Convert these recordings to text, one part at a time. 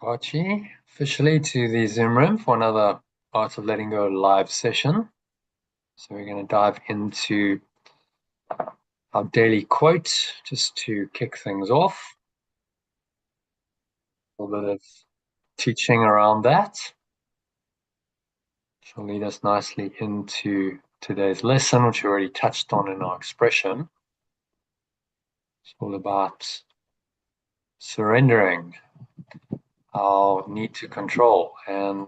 Archie, officially to the Zoom room for another Art of Letting Go live session. So we're going to dive into our daily quote just to kick things off. A little bit of teaching around that, which will lead us nicely into today's lesson, which we already touched on in our expression. It's all about surrendering our need to control and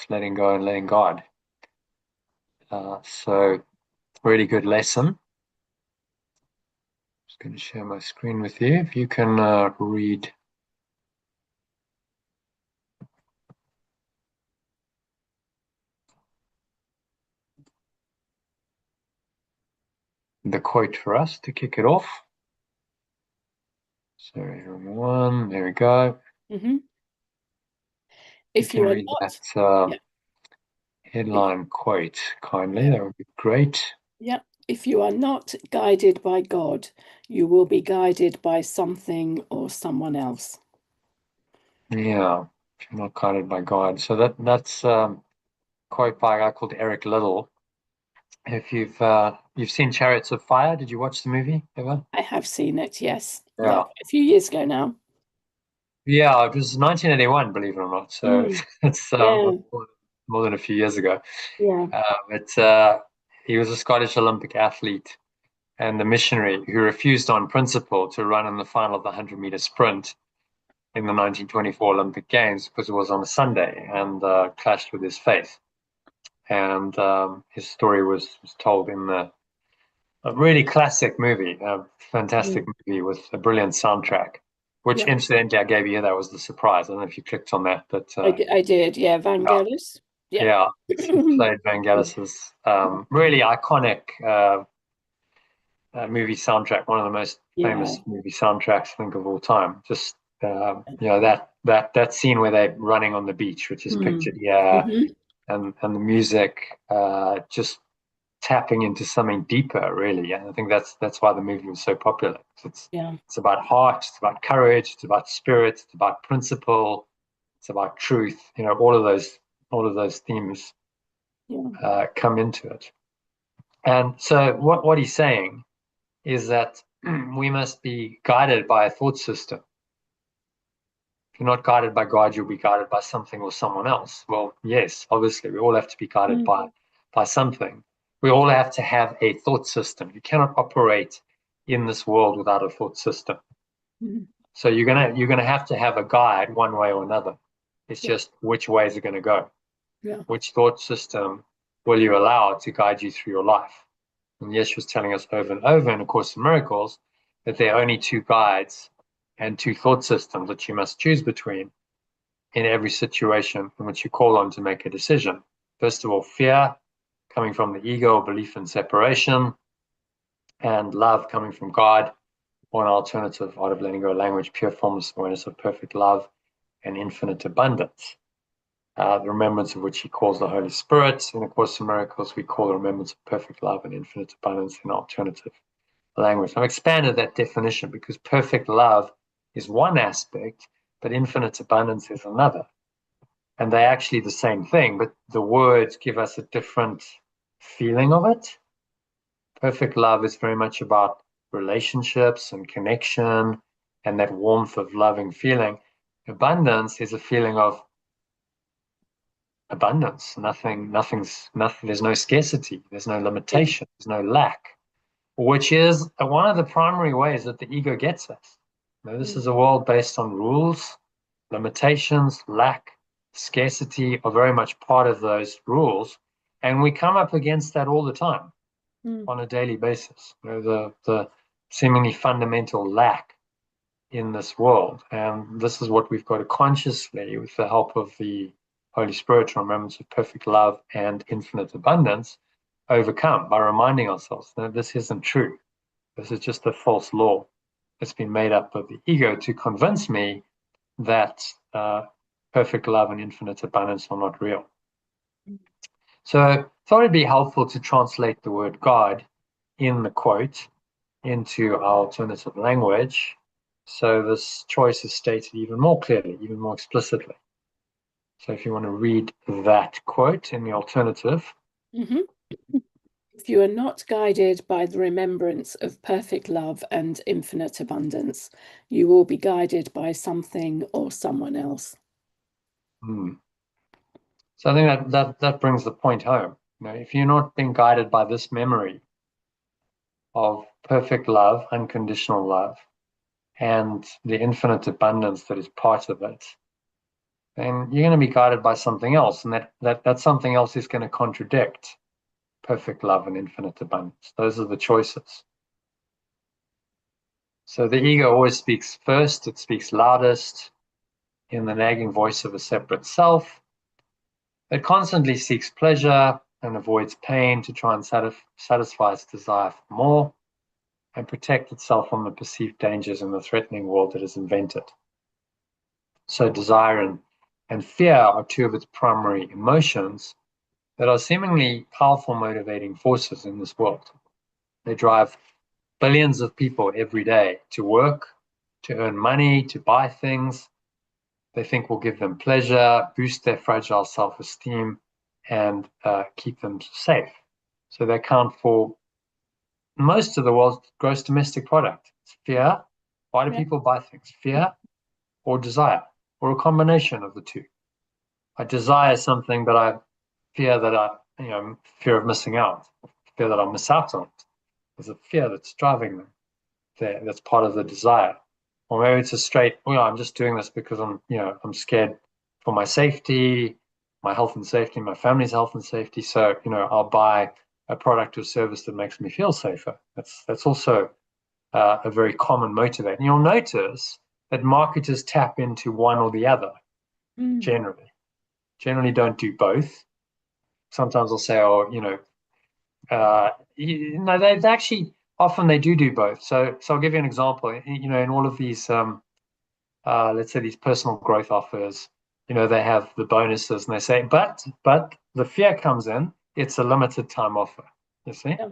letting go and letting God. So really good lesson. Just going to share my screen with you. If you can read the quote for us to kick it off. Sorry, wrong one. There we go. Mm-hmm. If you can read that headline quote kindly, that would be great. Yeah. If you are not guided by God, you will be guided by something or someone else. Yeah, if you're not guided by God. So that's quote by a guy called Eric Lidell. If you've seen Chariots of Fire, did you watch the movie ever? I have seen it, yes. Yeah. A few years ago now. Yeah, it was 1981, believe it or not. So it's Yeah. more than a few years ago. Yeah. But he was a Scottish Olympic athlete and the missionary who refused on principle to run in the final of the 100-meter sprint in the 1924 Olympic Games because it was on a Sunday and clashed with his faith. And his story was told in a really classic movie, a fantastic movie with a brilliant soundtrack, which incidentally I gave you. That was the surprise. I don't know if you clicked on that, but I did. Yeah, Vangelis. Yeah, he played Vangelis's really iconic movie soundtrack, one of the most famous movie soundtracks I think of all time. Just that scene where they're running on the beach, which is pictured here, and the music just tapping into something deeper, really. And I think that's why the movie was so popular. It's about heart, it's about courage, it's about spirit, it's about principle, it's about truth. All of those themes come into it. And so what he's saying is that we must be guided by a thought system. If you're not guided by God, you'll be guided by something or someone else. Well, yes, obviously, we all have to be guided by something. We all have to have a thought system. You cannot operate in this world without a thought system. So you're gonna have to have a guide one way or another. It's just which way is it going to go? Which thought system will you allow to guide you through your life? And Yeshua's telling us over and over in A Course in Miracles that there are only two guides and two thought systems that you must choose between in every situation in which you call on to make a decision. First of all, fear coming from the ego, belief in separation, and love coming from God, or an alternative art of letting go language, pure formless awareness of perfect love and infinite abundance. The remembrance of which he calls the Holy Spirit. In A Course in Miracles, we call the remembrance of perfect love and infinite abundance in alternative language. I've expanded that definition because perfect love is one aspect, but infinite abundance is another. And they're actually the same thing, but the words give us a different feeling of it. Perfect love is very much about relationships and connection and that warmth of loving feeling. Abundance is a feeling of abundance. There's no scarcity, there's no limitation, there's no lack, which is one of the primary ways that the ego gets us. This is a world based on rules, limitations, lack, scarcity are very much part of those rules. And we come up against that all the time on a daily basis. The seemingly fundamental lack in this world. And this is what we've got to consciously, with the help of the Holy Spirit, remembrance of perfect love and infinite abundance, overcome by reminding ourselves that this isn't true. This is just a false law that's been made up of the ego to convince me that perfect love and infinite abundance are not real. So I thought it'd be helpful to translate the word God in the quote into our alternative language. So this choice is stated even more clearly, even more explicitly. So if you want to read that quote in the alternative. If you are not guided by the remembrance of perfect love and infinite abundance, you will be guided by something or someone else. So I think that brings the point home. If you're not being guided by this memory of perfect love, unconditional love, and the infinite abundance that is part of it, then you're going to be guided by something else, and that something else is going to contradict perfect love and infinite abundance. Those are the choices. So the ego always speaks first, it speaks loudest in the nagging voice of a separate self. It constantly seeks pleasure and avoids pain to try and satisfy its desire for more and protect itself from the perceived dangers in the threatening world it has invented. So desire and fear are two of its primary emotions that are seemingly powerful motivating forces in this world. They drive billions of people every day to work, to earn money, to buy things they think will give them pleasure, boost their fragile self-esteem, and keep them safe. So they account for most of the world's gross domestic product. It's fear. Why do people buy things? Fear or desire, or a combination of the two. I desire something, but I fear that fear of missing out, fear that I'll miss out on it. There's a fear that's driving them there. That's part of the desire. Or maybe it's a straight, I'm just doing this because I'm scared for my safety, my health and safety, my family's health and safety. So, I'll buy a product or service that makes me feel safer. That's also a very common motivator. And you'll notice that marketers tap into one or the other generally. Generally don't do both. Sometimes they'll say, they actually often they do both. So I'll give you an example. In all of these, let's say these personal growth offers, they have the bonuses, and they say, but the fear comes in. It's a limited time offer. You see. Yeah.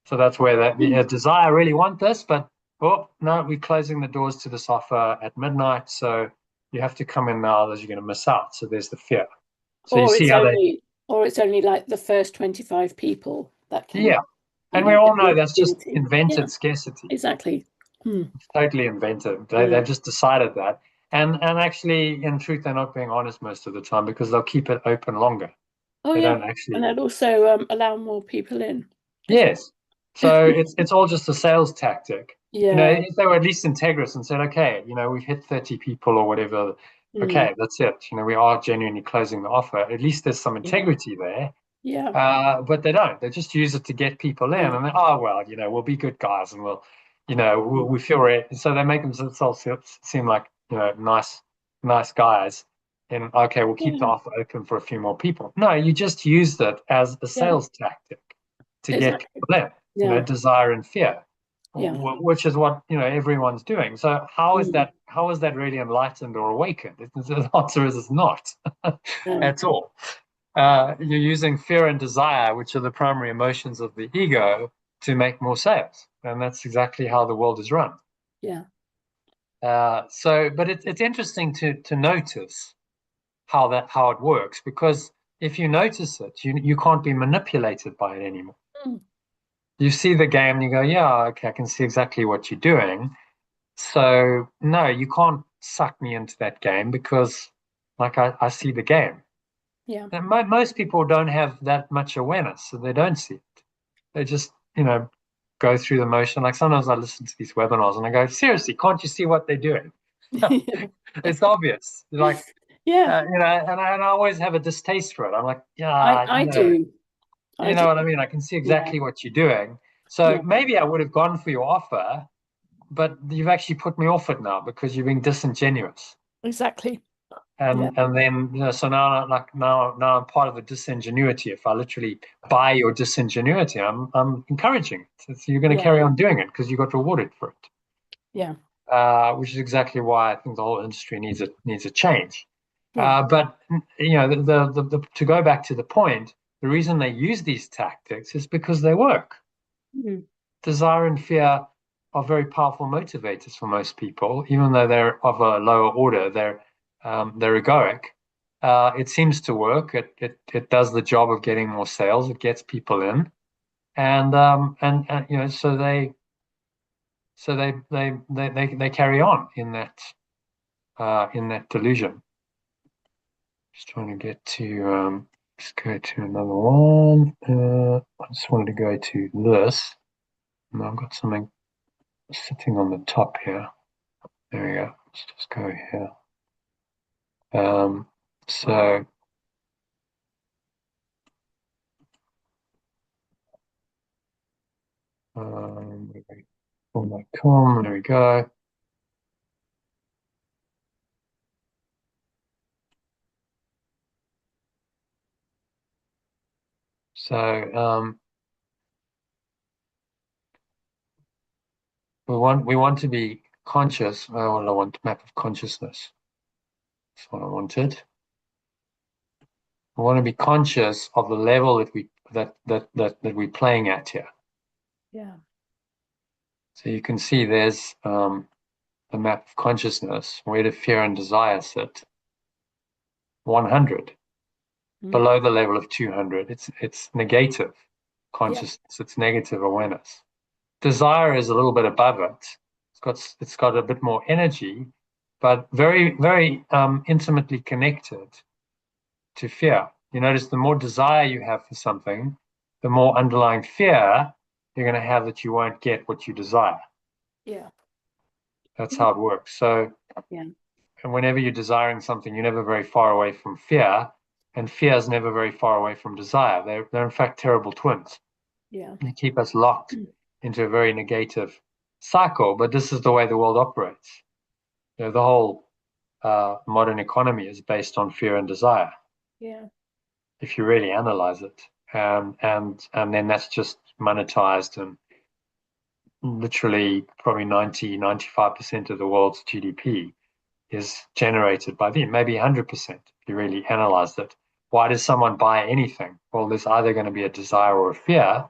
So that's where the desire really want this, but oh no, we're closing the doors to this offer at midnight. So you have to come in now, otherwise you're going to miss out. So there's the fear. So you see how it's only like the first 25 people that can. Yeah. And we all know that's just invented scarcity. Exactly. It's totally invented. They've just decided that. And actually, in truth, they're not being honest most of the time because they'll keep it open longer. Oh, they yeah. don't actually. And they'll also allow more people in. Yes. So it's all just a sales tactic. Yeah. If they were at least integrous and said, okay, we've hit 30 people or whatever. Okay, that's it. We are genuinely closing the offer. At least there's some integrity there. Yeah. But they don't. They just use it to get people in, and we'll be good guys, and we feel it. So they make themselves seem like nice guys. And okay, we'll keep the offer open for a few more people. No, you just used it as a sales tactic to get people in. Desire and fear, which is what everyone's doing. So how is that? How is that really enlightened or awakened? The answer is it's not at all. You're using fear and desire, which are the primary emotions of the ego, to make more sales, and that's exactly how the world is run. Yeah. But it's interesting to notice how it works, because if you notice it, you can't be manipulated by it anymore. You see the game and you go, yeah, okay, I can see exactly what you're doing. So no, you can't suck me into that game because I see the game. Yeah. And most people don't have that much awareness, so they don't see it. They just, go through the motion. Like sometimes I listen to these webinars and I go, seriously, can't you see what they're doing? It's obvious. And I always have a distaste for it. I'm like, I do. You know what I mean? I can see exactly what you're doing. So maybe I would have gone for your offer, but you've actually put me off it now because you're being disingenuous. Exactly. And then so now I'm part of the disingenuity. If I literally buy your disingenuity, I'm encouraging it. So you're going to carry on doing it because you got rewarded for it. Yeah. Which is exactly why I think the whole industry needs a change. But to go back to the point, the reason they use these tactics is because they work. Desire and fear very powerful motivators for most people, even though they're of a lower order. They're egoic. It seems to work. It does the job of getting more sales. It gets people in, and you know, they carry on in that delusion. Just trying to get to just go to another one. I just wanted to go to this. And I've got something sitting on the top here. There we go. Let's just go here. So there we go. So we want to be conscious. Oh, I want map of consciousness. That's what I wanted. We want to be conscious of the level that we're playing at here. Yeah. So you can see there's the map of consciousness. Where do fear and desire sit? 100. Below the level of 200. It's negative consciousness. It's negative awareness. Desire is a little bit above it. It's got a bit more energy, but very, very intimately connected to fear. You notice the more desire you have for something, the more underlying fear you're going to have that you won't get what you desire. Yeah. That's how it works. So, and whenever you're desiring something, you're never very far away from fear, and fear is never very far away from desire. They're in fact terrible twins. Yeah. They keep us locked into a very negative cycle, but this is the way the world operates. You know, the whole modern economy is based on fear and desire. Yeah. If you really analyze it, and then that's just monetized, and literally probably 95% of the world's GDP is generated by them, maybe 100% if you really analyze it. Why does someone buy anything? Well, there's either going to be a desire or a fear.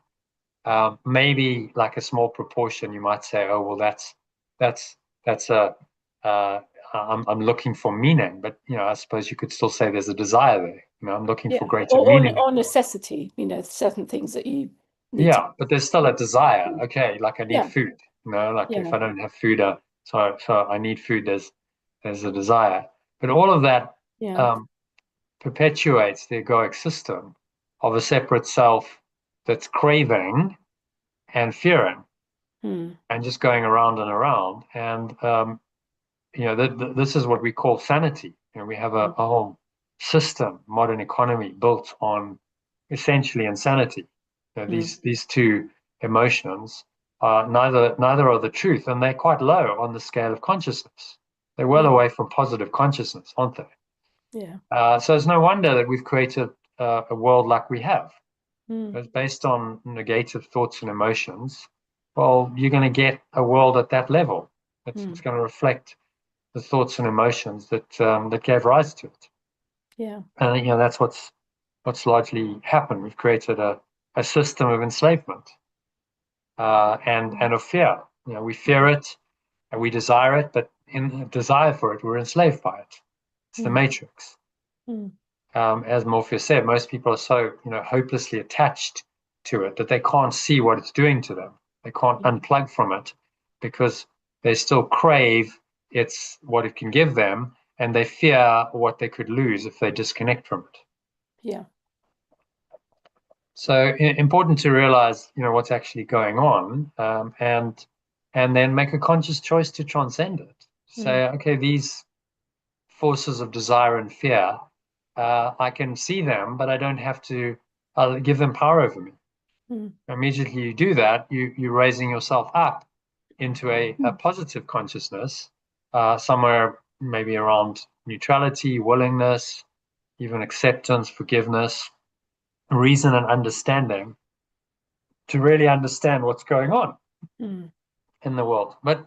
Maybe like a small proportion, you might say, oh, well, that's a I'm looking for meaning, but you know, I suppose you could still say there's a desire there. You know, I'm looking for greater meaning or necessity. You know, certain things that you need. Yeah, but there's still a desire. Okay, like I need food. You know, like if I don't have food, so I need food. There's a desire, but all of that perpetuates the egoic system of a separate self that's craving and fearing, and just going around and around. And you know, this is what we call sanity. You know, we have a whole system, modern economy built on essentially insanity. You know, these two emotions are neither are the truth, and they're quite low on the scale of consciousness. They're well away from positive consciousness, aren't they? Yeah. So it's no wonder that we've created a world like we have. It's based on negative thoughts and emotions. Well, you're going to get a world at that level. It's going to reflect the thoughts and emotions that gave rise to it. Yeah. And you know, that's what's largely happened. We've created a system of enslavement and of fear. You know, we fear it and we desire it, but in the desire for it, we're enslaved by it. It's the matrix. As Morpheus said, most people are so, you know, hopelessly attached to it that they can't see what it's doing to them. They can't unplug from it because they still crave it's what it can give them, and they fear what they could lose if they disconnect from it. Yeah. So important to realize, you know, what's actually going on, and then make a conscious choice to transcend it. Say, okay, these forces of desire and fear, I can see them, but I don't have to give them power over me. Immediately you do that, you're raising yourself up into a positive consciousness, somewhere maybe around neutrality, willingness, even acceptance, forgiveness, reason and understanding, to really understand what's going on in the world. But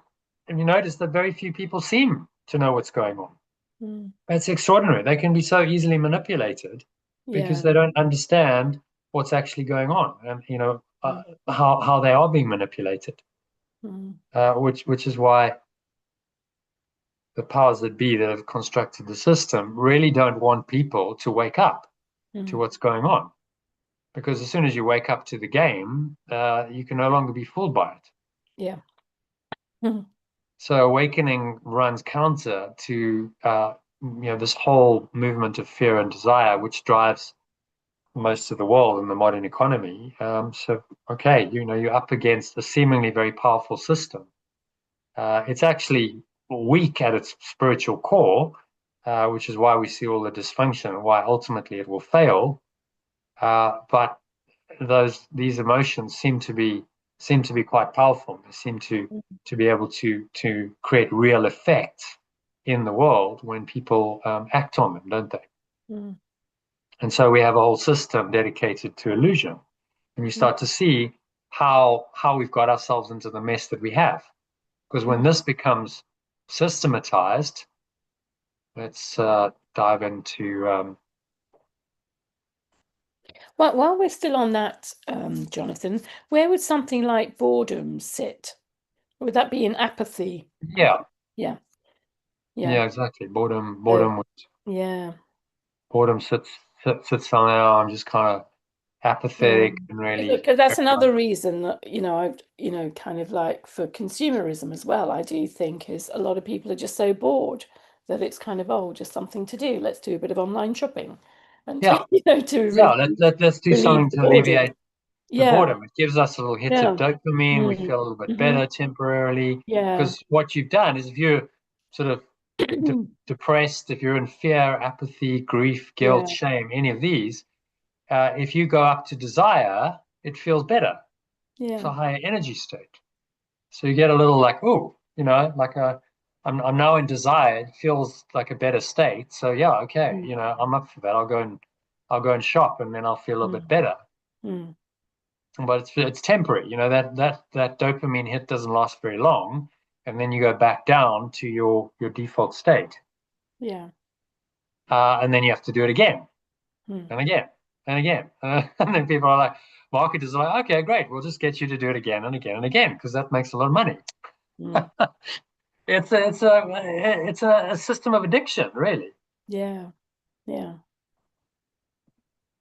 you notice that very few people seem to know what's going on. It's extraordinary. They can be so easily manipulated because they don't understand what's actually going on, and you know how they are being manipulated. which is why the powers that be that have constructed the system really don't want people to wake up to what's going on. Because as soon as you wake up to the game, you can no longer be fooled by it. Yeah. So awakening runs counter to this whole movement of fear and desire, which drives most of the world in the modern economy. So okay, you're up against a seemingly very powerful system. It's actually weak at its spiritual core, which is why we see all the dysfunction and why ultimately it will fail. But these emotions seem to be quite powerful. They seem to be able to create real effect in the world when people act on them, don't they? And so we have a whole system dedicated to illusion, and you start to see how we've got ourselves into the mess that we have. Because when this becomes systematized, let's dive into. Well, while we're still on that, Jonathan, where would something like boredom sit? Would that be in apathy? Yeah. Yeah. Yeah, exactly. Boredom. Yeah. Boredom sits on there. I'm just kind of apathetic and really. Because that's another reason that, I've, kind of like for consumerism as well, I do think is a lot of people are just so bored that it's kind of, just something to do. Let's do a bit of online shopping and, Yeah. Let's do something to alleviate the boredom. It gives us a little hit of dopamine. We feel a little bit better temporarily. Because what you've done is if you're sort of depressed, if you're in fear, apathy, grief, guilt, shame, any of these, if you go up to desire, it feels better. It's a higher energy state. So you get a little like, I'm now in desire. It feels like a better state. So yeah, okay, I'm up for that. I'll go and shop, and then I'll feel a bit better. But it's temporary. That dopamine hit doesn't last very long, and then you go back down to your default state. Yeah. And then you have to do it again, and again, and again, and then people are like, marketers are like, okay, great, we'll just get you to do it again and again and again because that makes a lot of money. It's a system of addiction, really. Yeah.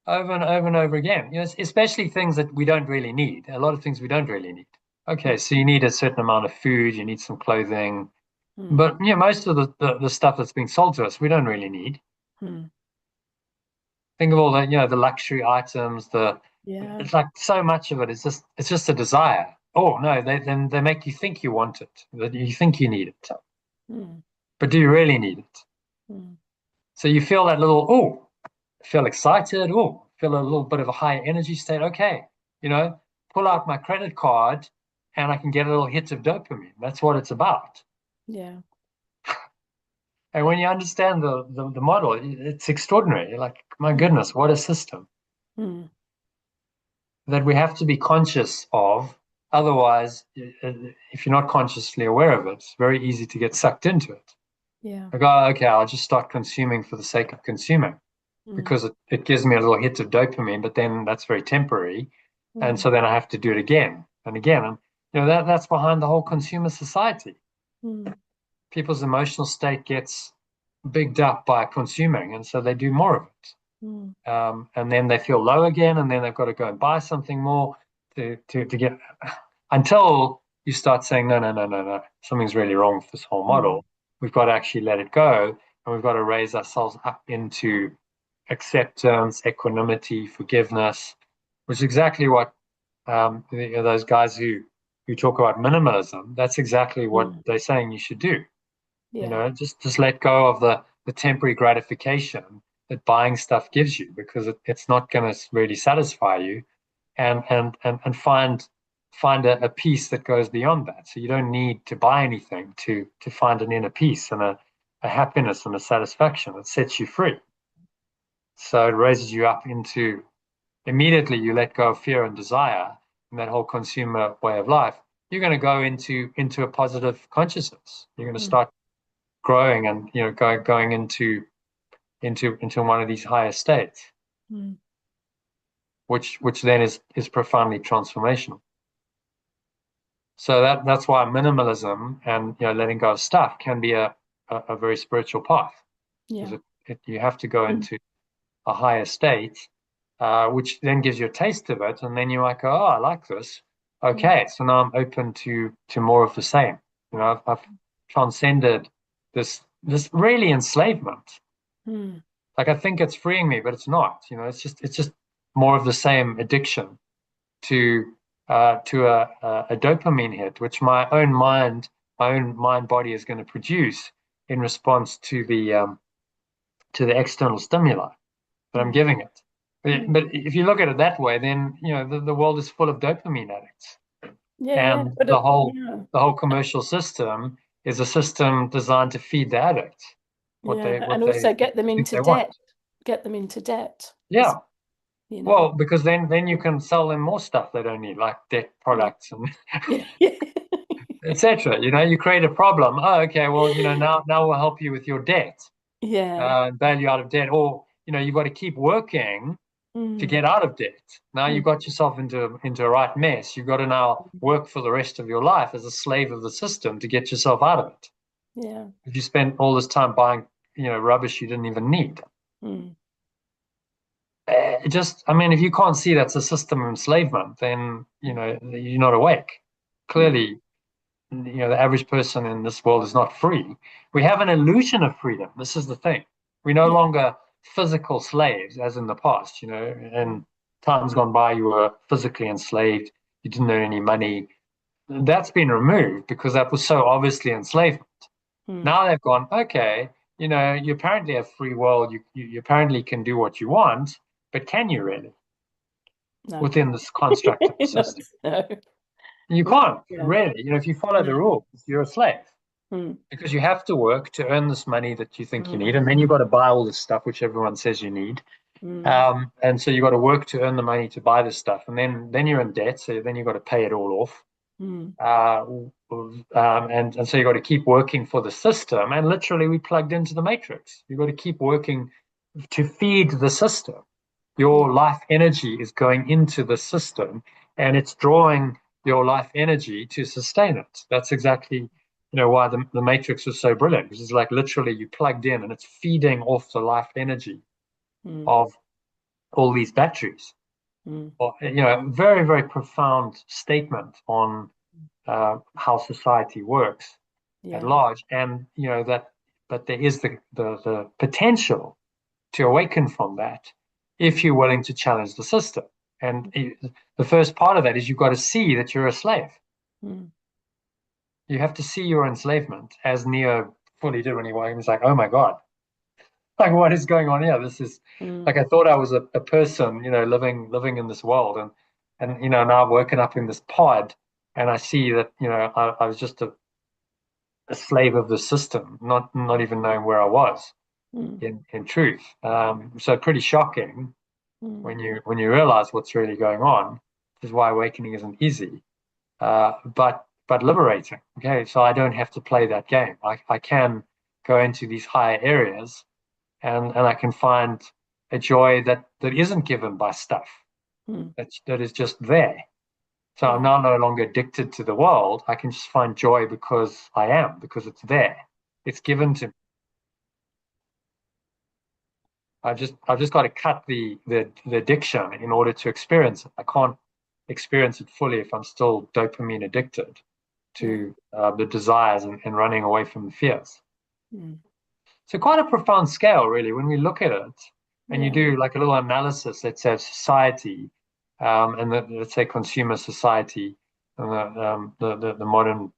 Over and over and over again. Especially things that we don't really need. A lot of things we don't really need. Okay, so you need a certain amount of food, you need some clothing, but most of the stuff that's being sold to us, we don't really need. Think of all the the luxury items. It's like so much of it is just a desire. Oh no, they make you think you want it, that you think you need it, but do you really need it? So you feel that little feel excited, feel a little bit of a high energy state. Okay, pull out my credit card and I can get a little hit of dopamine. That's what it's about. Yeah. And when you understand the model, it's extraordinary. You're like, my goodness, what a system that we have to be conscious of. Otherwise, if you're not consciously aware of it, it's very easy to get sucked into it. Yeah. Like, oh, okay, I'll just start consuming for the sake of consuming because it gives me a little hit of dopamine, but then that's very temporary. And so then I have to do it again and again. And that's behind the whole consumer society. People's emotional state gets bigged up by consuming, and so they do more of it. And then they feel low again, and then they've got to go and buy something more to get until you start saying, no, something's really wrong with this whole model. We've got to actually let it go, and we've got to raise ourselves up into acceptance, equanimity, forgiveness, which is exactly what those guys who talk about minimalism. That's exactly what they're saying you should do. Just let go of the temporary gratification that buying stuff gives you because it's not going to really satisfy you, and find a peace that goes beyond that. So you don't need to buy anything to find an inner peace and a happiness and a satisfaction that sets you free. So it raises you up into immediately you let go of fear and desire and that whole consumer way of life. You're going to go into a positive consciousness. You're going to start growing and going into one of these higher states, which then is profoundly transformational. So that's why minimalism and letting go of stuff can be a very spiritual path, Yeah. because you have to go Mm. into a higher state, which then gives you a taste of it, and then you're like, oh, I like this. Mm. Okay, so now I'm open to more of the same. I've transcended this really enslavement. Mm. Like I think it's freeing me, but it's not. It's just more of the same addiction to a dopamine hit, which my own mind body is going to produce in response to the external stimuli that I'm Yeah. giving it. Mm. But if you look at it that way, then the world is full of dopamine addicts, Yeah, yeah. and But the whole yeah. the whole commercial system is a system designed to feed the addict what they Yeah. what And they also get them think into they want. debt. Get them into debt. As Yeah. you know. Well, because then you can sell them more stuff they don't need, like debt Yeah. products and Yeah. Yeah. etc. You create a problem. Oh, okay. Well, now we'll help you with your debt, Yeah. bail you out of debt, or you've got to keep working to Mm. get out of debt. Now you Mm. got yourself into a right mess. You've got to now work for the rest of your life as a slave of the system to get yourself out of it. Yeah. If you spend all this time buying, rubbish you didn't even need. Mm. I mean, if you can't see that's a system of enslavement, then you're not awake. Mm. Clearly, the average person in this world is not free. We have an illusion of freedom. This is the thing. We're no Yeah. longer physical slaves as in the past. And times gone by, you were physically enslaved. You didn't earn any money. That's been removed because that was so obviously enslavement. Mm. Now they've gone, okay, you apparently have free will. You apparently can do what you want, but can you really No. within this construct of the Not, system? no. You can't Yeah. really. If you follow the No. rules, you're a slave. Mm. Because you have to work to earn this money that you think you need, Mm. and then you've got to buy all this stuff which everyone says you need. Mm. And so you've got to work to earn the money to buy this stuff, and then you're in debt, so then you've got to pay it all off. Mm. And so you've got to keep working for the system, and literally we plugged into the matrix. You've got to keep working to feed the system. Yeah. Your life energy is going into the system, and it's drawing your life energy to sustain it. That's exactly why the matrix was so brilliant, because it's like literally you plugged in and it's feeding off the life energy Mm. of all these batteries. Mm. Or, very, very profound statement on how society works at Yeah. large, and but there is the potential to awaken from that if you're willing to challenge the system. And the first part of that is you've got to see that you're a slave. Mm. You have to see your enslavement, as Neo fully did when he was like, oh my God, like what is going on here? This is Mm. like I thought I was a person, living in this world, and now I'm woken up in this pod, and I see that I was just a slave of the system, not even knowing where I was Mm. in truth. So pretty shocking Mm. when you realize what's really going on, which is why awakening isn't easy, but liberating. Okay, so I don't have to play that game. I can go into these higher areas, and I can find a joy that isn't given by stuff. Mm. That is just there. So I'm Yeah. now no longer addicted to the world. I can just find joy because it's there. It's given to me. I've just got to cut the addiction in order to experience it. I can't experience it fully if I'm still dopamine addicted Yeah. to the desires and running away from the fears. Mm. So quite a profound scale, really, when we look at it, and you Yeah. do like a little analysis, let's say, of society, and let's say consumer society, and the modern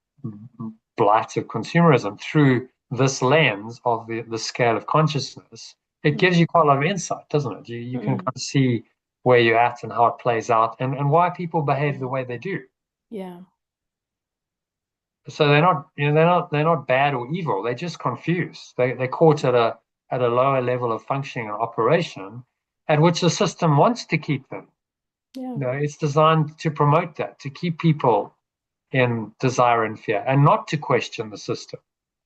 blight of consumerism through this lens of the scale of consciousness, it Mm. gives you quite a lot of insight, doesn't it? You can Mm. kind of see where you're at and how it plays out, and why people behave Yeah. the way they do. Yeah. So they're not bad or evil. They're just confused. They're caught at a lower level of functioning and operation, at which the system wants to keep them. Yeah. It's designed to promote that, to keep people in desire and fear, and not to question the system.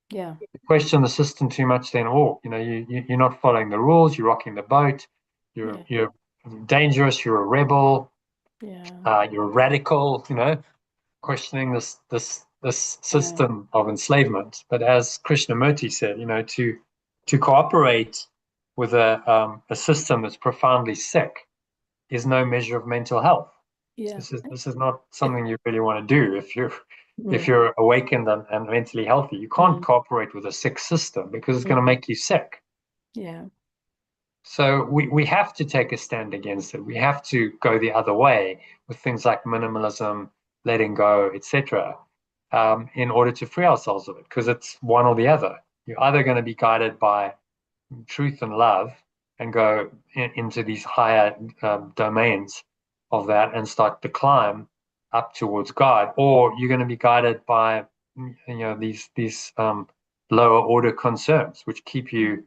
Yeah. Question the system too much, then you're not following the rules. You're rocking the boat. You're Yeah. you're dangerous. You're a rebel. Yeah. You're a radical. questioning this system of enslavement. But as Krishnamurti said, to cooperate with a system that's profoundly sick is no measure of mental health. Yeah. This is not something you really want to do if Mm. you're awakened and mentally healthy. You can't cooperate with a sick system because it's going to make you sick. Yeah. So we have to take a stand against it. We have to go the other way with things like minimalism, letting go, etc., in order to free ourselves of it, because it's one or the other. You're either going to be guided by truth and love and go into these higher domains of that and start to climb up towards God, or you're going to be guided by these lower order concerns, which keep you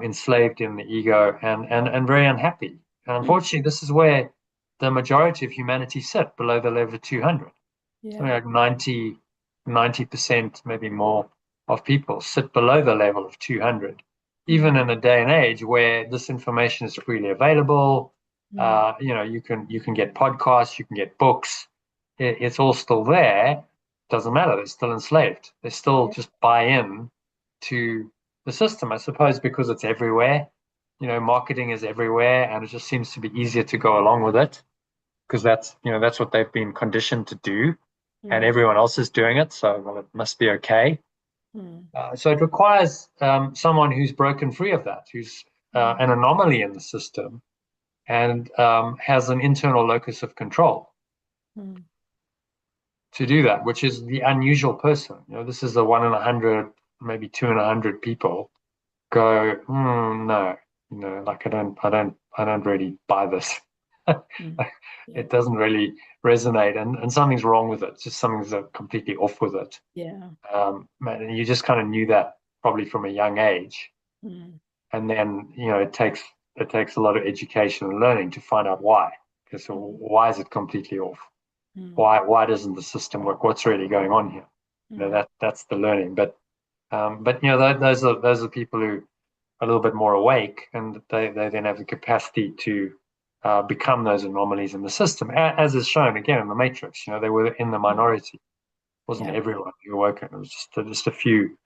enslaved in the ego and very unhappy. And unfortunately, this is where the majority of humanity sit, below the level of 200. Yeah. Something like 90%, maybe more, of people sit below the level of 200, even in a day and age where this information is freely available. You can get podcasts, you can get books. It's all still there. Doesn't matter. They're still enslaved. They still just buy in to the system, I suppose, because it's everywhere. Marketing is everywhere, and it just seems to be easier to go along with it because that's what they've been conditioned to do, and everyone else is doing it. So, well, it must be okay. So it requires someone who's broken free of that, who's an anomaly in the system, and has an internal locus of control to do that, which is the unusual person. This is a 1 in 100, maybe 2 in 100 people go, no, like I don't really buy this. It doesn't really resonate, and something's wrong with it. Just something's completely off with it. Yeah. And you just kind of knew that probably from a young age, and then it takes a lot of education and learning to find out why. Because why is it completely off? Why doesn't the system work? What's really going on here? That's the learning. But those are people who are a little bit more awake, and they then have the capacity to become those anomalies in the system, as is shown again in the Matrix. They were in the minority. It wasn't everyone who awoke. It was just a few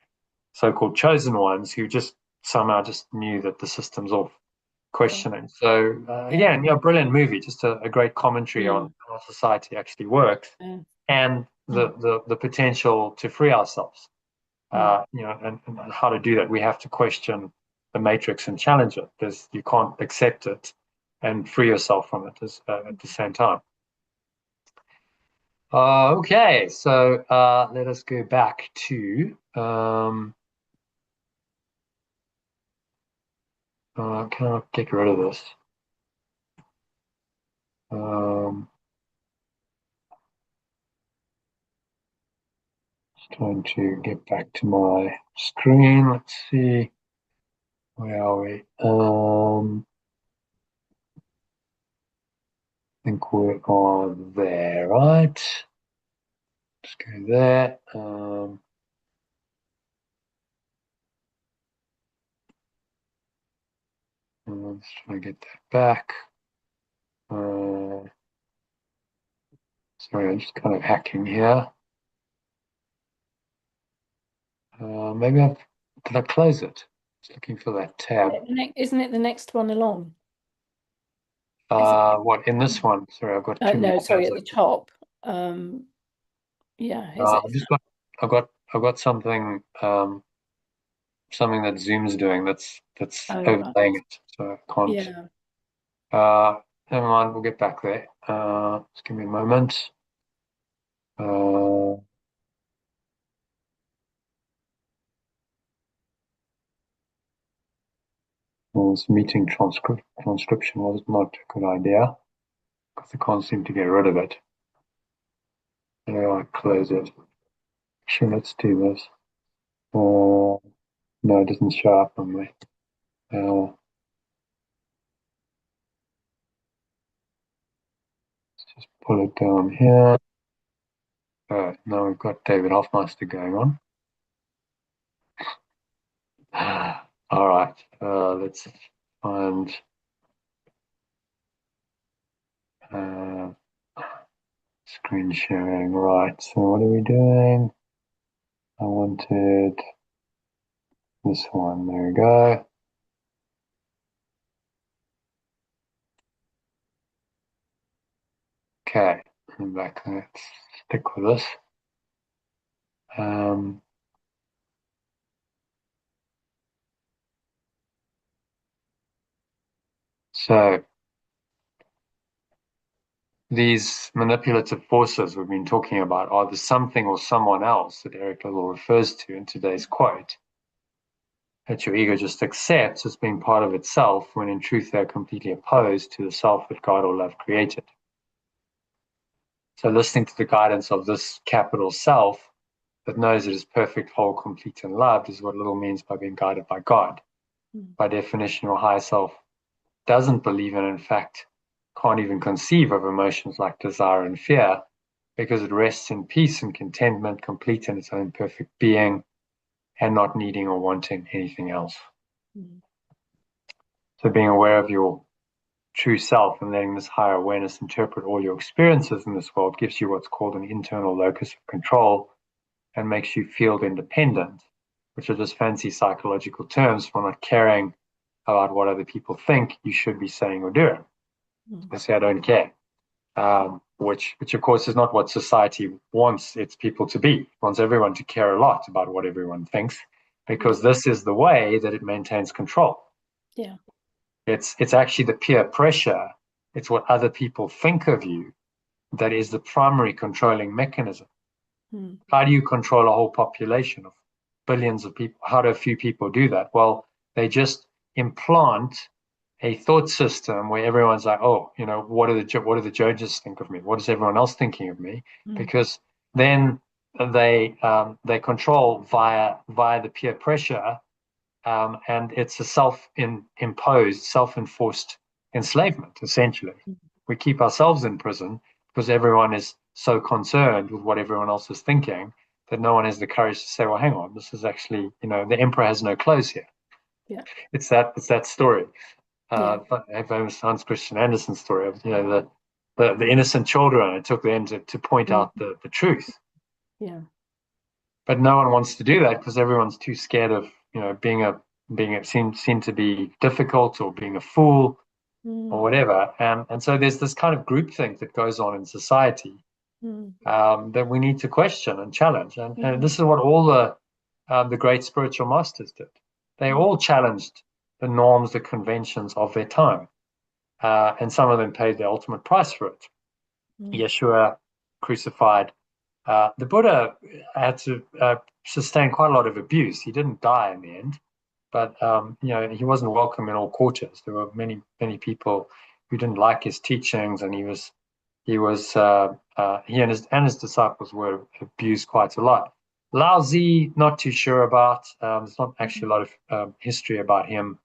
so-called chosen ones who just somehow just knew that the system's off, questioning. So again, brilliant movie, just a great commentary on how society actually works and the potential to free ourselves. And how to do that. We have to question the matrix and challenge it. You can't accept it and free yourself from it at the same time. Okay, so let us go back to can I get rid of this? Just trying to get back to my screen. Let's see. Where are we? I think we're on there, right? Just go there. Let's try to get that back. Sorry, I'm just kind of hacking here. Maybe did I close it? Just looking for that tab. Isn't it the next one along? What in this one? Sorry, I've got two. No, sorry, at the top. Yeah, I've got something something that Zoom's doing that's overlaying it, so I can't. Yeah. Never mind, we'll get back there. Just give me a moment. This meeting transcription was not a good idea because I can't seem to get rid of it. I close it. Sure, let's do this. No, it doesn't show up on me. Let's just pull it down here. Now we've got David Hoffmeister going on. All right, let's find. Screen sharing, right. So what are we doing? I wanted this one. There we go. Okay, I'm back. Let's stick with this. So these manipulative forces we've been talking about are the something or someone else that Eric Lidell refers to in today's quote, that your ego just accepts as being part of itself when in truth they're completely opposed to the self that God or love created. So listening to the guidance of this capital self that knows it is perfect, whole, complete, and loved is what Lidell means by being guided by God. By definition, your higher self doesn't believe in fact, can't even conceive of emotions like desire and fear because it rests in peace and contentment, complete in its own perfect being and not needing or wanting anything else. So being aware of your true self and letting this higher awareness interpret all your experiences in this world gives you what's called an internal locus of control and makes you feel independent, which are just fancy psychological terms for not caring about what other people think you should be saying or doing. They say, I don't care, which of course is not what society wants its people to be. It wants everyone to care a lot about what everyone thinks because this is the way that it maintains control. Yeah. It's actually the peer pressure. It's what other people think of you that is the primary controlling mechanism. How do you control a whole population of billions of people? How do a few people do that? Well, they just implant a thought system where everyone's like, oh, what do the judges think of me? What is everyone else thinking of me? Because then they control via the peer pressure, and it's a self-imposed, self-enforced enslavement. Essentially, we keep ourselves in prison because everyone is so concerned with what everyone else is thinking that no one has the courage to say, well, hang on, this is actually, the emperor has no clothes here. Yeah. It's that story. Famous Hans Christian Andersen story of the innocent children. It took them to point out the truth. Yeah. But no one wants to do that because everyone's too scared of being seen to be difficult or being a fool or whatever. And so there's this kind of groupthink that goes on in society that we need to question and challenge. And this is what all the great spiritual masters did. They all challenged the norms, the conventions of their time. And some of them paid the ultimate price for it. Yeshua crucified. The Buddha had to sustain quite a lot of abuse. He didn't die in the end, but he wasn't welcome in all quarters. There were many people who didn't like his teachings, and he and his disciples were abused quite a lot. Lao Tzu, not too sure about. There's not actually a lot of history about him.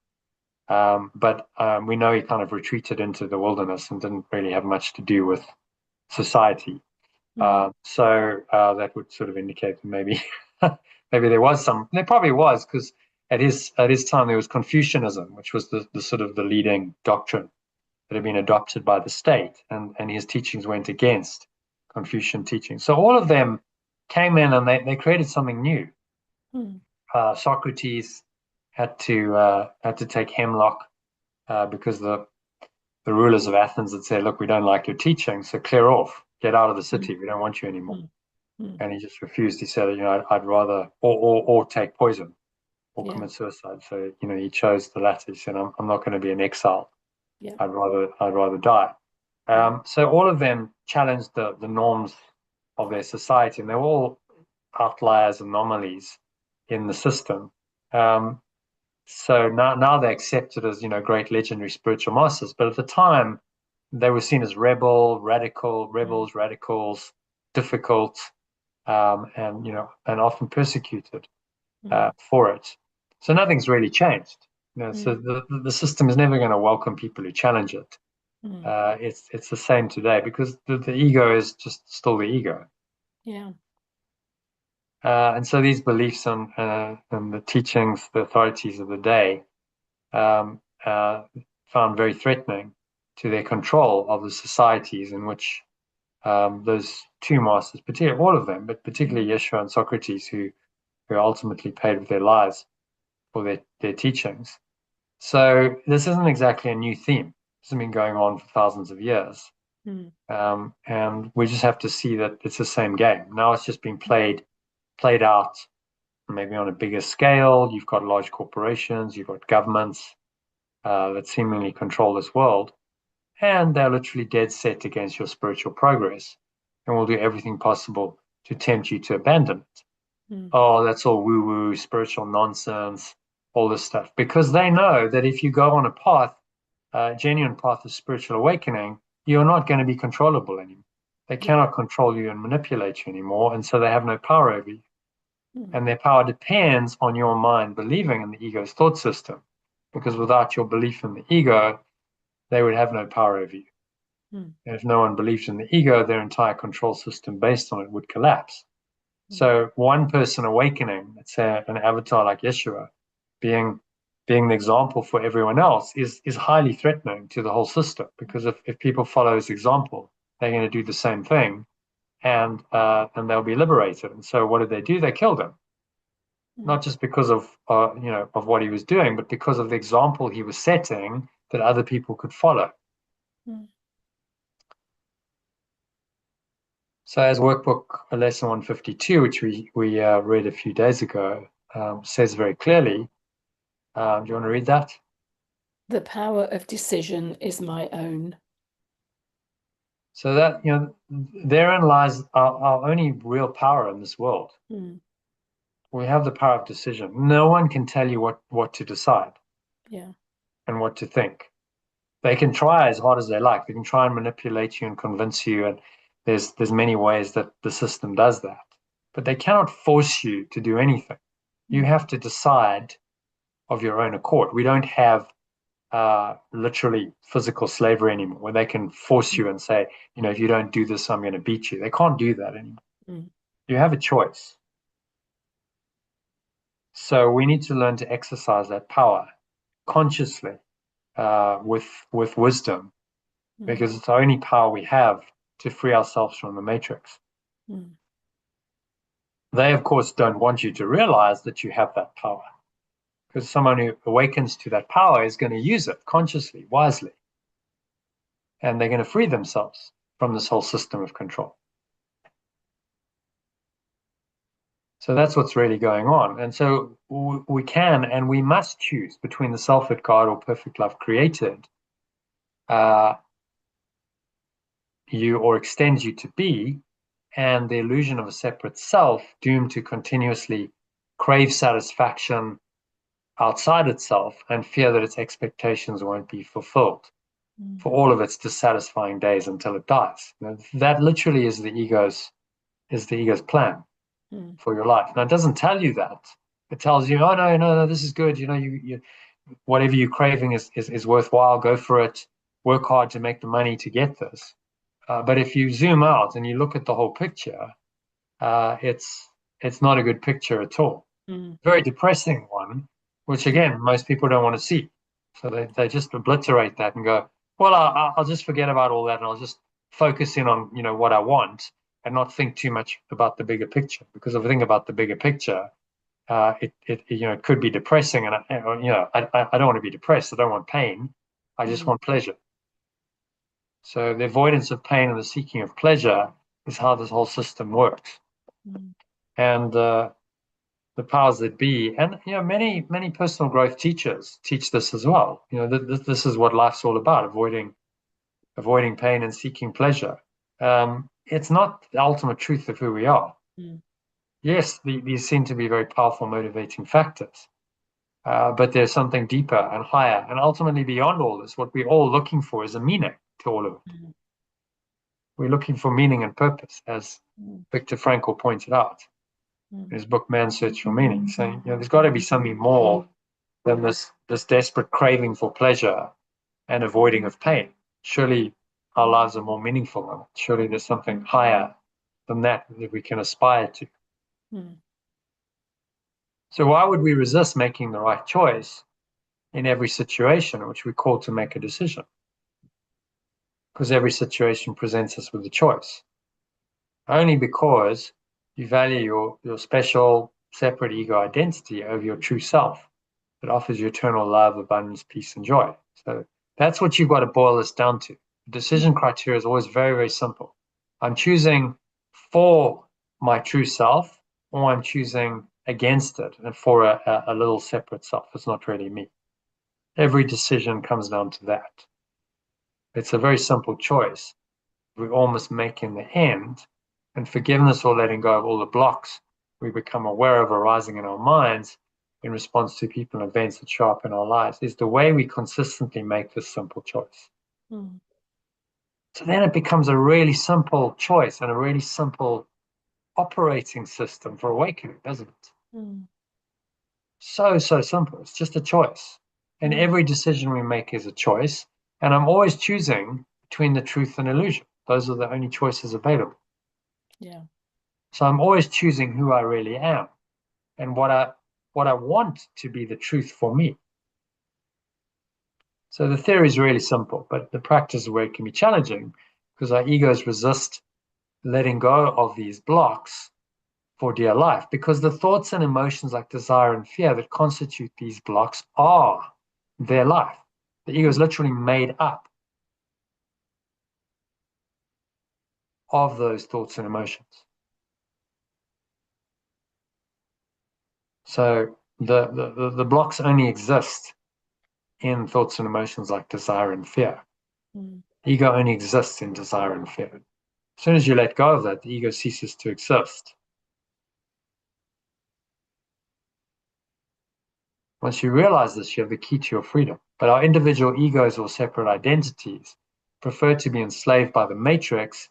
But we know he kind of retreated into the wilderness and didn't really have much to do with society. So that would sort of indicate that maybe there probably was, because at his time there was Confucianism, which was the sort of the leading doctrine that had been adopted by the state, and his teachings went against Confucian teachings. So all of them came in and they created something new. Socrates had to take hemlock because the rulers of Athens had said, look, we don't like your teaching, so clear off, get out of the city, we don't want you anymore. And he just refused. He said, I'd rather or take poison or commit suicide. So he chose the latter. He said, I'm not going to be an exile. I'd rather die. So all of them challenged the norms of their society, and they were all outliers, anomalies in the system. So now they're accepted as great legendary spiritual masters, but at the time they were seen as rebels, radicals, difficult, and often persecuted for it. So nothing's really changed. So the system is never going to welcome people who challenge it. It's the same today because the ego is just still the ego. Yeah. And so these beliefs and the teachings, the authorities of the day, found very threatening to their control of the societies in which those two masters, particularly all of them, but particularly Yeshua and Socrates, who ultimately paid with their lives for their teachings. So this isn't exactly a new theme. This has been going on for thousands of years. And we just have to see that it's the same game. Now it's just being played out, maybe on a bigger scale. You've got large corporations, you've got governments that seemingly control this world, and they're literally dead set against your spiritual progress and will do everything possible to tempt you to abandon it. Oh, that's all woo-woo, spiritual nonsense, all this stuff. Because they know that if you go on a path, a genuine path of spiritual awakening, you're not going to be controllable anymore. They cannot control you and manipulate you anymore, and so they have no power over you. And their power depends on your mind believing in the ego's thought system, because without your belief in the ego, they would have no power over you. And if no one believed in the ego, their entire control system based on it would collapse. So one person awakening, let's say an avatar like Yeshua, being the example for everyone else is highly threatening to the whole system, because if people follow his example, they're going to do the same thing, and they'll be liberated. And so what did they do? They killed him, not just because of of what he was doing, but because of the example he was setting that other people could follow. So as workbook lesson 152, which we read a few days ago, says very clearly, do you want to read that? The power of decision is my own. So that, therein lies our only real power in this world. We have the power of decision. No one can tell you what to decide and what to think. They can try as hard as they like. They can try and manipulate you and convince you, and there's many ways that the system does that. But they cannot force you to do anything. You have to decide of your own accord. We don't have literally physical slavery anymore, where they can force you and say, if you don't do this, I'm going to beat you. They can't do that anymore. You have a choice. So we need to learn to exercise that power consciously, with wisdom, because it's the only power we have to free ourselves from the matrix. They, of course, don't want you to realize that you have that power, because someone who awakens to that power is going to use it consciously, wisely, and they're going to free themselves from this whole system of control. So that's what's really going on. And so we can and we must choose between the self that God or perfect love created you or extends you to be, and the illusion of a separate self doomed to continuously crave satisfaction outside itself and fear that its expectations won't be fulfilled for all of its dissatisfying days until it dies. That literally is the ego's plan for your life. Now, it doesn't tell you that. It tells you, oh no, this is good. You whatever you're craving is worthwhile. Go for it. Work hard to make the money to get this. But if you zoom out and you look at the whole picture, it's not a good picture at all. Very depressing one, which again most people don't want to see. So they just obliterate that and go, well, I'll just forget about all that and I'll just focus in on what I want and not think too much about the bigger picture. Because if I think about the bigger picture, it could be depressing, and I don't want to be depressed. I don't want pain. I just want pleasure. So the avoidance of pain and the seeking of pleasure is how this whole system works. And the powers that be, and many personal growth teachers teach this as well. This is what life's all about: avoiding pain and seeking pleasure. It's not the ultimate truth of who we are. Yes, these seem to be very powerful motivating factors, but there's something deeper and higher, and ultimately beyond all this. What we're all looking for is a meaning to all of it. We're looking for meaning and purpose, as Viktor Frankl pointed out in his book Man's Search for Meaning, saying there's got to be something more than this desperate craving for pleasure and avoiding of pain. Surely our lives are more meaningful than it. Surely there's something higher than that we can aspire to. So why would we resist making the right choice in every situation in which we call to make a decision? Because every situation presents us with a choice. only because you value your special, separate ego identity over your true self that offers you eternal love, abundance, peace, and joy. So that's what you've got to boil this down to. The decision criteria is always very, very simple. I'm choosing for my true self, or I'm choosing against it and for a little separate self. It's not really me. Every decision comes down to that. It's a very simple choice we all must make in the end. And forgiveness or letting go of all the blocks we become aware of arising in our minds in response to people and events that show up in our lives is the way we consistently make this simple choice. Mm. So then it becomes a really simple choice and a really simple operating system for awakening, doesn't it? Mm. So simple. It's just a choice. And every decision we make is a choice. And I'm always choosing between the truth and illusion. Those are the only choices available. Yeah. So I'm always choosing who I really am and what I want to be the truth for me. So the theory is really simple, but the practice is where it can be challenging because our egos resist letting go of these blocks for dear life, because the thoughts and emotions like desire and fear that constitute these blocks are their life. The ego is literally made up of those thoughts and emotions. So the blocks only exist in thoughts and emotions like desire and fear. Ego only exists in desire and fear. As soon as you let go of that, the ego ceases to exist. Once you realize this, you have the key to your freedom. But our individual egos or separate identities prefer to be enslaved by the matrix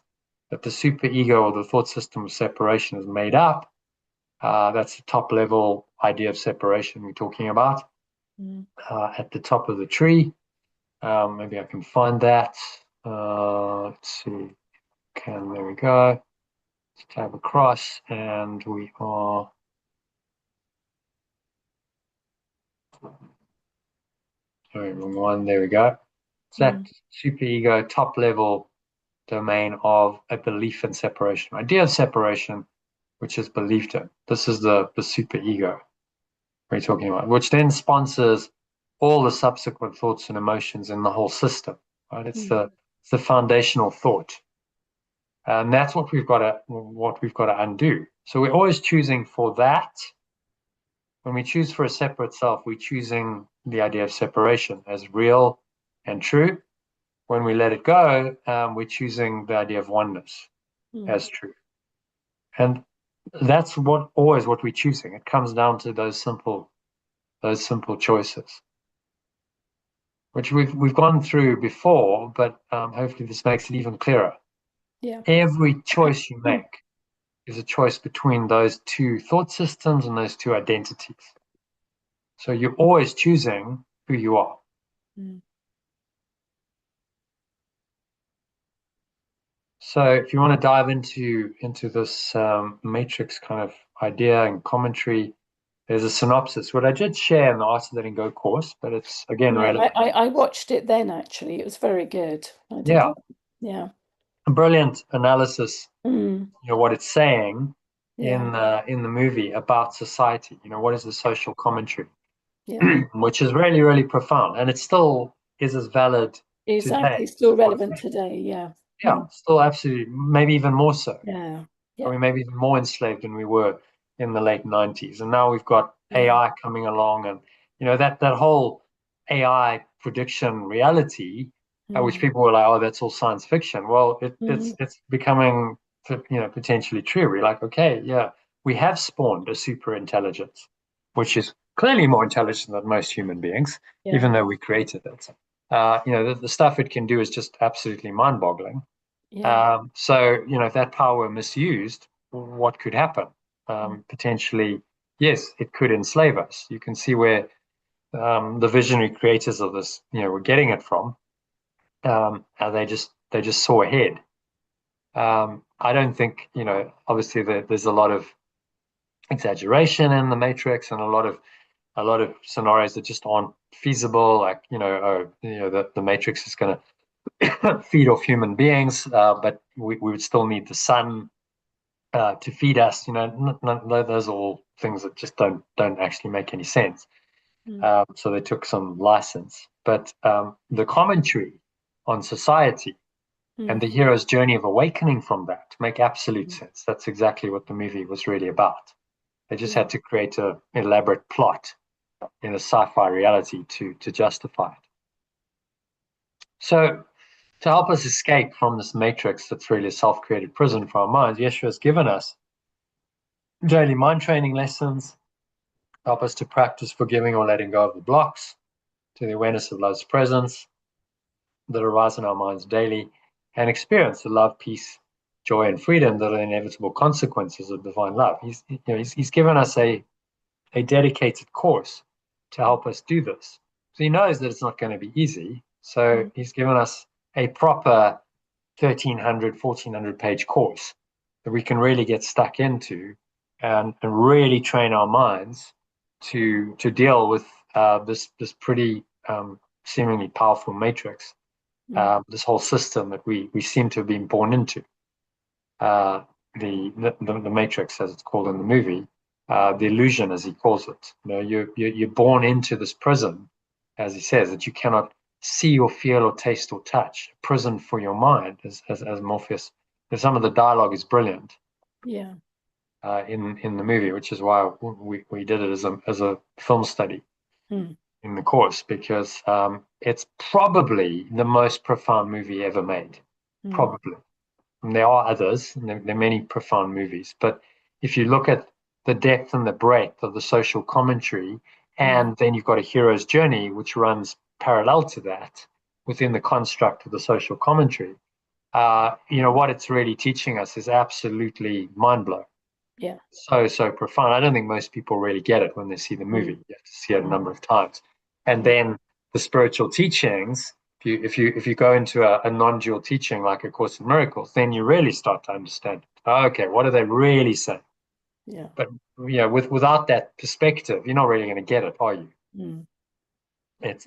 that the superego or the thought system of separation is made up. That's the top level idea of separation we're talking about. At the top of the tree. Maybe I can find that. Let's see. There we go. Let's tab across, and we are. Sorry, wrong one. There we go. It's that superego top level domain of a belief in separation, idea of separation, which is believed in. This is the superego we're talking about, which then sponsors all the subsequent thoughts and emotions in the whole system. Right? It's the foundational thought. And that's what we've got to undo. So we're always choosing for that. When we choose for a separate self, we're choosing the idea of separation as real and true. When we let it go, we're choosing the idea of oneness as true. And that's always what we're choosing. It comes down to those simple choices, which we've gone through before, but hopefully this makes it even clearer. Yeah. Every choice you make is a choice between those two thought systems and those two identities. So you're always choosing who you are. So if you want to dive into this matrix kind of idea and commentary, there's a synopsis, what I did share in the Art of Letting Go course, but it's again relevant. I watched it then, actually. It was very good. I did. Yeah. A brilliant analysis, what it's saying in the movie about society. What is the social commentary, which is really, really profound, and it still is as valid exactly today. Still relevant today. Yeah, still absolutely, maybe even more so. Yeah. I mean, maybe even more enslaved than we were in the late 90s, and now we've got AI coming along, and that whole AI prediction reality, which people were like, oh, that's all science fiction. Well, it's becoming potentially true. We're like, okay, yeah, we have spawned a super intelligence, which is clearly more intelligent than most human beings, even though we created it. The stuff it can do is just absolutely mind-boggling. So if that power misused, what could happen? Potentially, yes, it could enslave us. You can see where the visionary creators of this, were getting it from. How they just saw ahead. I don't think, obviously there's a lot of exaggeration in the Matrix and a lot of scenarios that just aren't feasible. Like, the Matrix is going to feed off human beings, but we would still need the sun to feed us. Those are all things that just don't actually make any sense. So they took some license. But the commentary on society and the hero's journey of awakening from that make absolute sense. That's exactly what the movie was really about. They just had to create an elaborate plot in a sci-fi reality to justify it. So to help us escape from this matrix that's really a self-created prison for our minds, Yeshua has given us daily mind training lessons, help us to practice forgiving or letting go of the blocks, to the awareness of love's presence that arise in our minds daily, and experience the love, peace, joy, and freedom that are the inevitable consequences of divine love. He's given us a dedicated course to help us do this. So he knows that it's not going to be easy. So he's given us a proper 1,300, 1,400 page course that we can really get stuck into and really train our minds to deal with this pretty seemingly powerful matrix, this whole system that we seem to have been born into. The matrix, as it's called in the movie, the illusion, as he calls it. You're born into this prison, as he says, that you cannot see or feel or taste or touch. A prison for your mind, as Morpheus. And some of the dialogue is brilliant. Yeah. In the movie, which is why we did it as a film study in the course, because it's probably the most profound movie ever made. Probably. And there are others, and there are many profound movies, but if you look at the depth and the breadth of the social commentary, and then you've got a hero's journey which runs parallel to that within the construct of the social commentary, what it's really teaching us is absolutely mind-blowing. Yeah. So profound. I don't think most people really get it when they see the movie. You have to see it a number of times. And then the spiritual teachings, if you go into a non-dual teaching like A Course in Miracles, then you really start to understand, okay, what are they really saying? Yeah. But without that perspective, you're not really going to get it, are you? It's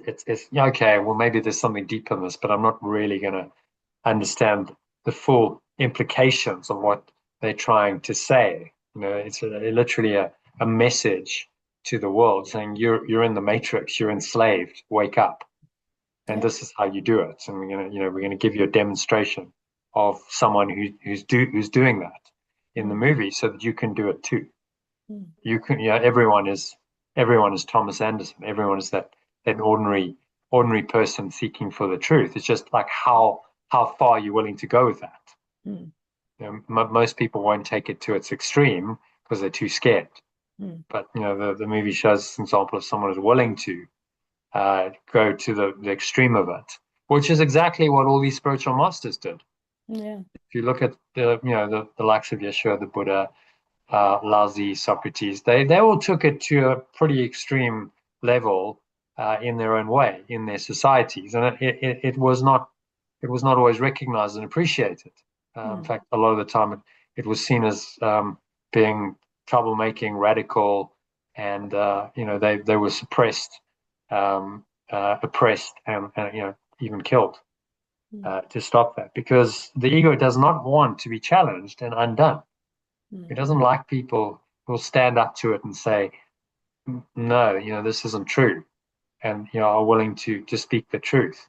okay, well, maybe there's something deep in this, but I'm not really going to understand the full implications of what they're trying to say. It's literally a message to the world saying you're in the matrix, you're enslaved, wake up. And this is how you do it. And we're gonna give you a demonstration of someone who's doing that in the movie, so that you can do it too. You can, everyone is Thomas Anderson. Everyone is that ordinary person seeking for the truth. It's just like how far you're willing to go with that. Most people won't take it to its extreme because they're too scared. But the movie shows an example of someone who's willing to go to the extreme of it, which is exactly what all these spiritual masters did. Yeah. If you look at the likes of Yeshua, the Buddha, Laozi, Socrates, they all took it to a pretty extreme level in their own way in their societies, and it was not always recognized and appreciated. In fact, a lot of the time it was seen as being troublemaking, radical, and they were suppressed, oppressed, and even killed to stop that, because the ego does not want to be challenged and undone. It doesn't like people who will stand up to it and say, no, this isn't true, and are willing to speak the truth.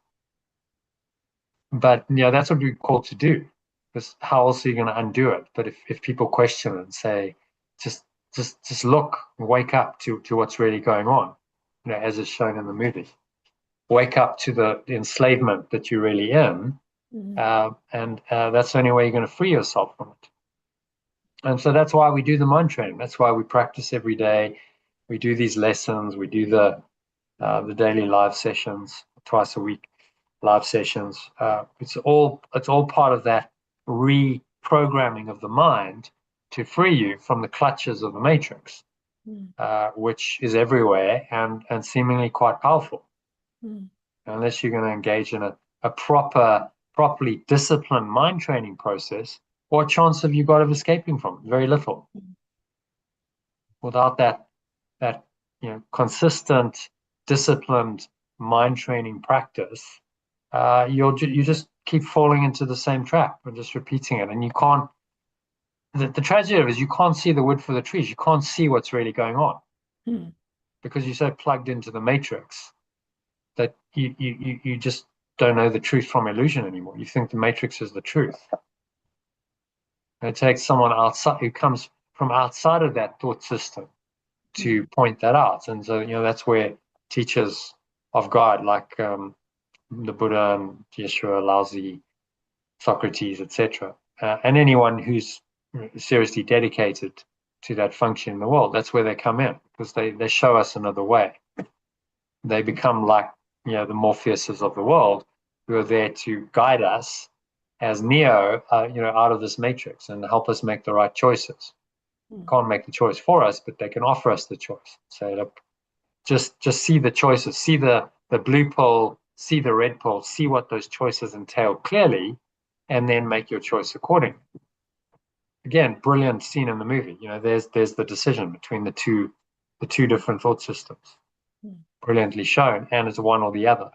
But that's what we're called to do. Because how else are you going to undo it? But if people question it and say, just look, wake up to what's really going on, as is shown in the movie. Wake up to the enslavement that you're really in, and that's the only way you're going to free yourself from it. And so that's why we do the mind training. That's why we practice every day. We do these lessons. We do the daily live sessions, twice a week live sessions. It's all part of that reprogramming of the mind to free you from the clutches of the matrix, which is everywhere and seemingly quite powerful. Unless you're going to engage in a properly disciplined mind training process, what chance have you got of escaping from it? Very little. Without that consistent, disciplined mind training practice, you just keep falling into the same trap and just repeating it, and you can't the tragedy of it is you can't see the wood for the trees. You can't see what's really going on because you're so plugged into the matrix that you just don't know the truth from illusion anymore. You think the matrix is the truth. And it takes someone outside who comes from outside of that thought system to point that out. And so, that's where teachers of God like the Buddha and Yeshua, Laozi, Socrates, etc., and anyone who's seriously dedicated to that function in the world, that's where they come in because they show us another way. They become like the Morpheuses of the world who are there to guide us as Neo, out of this matrix and help us make the right choices. Can't make the choice for us, but they can offer us the choice. Say, look, just see the choices, see the blue pole, see the red pole, see what those choices entail clearly, and then make your choice accordingly. Again, brilliant scene in the movie. There's the decision between the two different thought systems, brilliantly shown, and it's one or the other.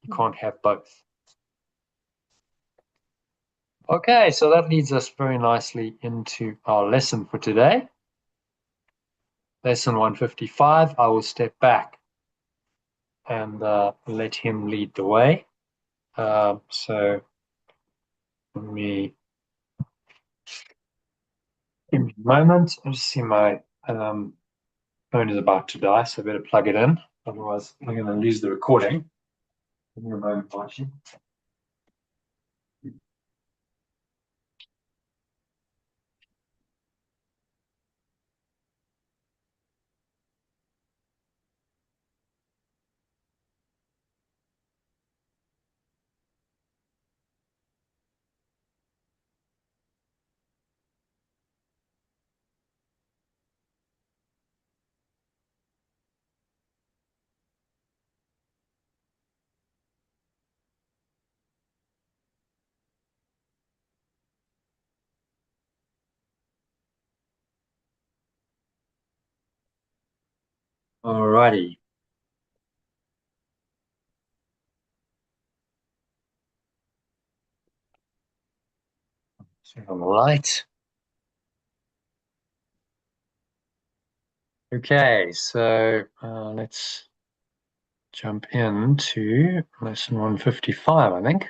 You can't have both. Okay, so that leads us very nicely into our lesson for today. Lesson 155, I will step back and let him lead the way. So let me give me a moment. I just see my phone is about to die, so I better plug it in. Otherwise, I'm going to lose the recording. Give me a moment, Archie. Alrighty. Turn on the light. Okay, so let's jump into lesson 155, I think.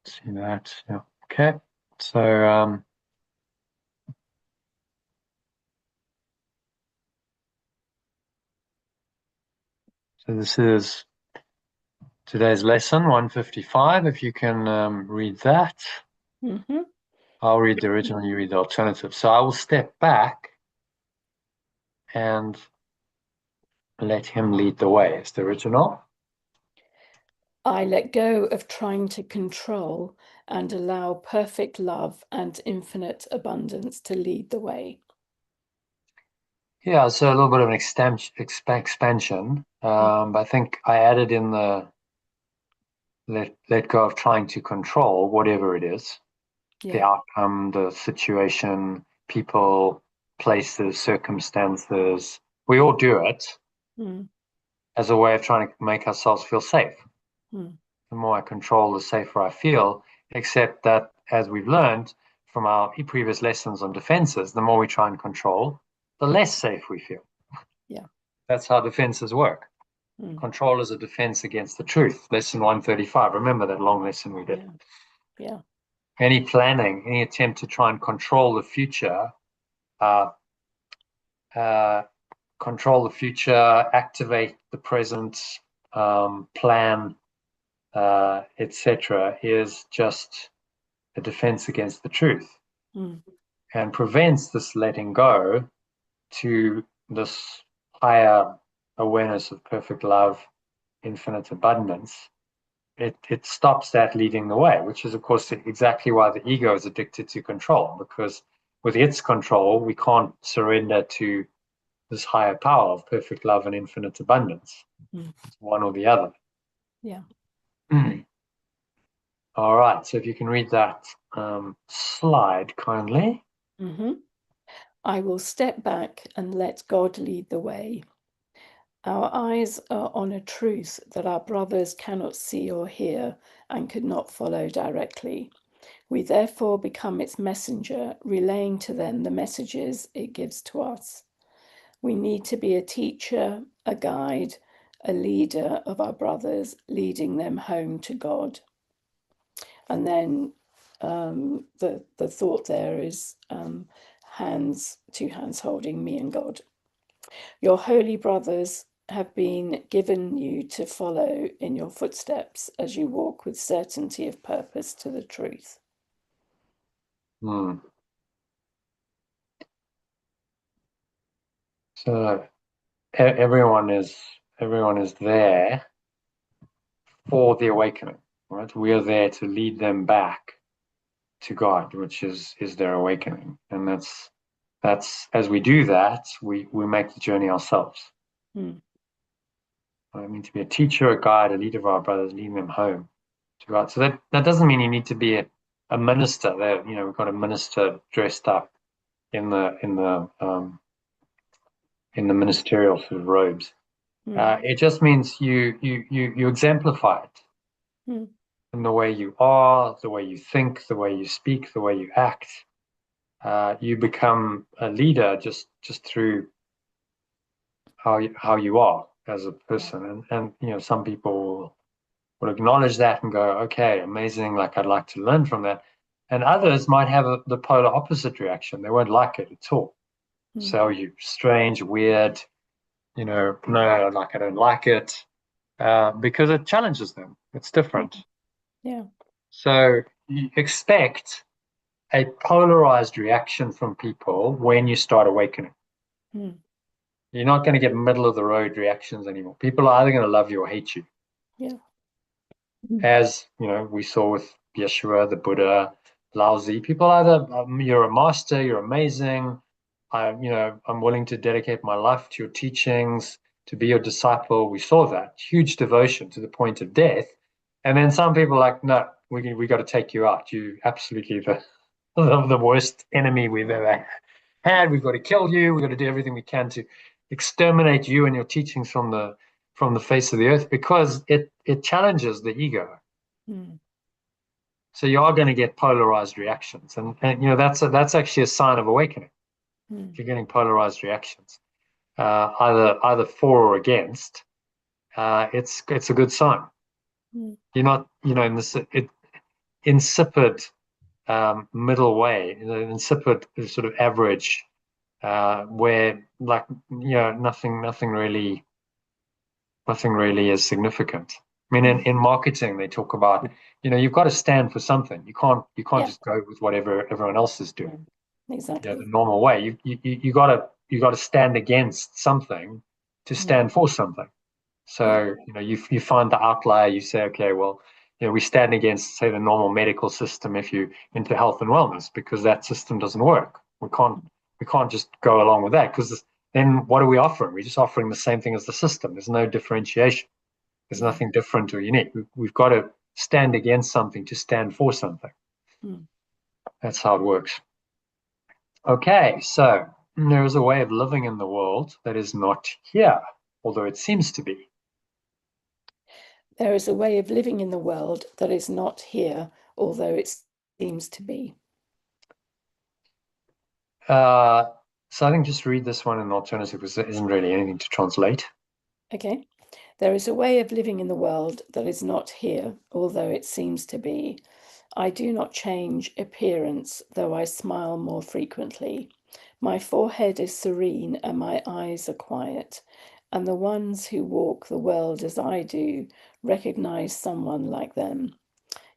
See that, yeah. Okay, so this is today's lesson 155. If you can read that, I'll read the original, you read the alternative. So I will step back and let him lead the way. It's the original. I let go of trying to control and allow perfect love and infinite abundance to lead the way. Yeah, so a little bit of an expansion. But I think I added in the let go of trying to control whatever it is, the outcome, the situation, people, places, circumstances. We all do it as a way of trying to make ourselves feel safe. The more I control, the safer I feel, except that, as we've learned from our previous lessons on defenses, the more we try and control, the less safe we feel. Yeah. That's how defenses work. Control is a defense against the truth. Lesson 135. Remember that long lesson we did. Yeah. Any planning, any attempt to try and control the future, activate the present, plan, etc., is just a defense against the truth and prevents this letting go to this higher awareness of perfect love, infinite abundance. It stops that leading the way, which is, of course, exactly why the ego is addicted to control, because with its control, we can't surrender to this higher power of perfect love and infinite abundance. It's one or the other. Yeah. All right. So if you can read that slide kindly. I will step back and let God lead the way. Our eyes are on a truth that our brothers cannot see or hear and could not follow directly. We therefore become its messenger, relaying to them the messages it gives to us. We need to be a teacher, a guide, a leader of our brothers, leading them home to God. And then the thought there is two hands holding me and God. Your holy brothers have been given you to follow in your footsteps as you walk with certainty of purpose to the truth. So everyone is there for the awakening, right? We are there to lead them back to God, which is their awakening, and that's as we do that, we make the journey ourselves. I mean, to be a teacher, a guide, a leader of our brothers, leading them home to God. So that doesn't mean you need to be a minister. There, we've got a minister dressed up in the ministerial sort of robes. It just means you exemplify it in the way you are, the way you think, the way you speak, the way you act. You become a leader just through how you are as a person, and some people will acknowledge that and go, okay, amazing, like I'd like to learn from that, and others might have the polar opposite reaction. They won't like it at all. So you strange, weird, no, like I don't like it, because it challenges them. It's different. Yeah. So you expect a polarized reaction from people when you start awakening. You're not going to get middle of the road reactions anymore. People are either going to love you or hate you. Yeah. As we saw with Yeshua, the Buddha, Lao Tzu. People either you're a master, you're amazing. I'm willing to dedicate my life to your teachings, to be your disciple. We saw that huge devotion to the point of death. And then some people are like, no, we got to take you out. You absolutely the worst enemy we've ever had. We've got to kill you. We've got to do everything we can to exterminate you and your teachings from the face of the earth, because it challenges the ego. So you are going to get polarized reactions, and that's actually a sign of awakening. If you're getting polarized reactions, either for or against, it's a good sign. You're not in this insipid middle way, insipid sort of average, where nothing really is significant. I mean, in marketing, they talk about, you've got to stand for something. You can't just go with whatever everyone else is doing. Exactly. The normal way. You got to stand against something to stand for something. So you find the outlier. You say, okay, well, we stand against, say, the normal medical system if you into health and wellness, because that system doesn't work. We can't just go along with that, because then what are we offering? We're just offering the same thing as the system. There's no differentiation. There's nothing different or unique. We've got to stand against something to stand for something. That's how it works. Okay, so there is a way of living in the world that is not here, although it seems to be. There is a way of living in the world that is not here, although it seems to be. So I think just read this one in alternative, because there isn't really anything to translate. Okay. There is a way of living in the world that is not here, although it seems to be. I do not change appearance, though I smile more frequently. My forehead is serene and my eyes are quiet, and the ones who walk the world as I do recognize someone like them.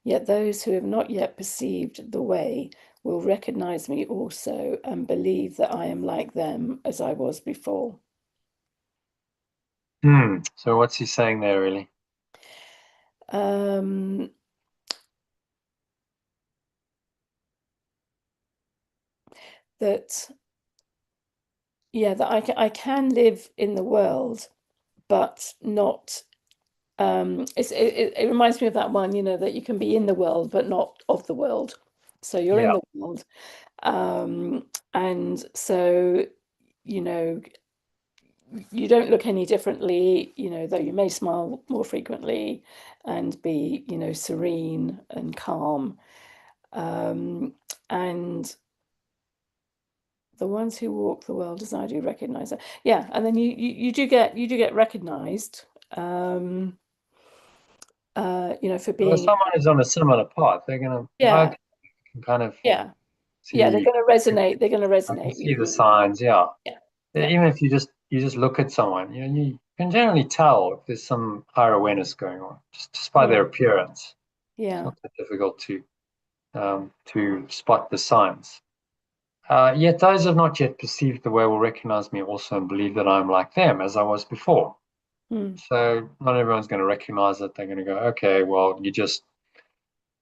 Yet those who have not yet perceived the way will recognize me also and believe that I am like them as I was before. So what's he saying there, really? That I can live in the world, but not. It reminds me of that one, that you can be in the world but not of the world. So you're in Yeah. the world. And so, you know, you don't look any differently, though you may smile more frequently and be, serene and calm. And the ones who walk the world as I do recognize that. Yeah, and then you do get recognized, for Well, if being. someone is on a similar path, they're gonna Yeah, okay, can kind of yeah, yeah. They're see. going to resonate. They're going to I can resonate see with the you. signs. Yeah. Yeah, yeah, Even if you just look at someone, you can generally tell if there's some higher awareness going on just by their mm, appearance. It's yeah, not that difficult to spot the signs. Yet those have not yet perceived the way will recognize me also and believe that I'm like them as I was before. mm, So not everyone's going to recognize it. They're going to go, okay, well, you just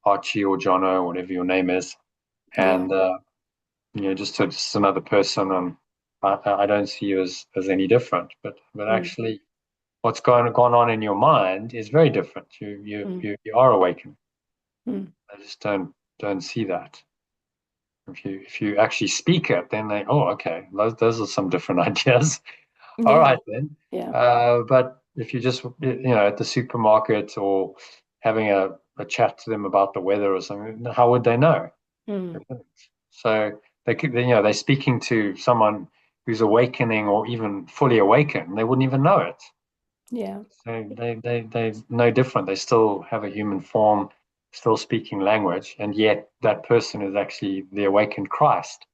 Archie or Jono, or whatever your name is, yeah, and just another person, and I don't see you as any different. But mm, actually, what's gone on in your mind is very different. You you mm, you, you are awakened. mm, I just don't see that. If you actually speak it, then okay, those are some different ideas. All yeah, right then. yeah, But if you just at the supermarket or having a chat to them about the weather or something, how would they know? mm, So they're speaking to someone who's awakening or even fully awakened. They wouldn't even know it. yeah, So they're no different. They still have a human form, still speaking language, and yet that person is actually the awakened Christ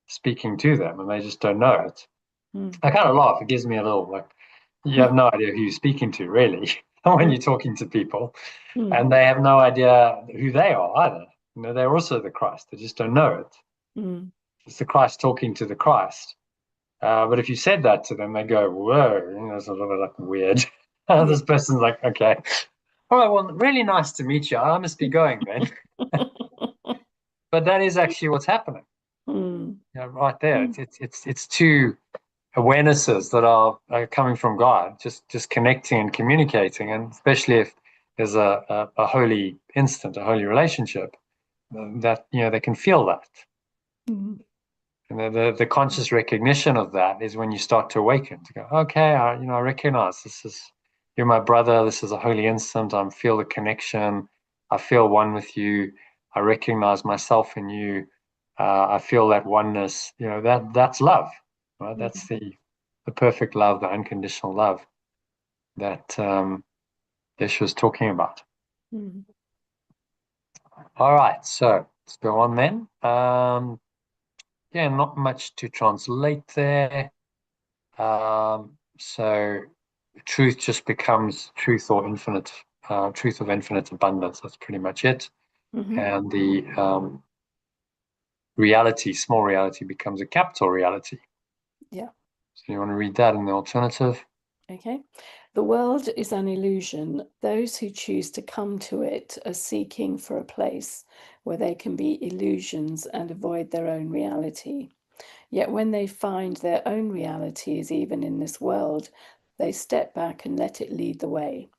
speaking to them, and they just don't know it. mm, I kind of laugh. It gives me a little like you have no idea who you're speaking to, really, when mm, you're talking to people, mm, and they have no idea who they are either. They're also the Christ. They just don't know it. mm, It's the Christ talking to the Christ. But if you said that to them, they go, "Whoa, it's a little like weird." yeah. This person's like, "Okay, all right, well, really nice to meet you. I must be going then." But that is actually what's happening, Mm, right there. mm, It's two awarenesses that are coming from God, just connecting and communicating, and especially if there's a holy instant, a holy relationship, that they can feel that. mm, And the conscious recognition of that is when you start to awaken, to go, okay, I recognize you're my brother. This is a holy instant. I feel the connection. I feel one with you. I recognize myself in you. I feel that oneness. That's love, right? mm, That's the perfect love, the unconditional love that Ish was talking about. mm. All right, so let's go on then. Yeah, not much to translate there. So truth just becomes truth or infinite, truth of infinite abundance. That's pretty much it. Mhm. And the reality, small reality, becomes a capital reality. Yeah. So you want to read that in the alternative? Okay. The world is an illusion. Those who choose to come to it are seeking for a place where they can be illusions and avoid their own reality. Yet when they find their own reality is even in this world, they step back and let it lead the way.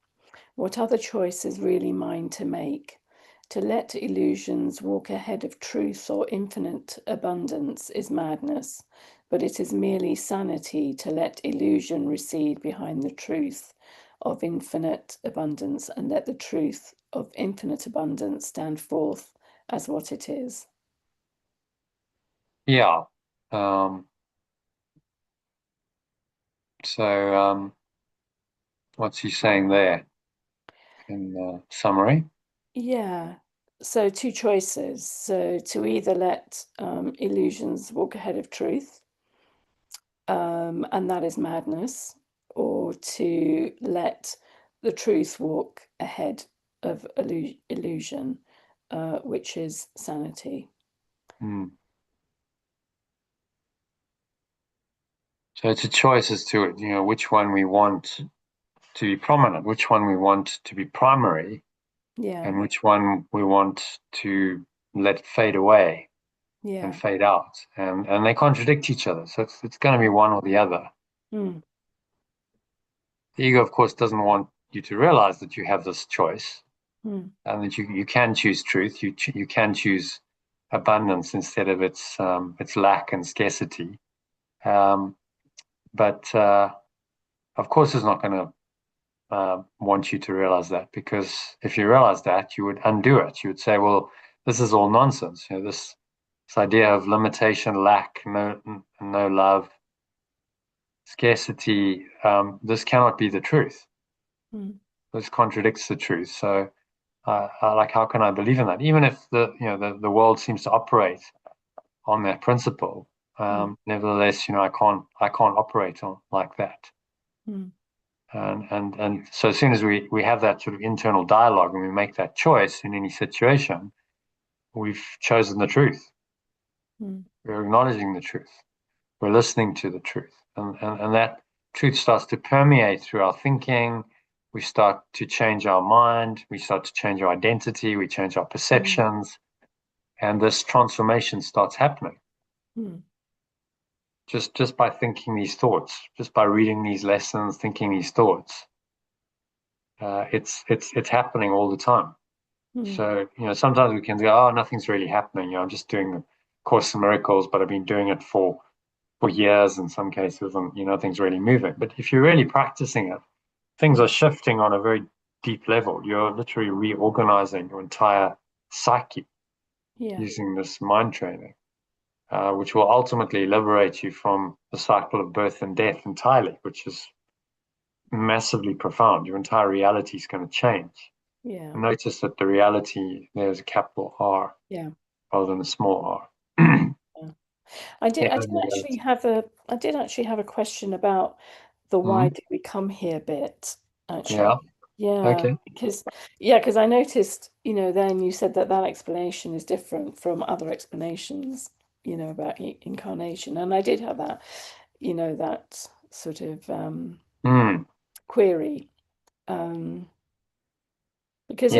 What other choice is really mine to make? To let illusions walk ahead of truth or infinite abundance is madness, but it is merely sanity to let illusion recede behind the truth of infinite abundance and let the truth of infinite abundance stand forth as what it is. Yeah. Um, so what's he saying there in summary? Yeah. So, two choices. So, to either let illusions walk ahead of truth, and that is madness, or to let the truth walk ahead of illusion, which is sanity. Hmm. So it's a choice as to which one we want to be prominent, which one we want to be primary, Yeah, and which one we want to let fade away and yeah. fade out. And they contradict each other. So it's going to be one or the other. Mm, The ego, of course, doesn't want you to realize that you have this choice mm, and that you can choose truth. You can choose abundance instead of its lack and scarcity. But of course, it's not going to want you to realize that, because if you realize that, you would undo it. You would say, well, this is all nonsense. This idea of limitation, lack, no love, scarcity, this cannot be the truth. This contradicts the truth. So like, how can I believe in that? Even if the world seems to operate on that principle, nevertheless, I can't operate on like that. And so as soon as we have that sort of internal dialogue and we make that choice in any situation, we've chosen the truth. We're acknowledging the truth. We're listening to the truth. And that truth starts to permeate through our thinking. We start to change our mind. We start to change our identity. We change our perceptions. And this transformation starts happening. Just by thinking these thoughts, just by reading these lessons, thinking these thoughts, it's happening all the time. So sometimes we can go, oh, nothing's really happening. I'm just doing the Course in Miracles, but I've been doing it for years in some cases, and nothing's really moving. But if you're really practicing it, things are shifting on a very deep level. You're literally reorganizing your entire psyche using this mind training. Which will ultimately liberate you from the cycle of birth and death entirely, which is massively profound. Your entire reality is going to change. Notice that the reality, there's a capital R rather than a small R. I did actually have a question about the why do we come here bit, actually. Okay. Because I noticed, then you said that explanation is different from other explanations, about incarnation. And I did have that, that sort of query. Because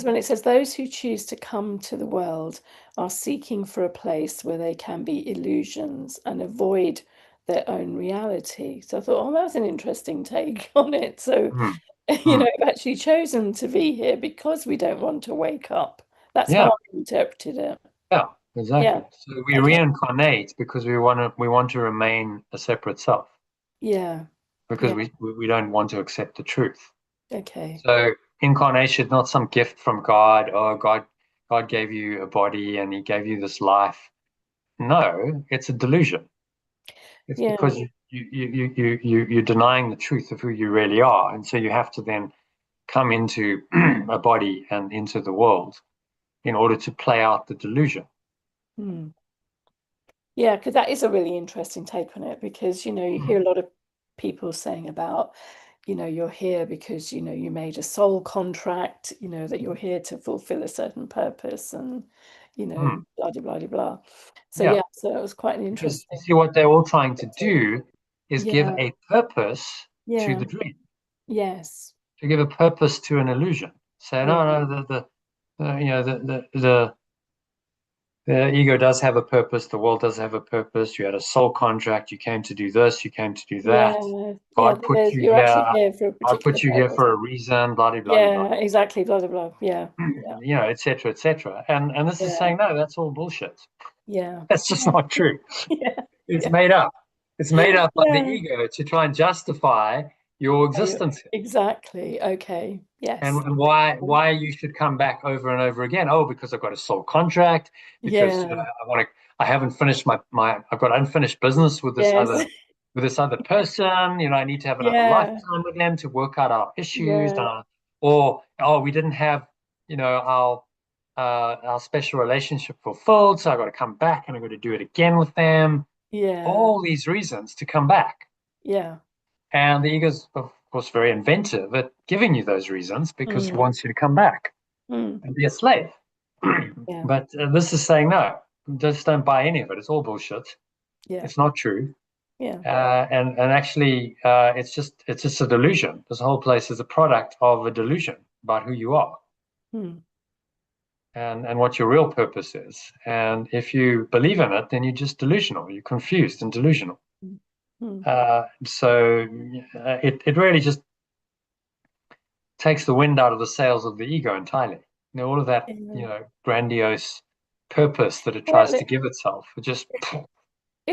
when it says those who choose to come to the world are seeking for a place where they can be illusions and avoid their own reality. So I thought, oh, that was an interesting take on it. So, we've actually chosen to be here because we don't want to wake up. That's how I interpreted it. Yeah, exactly. So we reincarnate because we want to remain a separate self. Because we don't want to accept the truth. So incarnation is not some gift from God. Oh, God gave you a body and He gave you this life. No, it's a delusion. It's because you're denying the truth of who you really are, and so you have to then come into a body and into the world in order to play out the delusion. Yeah, because that is a really interesting take on it, because, you hear a lot of people saying about, you're here because, you made a soul contract, that you're here to fulfill a certain purpose and, blah, blah, blah, blah. So, so it was quite an interesting. You see, what they're all trying to do is give a purpose to the dream. Yes. To give a purpose to an illusion. So, the ego does have a purpose. The world does have a purpose. You had a soul contract. You came to do this. You came to do that. God put you you're here. actually here for a particular God put you here purpose. for a reason. Blah blah blah. Yeah, exactly. Blah blah blah. Yeah. Etc. etc. And this is saying, no, that's all bullshit. Yeah. That's just not true. It's made up. It's made up by the ego to try and justify your existence here. Exactly. Okay. Yes. And why you should come back over and over again. Oh, because I've got a soul contract, because I haven't finished my I've got unfinished business with this other person. I need to have another lifetime with them to work out our issues. Or we didn't have our special relationship fulfilled, so I've got to come back and I've got to do it again with them. All these reasons to come back. And the ego's, of course, very inventive at giving you those reasons because he wants you to come back and be a slave. But this is saying, no, just don't buy any of it. It's all bullshit. It's not true. And actually, it's just a delusion. This whole place is a product of a delusion about who you are. And what your real purpose is. And if you believe in it, then you're just delusional. You're confused and delusional. So it really just takes the wind out of the sails of the ego entirely. All of that, grandiose purpose that it tries Well, to give itself. It just it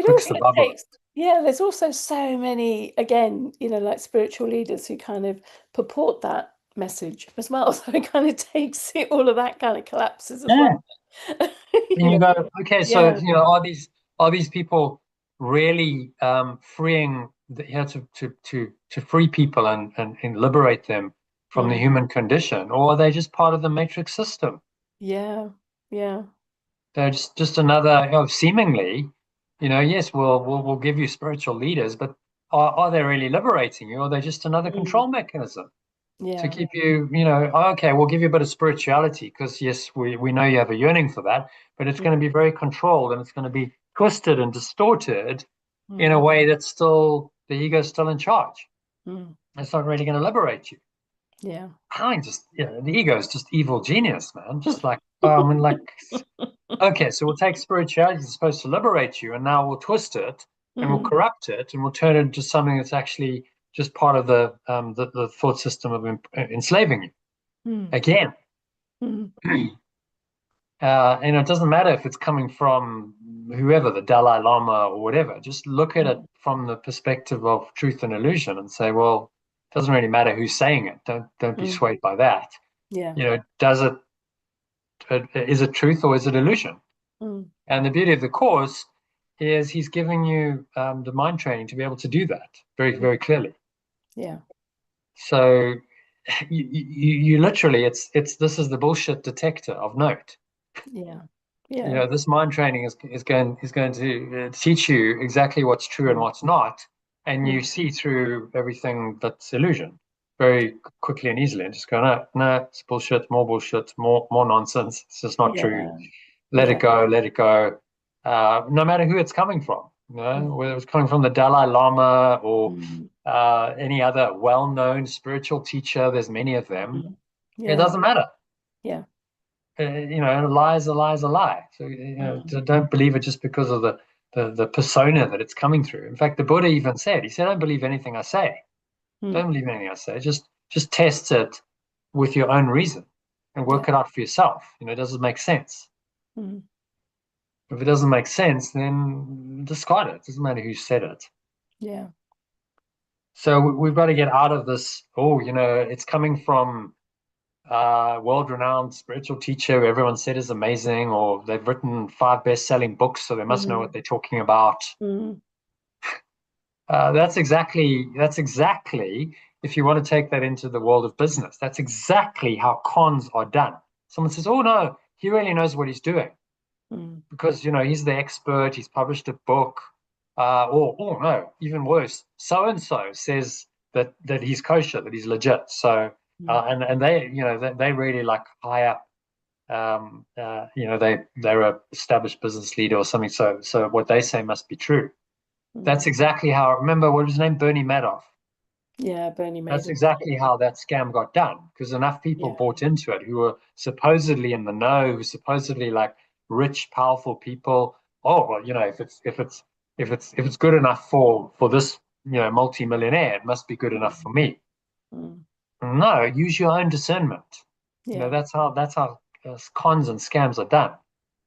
clicks also the bubble. takes, yeah, there's also so many, again, like spiritual leaders who kind of purport that message as well. So it kind of takes it, all of that kind of collapses as Yeah. well. And you go, okay, so Yeah. are these people really freeing to free people and liberate them from the Mm. human condition, or are they just part of the matrix system? Yeah. Yeah. They're just another, seemingly, yes, we'll give you spiritual leaders, but are they really liberating you, or are they just another Mm. control mechanism to Yeah. keep you, okay, we'll give you a bit of spirituality because, yes, we know you have a yearning for that, but it's Mm. going to be very controlled and it's going to be twisted and distorted in a Mm. way that's still, the ego's still in charge. Mm. It's not really going to liberate you. Yeah. The ego is just evil genius, man. Just like, I mean, like, okay, so we'll take spirituality that's supposed to liberate you, and now we'll twist it and we'll Mm. corrupt it and we'll turn it into something that's actually just part of the thought system of enslaving you Mm. again. Mm. It doesn't matter if it's coming from whoever, the Dalai Lama or whatever. Just look at it Mm. from the perspective of truth and illusion and say, well, it doesn't really matter who's saying it. Don't be Mm. swayed by that. Yeah. Does it is it truth or is it illusion? Mm. And the beauty of the course is he's giving you the mind training to be able to do that very, very clearly. Yeah. So you literally, it's this is the bullshit detector of note. Yeah. Yeah. This mind training is going to teach you exactly what's true and Mm. what's not, and you Mm. see through everything that's illusion very quickly and easily, and just go, no, no, it's bullshit, more nonsense. It's just not true. Yeah. Let it Yeah. go, let it go. No matter who it's coming from, Mm. whether it's coming from the Dalai Lama or Mm. any other well-known spiritual teacher. There's many of them. Mm. It Yeah. doesn't matter. Yeah. A lie is a lie is a lie. So Mm. don't believe it just because of the persona that it's coming through. In fact, the Buddha even said, he said, "Don't believe anything I say. Mm. Don't believe anything I say. Just test it with your own reason and Yeah. work it out for yourself. Does it make sense? Mm. If it doesn't make sense, then discard it. It doesn't matter who said it. Yeah. So we've got to get out of this. Oh, it's coming from world-renowned spiritual teacher who everyone said is amazing, or they've written 5 best-selling books, so they must know what Mm. they're talking about. Mm. That's exactly, if you want to take that into the world of business, that's exactly how cons are done. Someone says, "Oh no, he really knows what he's doing Mm. because he's the expert. He's published a book." Or, oh no, even worse, so and so says that he's kosher, that he's legit. So Mm. and they really like high up. They're a established business leader or something. So what they say must be true. Mm. That's exactly how. Remember what was his name? Bernie Madoff. Yeah. Bernie That's Madoff. exactly how that scam got done because enough people Yeah. bought into it who were supposedly in the know, who supposedly like rich, powerful people. Oh well, if it's good enough for this multi-millionaire, it must be good enough Mm. for me. Mm. No, use your own discernment. Yeah. That's how cons and scams are done. Mm.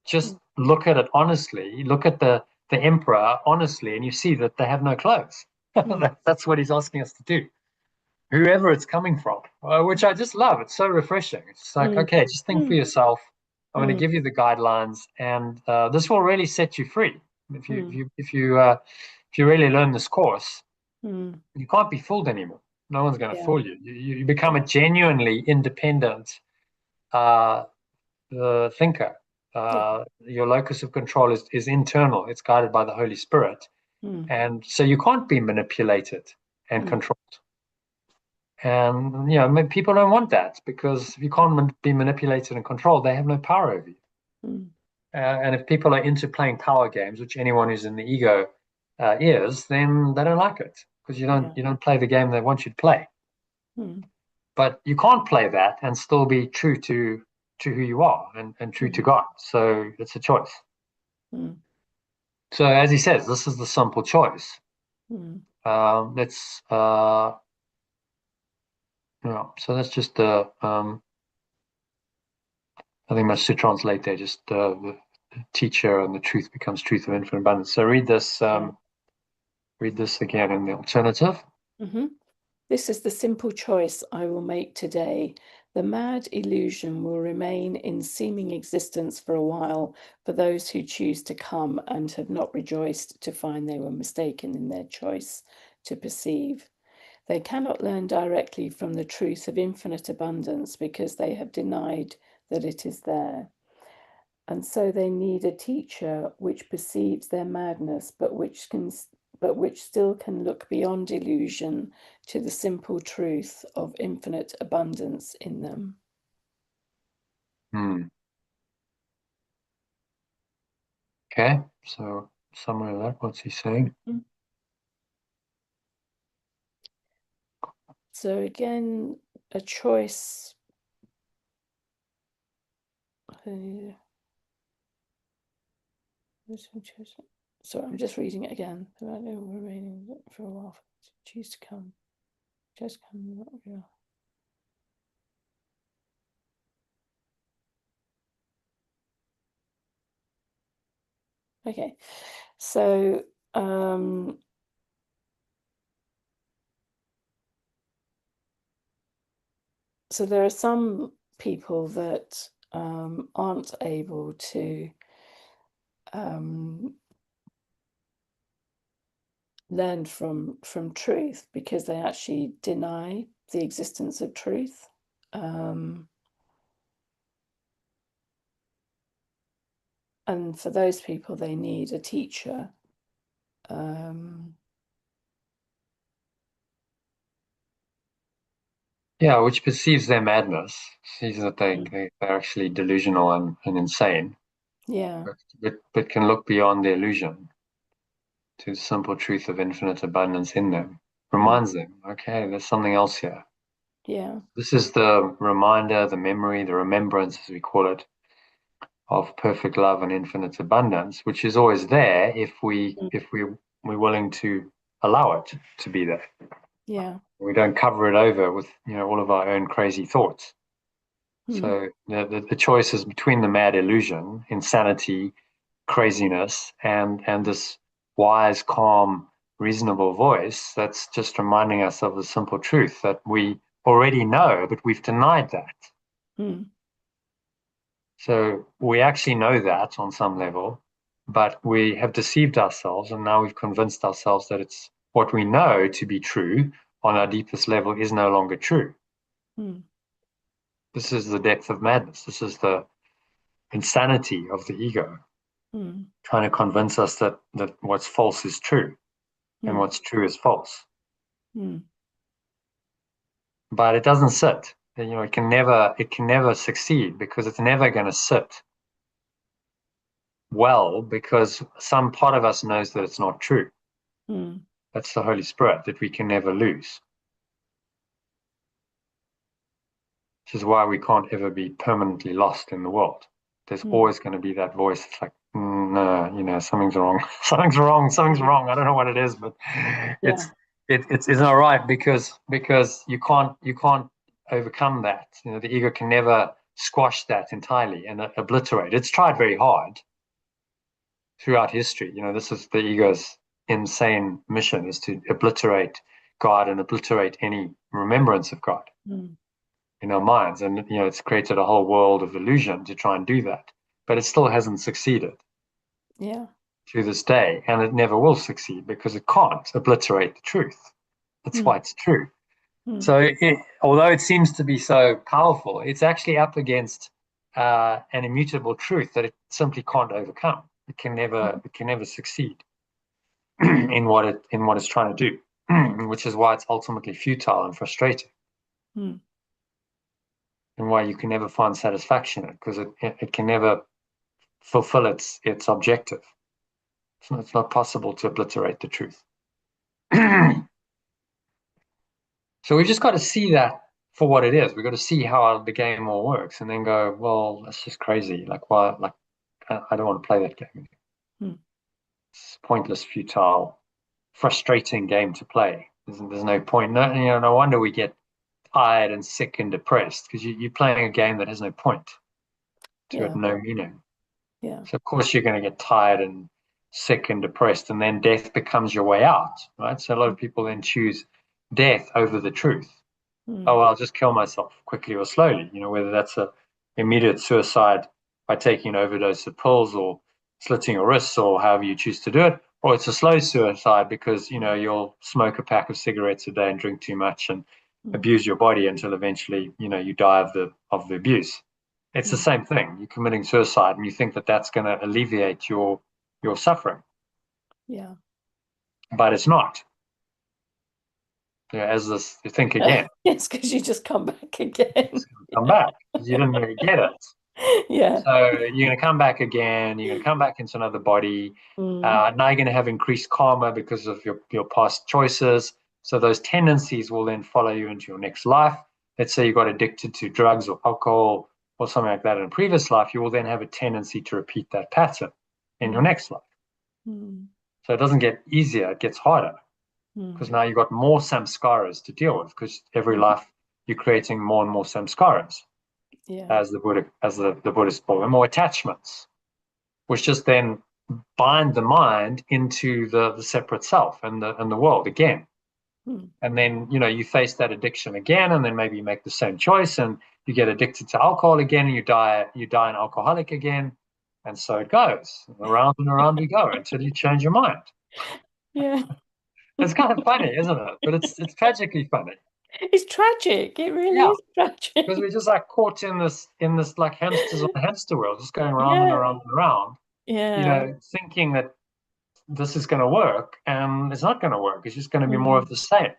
Just look at it honestly. Look at the emperor honestly, and you see that they have no clothes. Mm. That's what he's asking us to do. Whoever it's coming from, which I just love. It's so refreshing. It's like, Mm. okay, just think for Mm. yourself. I'm going to Mm. give you the guidelines, and this will really set you free. If you if Mm. you if you if you really learn this course, Mm. you can't be fooled anymore. No one's going to Yeah. fool you. You become Yeah. a genuinely independent uh, thinker. Yeah. Your locus of control is internal. It's guided by the Holy Spirit, Mm. and so you can't be manipulated and Mm. controlled. And people don't want that because if you can't be manipulated and controlled, they have no power over you. Mm. And if people are into playing power games, which anyone who's in the ego is, then they don't like it because you Yeah. don't you don't play the game they want you to play. Mm. But you can't play that and still be true to who you are and true to Mm. God. So it's a choice. Mm. So as he says, this is the simple choice. Mm. Let's so that's just nothing much to translate there. Just teacher, and the truth becomes truth of infinite abundance. So read this. Read this again in the alternative. Mm-hmm. This is the simple choice I will make today. The mad illusion will remain in seeming existence for a while for those who choose to come and have not rejoiced to find they were mistaken in their choice to perceive. They cannot learn directly from the truth of infinite abundance because they have denied that it is there. And so they need a teacher which perceives their madness, but which still can look beyond illusion to the simple truth of infinite abundance in them. Okay, so summary of that, what's he saying? So again, a choice. Sorry, I'm just reading it again. Remaining for a while. Choose to come. Just come. Okay, so so there are some people that aren't able to learn from truth because they actually deny the existence of truth. And for those people, they need a teacher. Yeah, which perceives their madness, sees that they're actually delusional and insane. Yeah. But can look beyond the illusion to the simple truth of infinite abundance in them. Reminds them, okay, there's something else here. Yeah. This is the reminder, the memory, the remembrance, as we call it, of perfect love and infinite abundance, which is always there if we're willing to allow it to be there. Yeah. We don't cover it over with all of our own crazy thoughts. So the choice is between the mad illusion, insanity, craziness, and this wise, calm, reasonable voice that's just reminding us of the simple truth that we already know, but we've denied that. So we actually know that on some level, but we have deceived ourselves, and now we've convinced ourselves that it's what we know to be true on our deepest level is no longer true. This is the depth of madness. This is the insanity of the ego, trying to convince us that what's false is true and what's true is false. But it doesn't sit. It can never succeed because it's never going to sit well because some part of us knows that it's not true. That's the Holy Spirit that we can never lose. This is why we can't ever be permanently lost in the world. There's always going to be that voice. It's like, no, something's wrong. Something's wrong. Something's wrong. I don't know what it is, but it's not right because you can't overcome that. The ego can never squash that entirely and obliterate. It's tried very hard throughout history. This is the ego's insane mission, is to obliterate God and obliterate any remembrance of God in our minds. And it's created a whole world of illusion to try and do that, but it still hasn't succeeded to this day, and it never will succeed because it can't obliterate the truth. That's why it's true. So although it seems to be so powerful, it's actually up against an immutable truth that it simply can't overcome. It can never succeed in what it's trying to do, which is why it's ultimately futile and frustrating. And why you can never find satisfaction in it, because it can never fulfill its objective. It's not possible to obliterate the truth. So we just got to see that for what it is. We got to see how the game all works, and then go, well, that's just crazy. Like, why? Like, I don't want to play that game anymore. It's a pointless, futile, frustrating game to play. There's no point. No wonder we get tired and sick and depressed because you're playing a game that has no point to it, no meaning. Yeah. So of course you're going to get tired and sick and depressed, and then death becomes your way out, right? So a lot of people then choose death over the truth. Oh, well, I'll just kill myself quickly or slowly, whether that's a immediate suicide by taking an overdose of pills or slitting your wrists or however you choose to do it, or it's a slow suicide because, you'll smoke a pack of cigarettes a day and drink too much and abuse your body until eventually, you die of the abuse. It's the same thing. You're committing suicide and you think that that's going to alleviate your suffering, Yeah. but it's not. As this, you think again, It's because you just come back again. come back because you didn't really get it. Yeah. So you're going to come back again. You're going to come back into another body. Now you're going to have increased karma because of your past choices. So those tendencies will then follow you into your next life. Let's say you got addicted to drugs or alcohol or something like that in a previous life. You will then have a tendency to repeat that pattern in your next life. So it doesn't get easier; it gets harder because now you've got more samskaras to deal with. Because every life you're creating more and more samskaras. Yeah. As the Buddhists call them, or attachments, which just then bind the mind into the separate self and the world again. And then you face that addiction again, and then maybe you make the same choice, and you get addicted to alcohol again, and you die an alcoholic again, and so it goes around and around we go until you change your mind. Yeah. It's kind of funny, isn't it? But it's tragically funny. It's tragic. It really Yeah. is tragic. Because we're just like caught in this like hamsters on a hamster wheel, just going around and Yeah. around and around. Yeah. Thinking that this is going to work, and it's not going to work. It's just going to be more of the same.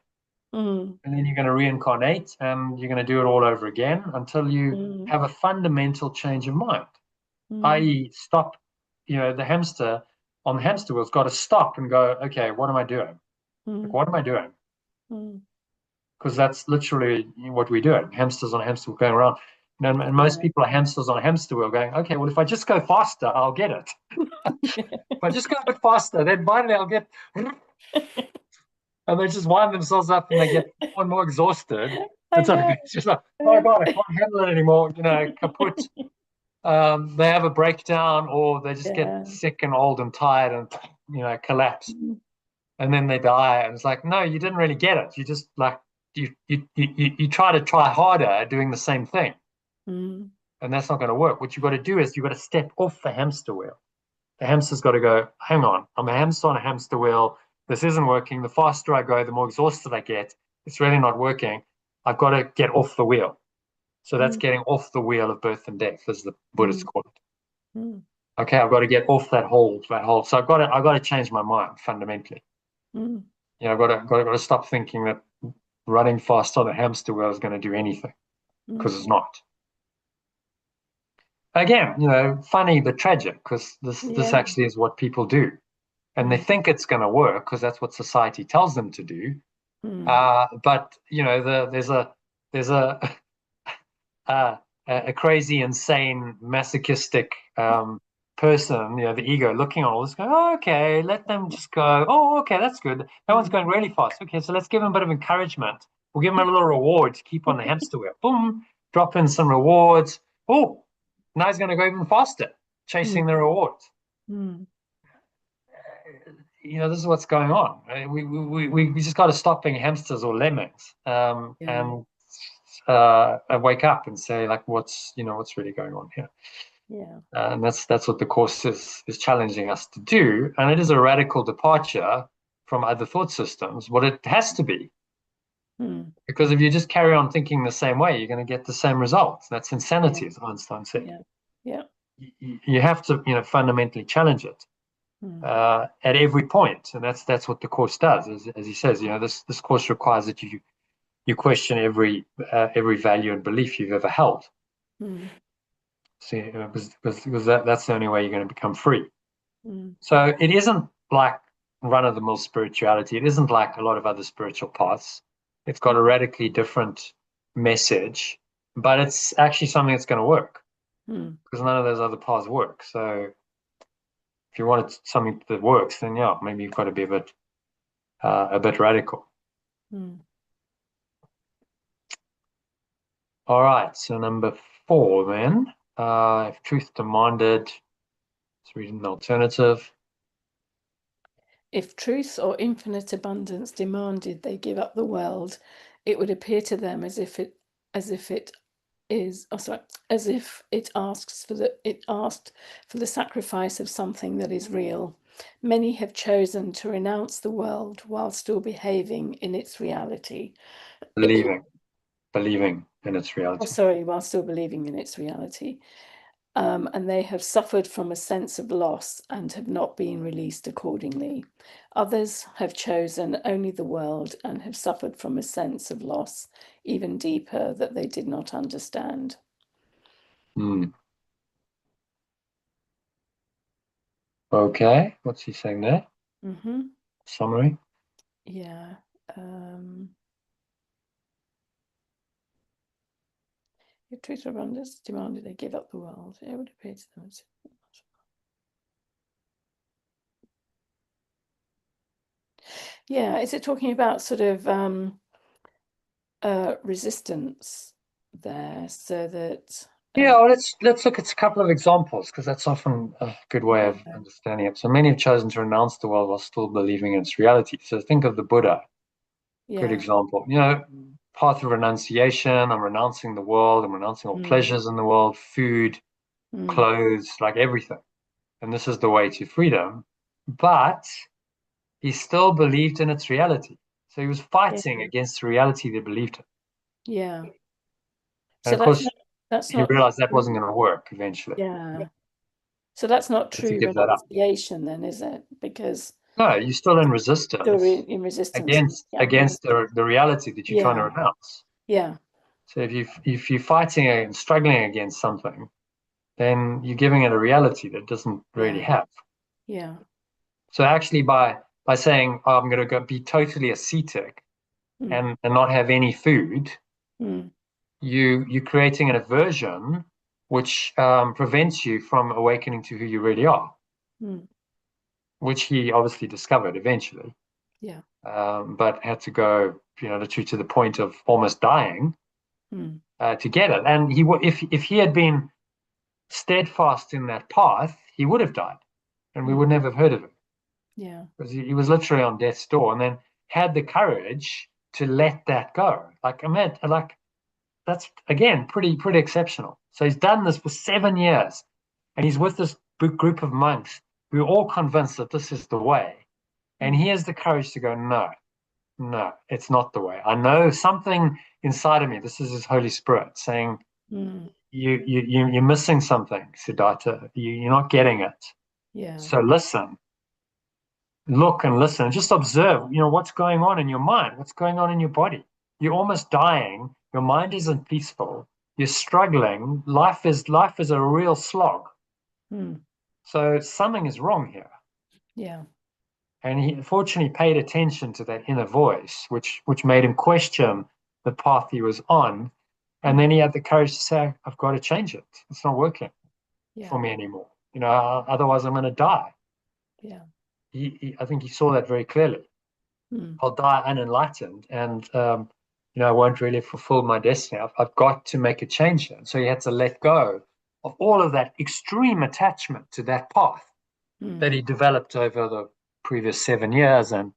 And then you're going to reincarnate, and you're going to do it all over again until you have a fundamental change of mind, i.e., stop. The hamster on the hamster wheel's got to stop and go, okay, what am I doing? Like, what am I doing? Because that's literally what we're doing. Hamsters on a hamster wheel going around. And most people are hamsters on a hamster wheel going, okay, well, if I just go faster, I'll get it. If I just go a bit faster, then finally I'll get. And they just wind themselves up and they get more and more exhausted. It's just like, oh God, I can't handle it anymore. Kaput. They have a breakdown, or they just get sick and old and tired and collapse. And then they die. And it's like, no, you didn't really get it. You just like you try harder at doing the same thing. And that's not going to work. What you've got to do is you've got to step off the hamster wheel. The hamster's got to go, hang on, I'm a hamster on a hamster wheel. This isn't working. The faster I go, the more exhausted I get. It's really not working. I've got to get off the wheel. So that's getting off the wheel of birth and death, as the Buddhists call it. Okay, I've got to get off that hold. So I've got to change my mind fundamentally. I've got to stop thinking that running fast on a hamster wheel is going to do anything, because it's not. Again, funny but tragic, because this actually is what people do, and they think it's going to work because that's what society tells them to do. But there's a crazy, insane, masochistic person, the ego, looking on all this, going, oh, okay, let them just go. Oh, okay, that's good. That one's going really fast. Okay, so let's give them a bit of encouragement. We'll give them a little reward to keep on the hamster wheel. Boom, drop in some rewards. Oh, now he's going to go even faster, chasing the rewards. This is what's going on. Right? We just got to stop being hamsters or lemmings, and wake up and say, like, what's really going on here. And that's what the course is challenging us to do, and it is a radical departure from other thought systems. What it has to be, because if you just carry on thinking the same way, you're going to get the same results. That's insanity, as Einstein said. You have to fundamentally challenge it at every point, and that's what the course does. As he says, this course requires that you question every value and belief you've ever held. See, because that's the only way you're going to become free. So it isn't like run-of-the-mill spirituality. It isn't like a lot of other spiritual paths. It's got a radically different message, but it's actually something that's going to work, because none of those other paths work. So if you want something that works, then maybe you've got to be a bit radical. All right, so number 4 then. If truth demanded, Let's read an alternative. If truth or infinite abundance demanded they give up the world, it would appear to them as if it is, as if it asked for the sacrifice of something that is real. Many have chosen to renounce the world while still behaving in its reality. Believing in its reality. While still believing in its reality. And they have suffered from a sense of loss and have not been released accordingly. Others have chosen only the world and have suffered from a sense of loss even deeper that they did not understand. Okay, what's he saying there? Summary. Yeah. If truth or abundance demanded they give up the world, it would appear to them as... Yeah, is it talking about sort of resistance there, so that... Yeah, well, let's look at a couple of examples, because that's often a good way of understanding it. So many have chosen to renounce the world while still believing in its reality. So think of the Buddha, good example. Path of renunciation. I'm renouncing the world. I'm renouncing all pleasures in the world, food, clothes, like everything. And this is the way to freedom. But he still believed in its reality. So he was fighting against the reality they believed in. Yeah. And So of course, that's he not realized that wasn't going to work eventually. Yeah. So that's not To true give that up. renunciation then, is it? Because No, you're still in resistance in resistance against the reality that you're trying to renounce. Yeah. So if you're fighting and struggling against something, then you're giving it a reality that it doesn't really have. Yeah. So actually, by saying, oh, I'm going to go be totally ascetic and not have any food, you're creating an aversion which prevents you from awakening to who you really are, which he obviously discovered eventually. Yeah. But had to go, to the point of almost dying to get it. And if he had been steadfast in that path, he would have died, and we would never have heard of him. Yeah. Because he was literally on death's door, and then had the courage to let that go. That's again pretty exceptional. So he's done this for 7 years, and he's with this group of monks who are all convinced that this is the way, and he has the courage to go, no, it's not the way. I know something inside of me. This is his Holy Spirit saying, you're missing something, Siddhartha. You're not getting it. Yeah. So listen, look and listen, and just observe, what's going on in your mind, what's going on in your body. You're almost dying. Your mind isn't peaceful. You're struggling. Life is a real slog. So something is wrong here. Yeah. And he fortunately paid attention to that inner voice, which made him question the path he was on. And then he had the courage to say, I've got to change it. It's not working for me anymore. Otherwise I'm going to die. Yeah. I think he saw that very clearly. I'll die unenlightened, and I won't really fulfill my destiny. I've got to make a change here. So he had to let go of all of that extreme attachment to that path that he developed over the previous 7 years. And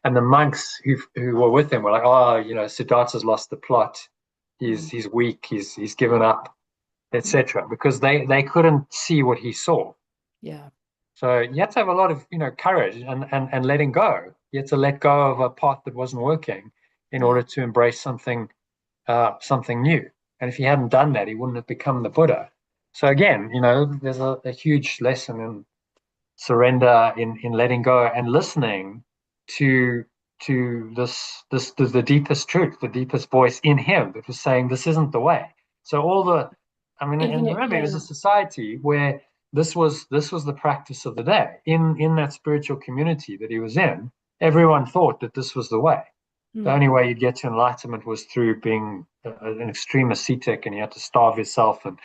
and the monks who were with him were like, oh, Siddhartha's lost the plot. He's weak. He's given up, etc. Because they couldn't see what he saw. Yeah. So you have to have a lot of courage and letting go. You have to let go of a path that wasn't working in order to embrace something new. And if he hadn't done that, he wouldn't have become the Buddha. So again, there's a huge lesson in surrender, in letting go and listening to the deepest truth, the deepest voice in him that was saying this isn't the way. So and remember, it was a society where this was the practice of the day. In that spiritual community that he was in, everyone thought that this was the way. The only way you'd get to enlightenment was through being an extreme ascetic, and you had to starve yourself, and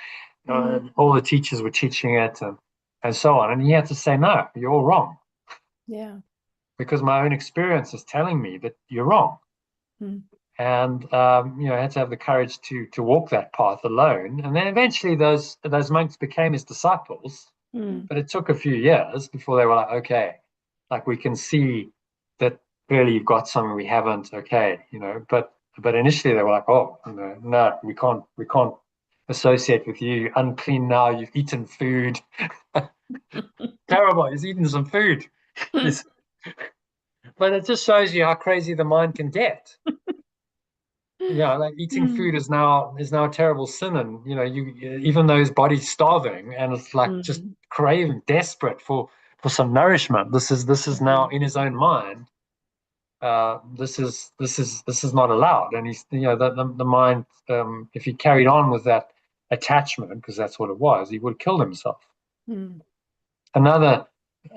all the teachers were teaching it, and so on. And he had to say, no, you're all wrong. Yeah. Because my own experience is telling me that you're wrong. And I had to have the courage to walk that path alone. And then eventually those monks became his disciples. Mm. But it took a few years before they were like, okay, like we can see that clearly you've got something we haven't, okay, but initially they were like, oh, no, we can't associate with you. Unclean now, you've eaten food. Terrible, he's eaten some food. He's- but it just shows you how crazy the mind can get. Yeah, like eating Mm. food is now a terrible sin, and you even though his body's starving and it's like just Mm. craving, desperate for some nourishment. This is now Mm. in his own mind. This is not allowed, and he's the mind. If he carried on with that attachment, because that's what it was, he would have killed himself. Mm. Another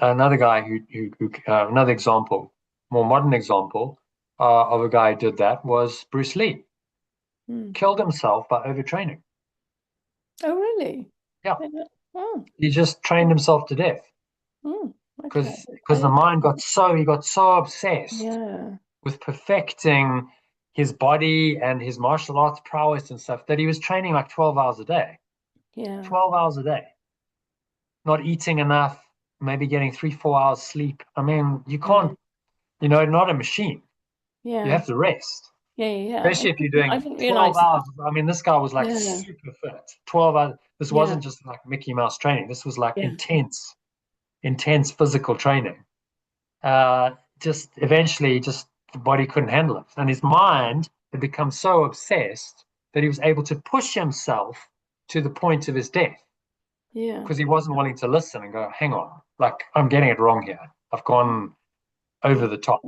another guy another example, more modern example of a guy who did that was Bruce Lee. Mm. Killed himself by overtraining. Oh, really? Yeah, Yeah. Oh. he just trained himself to death Mm. Okay. because the mind got so obsessed Yeah. with perfecting his body and his martial arts prowess and stuff that he was training like 12 hours a day. Yeah. 12 hours a day, not eating enough, maybe getting 3 4 hours sleep. I mean, you Yeah. can't, not a machine. You Yeah. have to rest, Yeah. Yeah. especially if you're I doing didn't 12 realize that. hours. I mean, this guy was like Yeah. super fit. 12 hours. This Yeah. wasn't just like Mickey Mouse training. This was like Yeah. intense physical training. Just eventually, just the body couldn't handle it, and his mind had become so obsessed that he was able to push himself to the point of his death Yeah. because he wasn't willing to listen and go, "Hang on, like I'm getting it wrong here. I've gone over the top.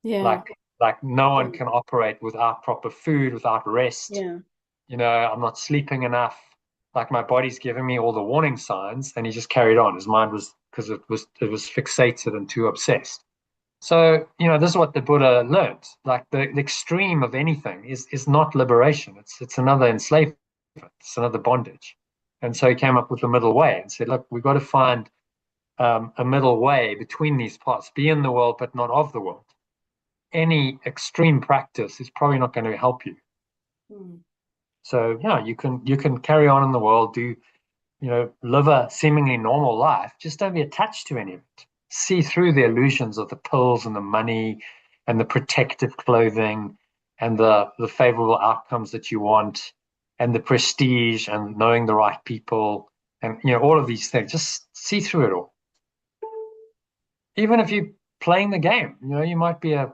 Yeah. Like no one Yeah. can operate without proper food, without rest. Yeah. I'm not sleeping enough. Like my body's giving me all the warning signs." And he just carried on. His mind was, because it was fixated and too obsessed. So, this is what the Buddha learned. Like the extreme of anything is not liberation. It's another enslavement. It's another bondage. And so he came up with the middle way and said, look, we've got to find a middle way between these parts. Be in the world, but not of the world. Any extreme practice is probably not going to help you. Mm. So yeah, you can carry on in the world, live a seemingly normal life. Just don't be attached to any of it. See through the illusions of the pills and the money and the protective clothing and the favorable outcomes that you want and the prestige and knowing the right people and all of these things. Just see through it all. Even if you're playing the game, you might be a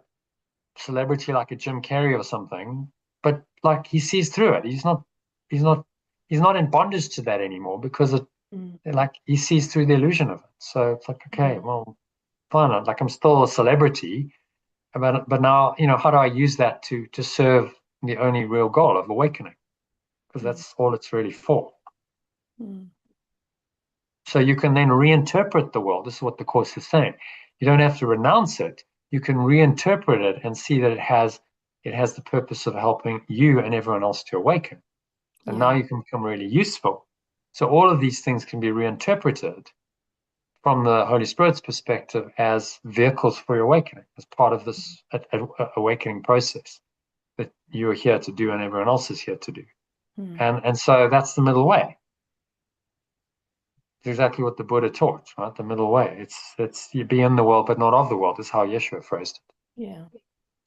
celebrity like a Jim Carrey or something, but like he sees through it. He's not he's not in bondage to that anymore because Mm. like he sees through the illusion of it. So it's like, okay, Mm. well, fine. Like I'm still a celebrity, but now, how do I use that to serve the only real goal of awakening? Because Mm. that's all it's really for. Mm. So you can then reinterpret the world. This is what the Course is saying. You don't have to renounce it. You can reinterpret it and see that it has the purpose of helping you and everyone else to awaken. And now Yeah. you can become really useful. So all of these things can be reinterpreted from the Holy Spirit's perspective as vehicles for your awakening, as part of this awakening process that you are here to do and everyone else is here to do. Mm. And so that's the middle way. It's exactly what the Buddha taught, right? The middle way. It's you be in the world but not of the world is how Yeshua phrased it. Yeah.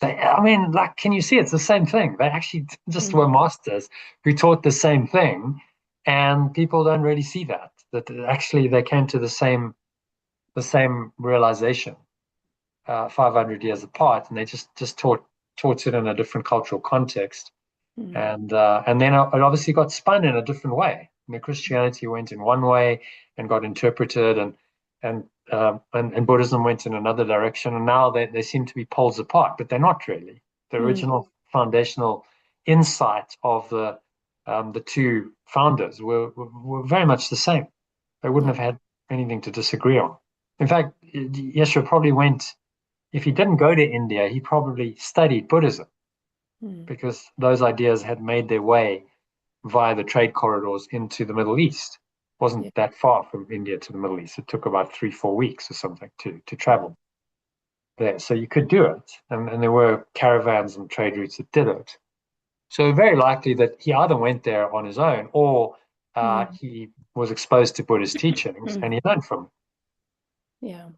I mean, like, can you see it's the same thing? They actually just were Mm. masters who taught the same thing, and people don't really see that. That actually they came to the same realization 500 years apart, and they just taught it in a different cultural context, Mm. and then it obviously got spun in a different way. Christianity went in one way and got interpreted, and Buddhism went in another direction, and now they seem to be poles apart, but they're not really. The Mm. original foundational insight of the two founders were very much the same. They wouldn't Yeah. have had anything to disagree on. In fact, Yeshua probably went, if he didn't go to India, he probably studied Buddhism Mm. because those ideas had made their way via the trade corridors into the Middle East. It Yeah. wasn't that far from India to the Middle East. It took about 3 4 weeks or something to Wow. travel there. So you could do it. And there were caravans and trade routes that did it. So very likely that he either went there on his own or he was exposed to Buddhist teachings and he learned from them. Yeah.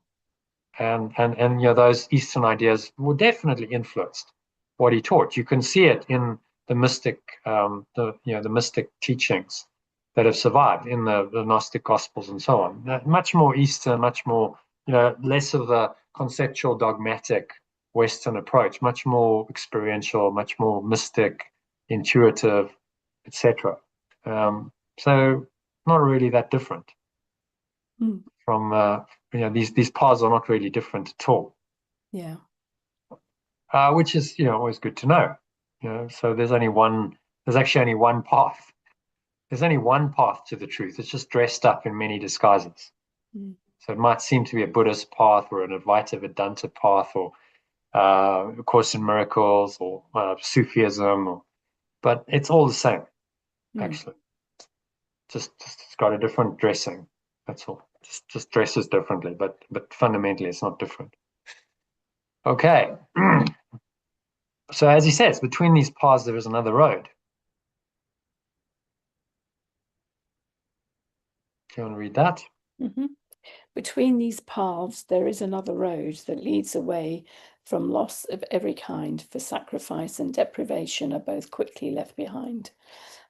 And those Eastern ideas were definitely influenced what he taught. You can see it in the mystic, the mystic teachings that have survived in the Gnostic Gospels and so on. Much more Eastern, much more, less of the conceptual, dogmatic Western approach. Much more experiential, much more mystic, intuitive, etc. So not really that different from these paths are not really different at all. Yeah. Which is always good to know. So there's actually only one path. There's only one path to the truth. It's just dressed up in many disguises. So it might seem to be a Buddhist path or an Advaita Vedanta path or A Course in Miracles or Sufism, but it's all the same, actually. Just it's got a different dressing. That's all. Just dresses differently, but fundamentally it's not different. Okay. So as he says, between these paths there is another road. Do you want to read that? Between these paths there is another road that leads away from loss of every kind, for sacrifice and deprivation are both quickly left behind.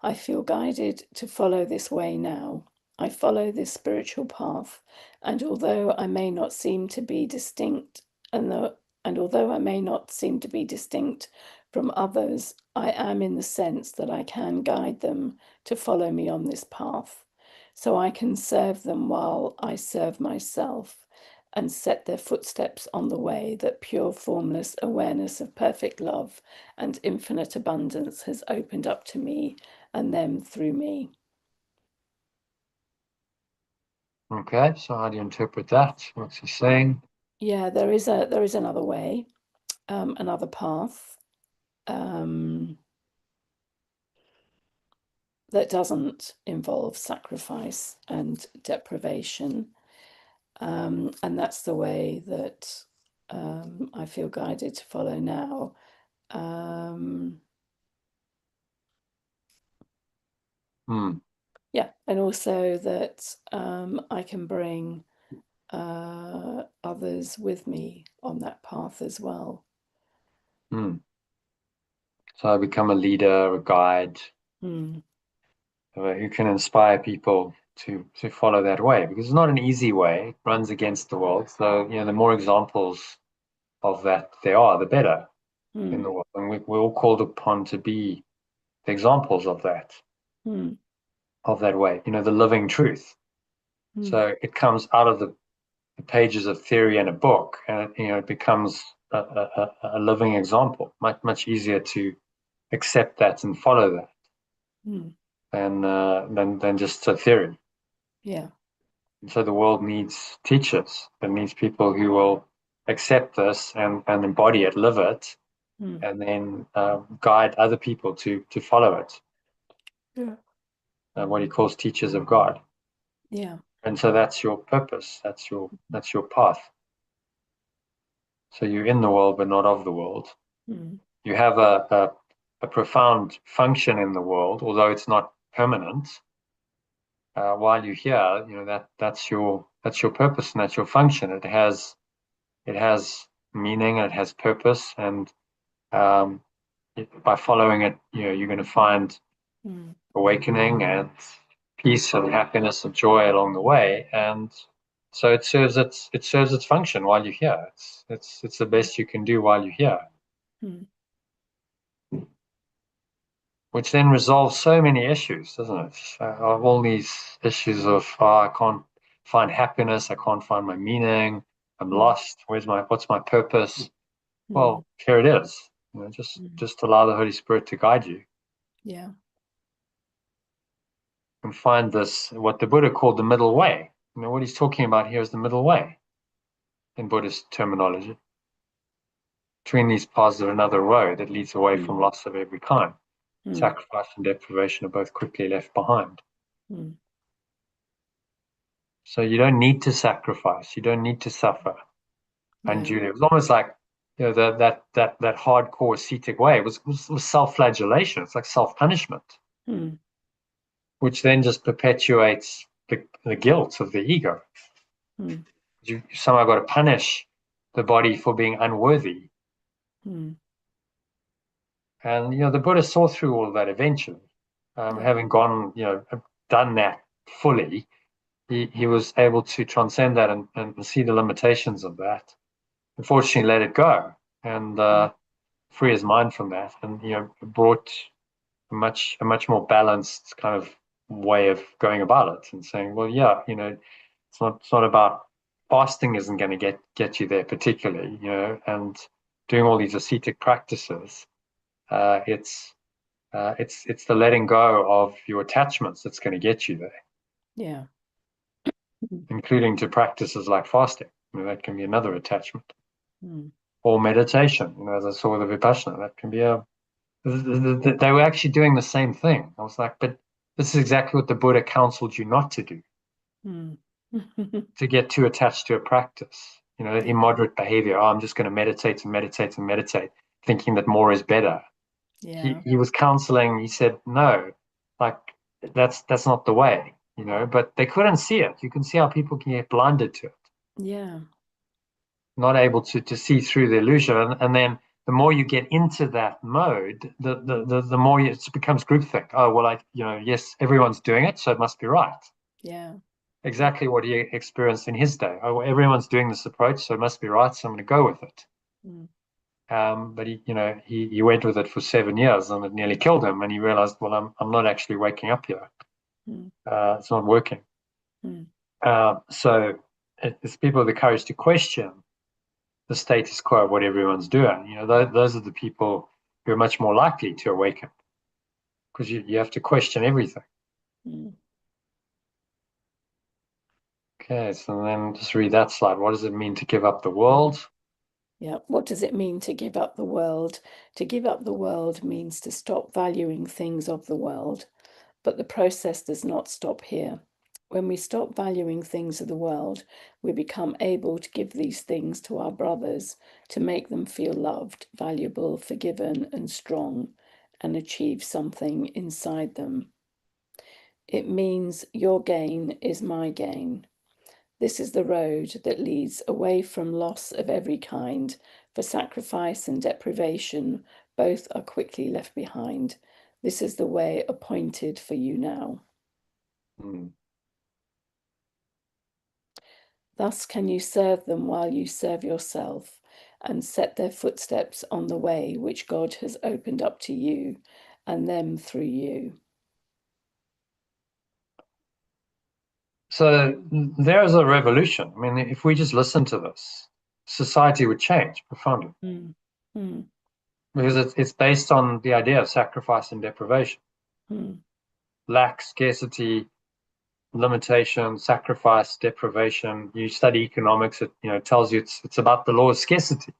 I feel guided to follow this way now. I follow this spiritual path, and although I may not seem to be distinct, although I may not seem to be distinct from others, I am in the sense that I can guide them to follow me on this path, so I can serve them while I serve myself, and set their footsteps on the way that pure formless awareness of perfect love and infinite abundance has opened up to me and them through me. Okay, so how do you interpret that? What's he saying? Yeah, there is another way, another path that doesn't involve sacrifice and deprivation, and that's the way that I feel guided to follow now. Yeah, and also that I can bring others with me on that path as well. So I become a leader, a guide, who can inspire people to follow that way, because it's not an easy way. It runs against the world. So the more examples of that there are, the better in the world. And we're all called upon to be the examples of that, of that way. The living truth. So it comes out of the pages of theory in a book, and it becomes a living example. Much easier to accept that and follow that than just a theory. Yeah. And so the world needs teachers. It needs people who will accept this and embody it, live it, and then guide other people to follow it. Yeah. What he calls teachers of God. Yeah. And so that's your purpose. That's your path. So you're in the world, but not of the world. You have a profound function in the world, although it's not permanent. While you're here, that's your purpose and that's your function. It has meaning and it has purpose, and by following it, you're going to find awakening and peace and happiness and joy along the way. And so it serves its function while you're here. It's the best you can do while you're here. Which then resolves so many issues, doesn't it? Of all these issues of I can't find happiness, I can't find my meaning, I'm lost. What's my purpose? Well, here it is. Just allow the Holy Spirit to guide you. Yeah. And find this, what the Buddha called the middle way. What he's talking about here is the middle way in Buddhist terminology. Between these paths there's another road that leads away from loss of every kind. Sacrifice and deprivation are both quickly left behind. So you don't need to sacrifice. You don't need to suffer. And it was almost like that hardcore ascetic way was self-flagellation. It's like self-punishment. which then just perpetuates the guilt of the ego. Mm. You somehow got to punish the body for being unworthy. Mm. And, the Buddha saw through all of that eventually. Having gone, done that fully, he was able to transcend that and see the limitations of that. Unfortunately, let it go and free his mind from that, and brought a much more balanced kind of way of going about it, and saying, well, yeah, it's not about fasting isn't going to get you there particularly, and doing all these ascetic practices. It's the letting go of your attachments that's going to get you there. Yeah. Including to practices like fasting. That can be another attachment. Mm. Or meditation, as I saw with the Vipassana, that can be they were actually doing the same thing. I was like, but this is exactly what the Buddha counseled you not to do, Mm. to get too attached to a practice. Immoderate behavior. Oh, I'm just going to meditate and meditate and meditate, thinking that more is better. Yeah. He was counseling. He said, no, like that's not the way. But they couldn't see it. You can see how people can get blinded to it, Yeah. not able to see through the illusion. And then the more you get into that mode, the more it becomes groupthink. Oh, well, yes, everyone's doing it, so it must be right. Yeah. Exactly what he experienced in his day. Oh, everyone's doing this approach, so it must be right, so I'm going to go with it. Mm. But he went with it for 7 years, and it nearly killed him. And he realized, well, I'm not actually waking up here. Mm. It's not working. Mm. So it's people with the courage to question the status quo of what everyone's doing. Those are the people who are much more likely to awaken, because you have to question everything. Mm. Okay, so then just read that slide. What does it mean to give up the world? Yeah. What does it mean to give up the world? To give up the world means to stop valuing things of the world. But the process does not stop here. When we stop valuing things of the world, we become able to give these things to our brothers to make them feel loved, valuable, forgiven, and strong, and achieve something inside them. It means your gain is my gain. This is the road that leads away from loss of every kind, for sacrifice and deprivation both are quickly left behind. This is the way appointed for you now. Hmm. Thus can you serve them while you serve yourself, and set their footsteps on the way which God has opened up to you, and them through you. So there's a revolution. I mean, if we just listen to this, society would change profoundly, Mm. Mm. because it's based on the idea of sacrifice and deprivation, Mm. lack, scarcity, limitation, sacrifice, deprivation. You study economics, it tells you it's about the law of scarcity.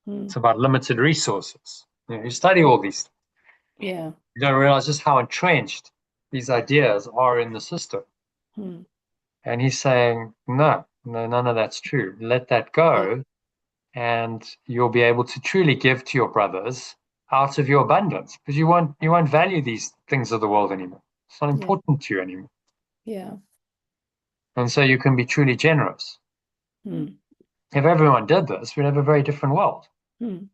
Mm. It's about limited resources. You study all these. Yeah. You don't realize just how entrenched these ideas are in the system. Mm. And he's saying, no, none of that's true. Let that Yeah. go, and you'll be able to truly give to your brothers out of your abundance, because you won't value these things of the world anymore. It's not Yeah. important to you anymore. Yeah. And so you can be truly generous. Mm. If everyone did this, we'd have a very different world. Mm.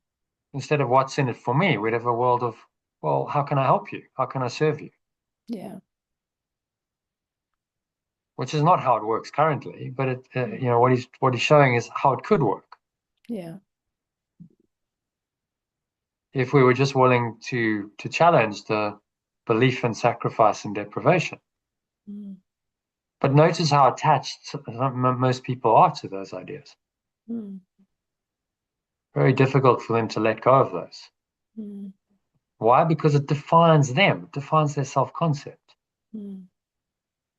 Instead of what's in it for me, we'd have a world of, well, how can I help you? How can I serve you? Yeah. Which is not how it works currently, but Mm. what he's showing is how it could work Yeah. if we were just willing to challenge the belief in sacrifice and deprivation. Mm. But notice how attached most people are to those ideas. Mm. Very difficult for them to let go of those. Mm. Why? Because it defines them, it defines their self-concept. Mm.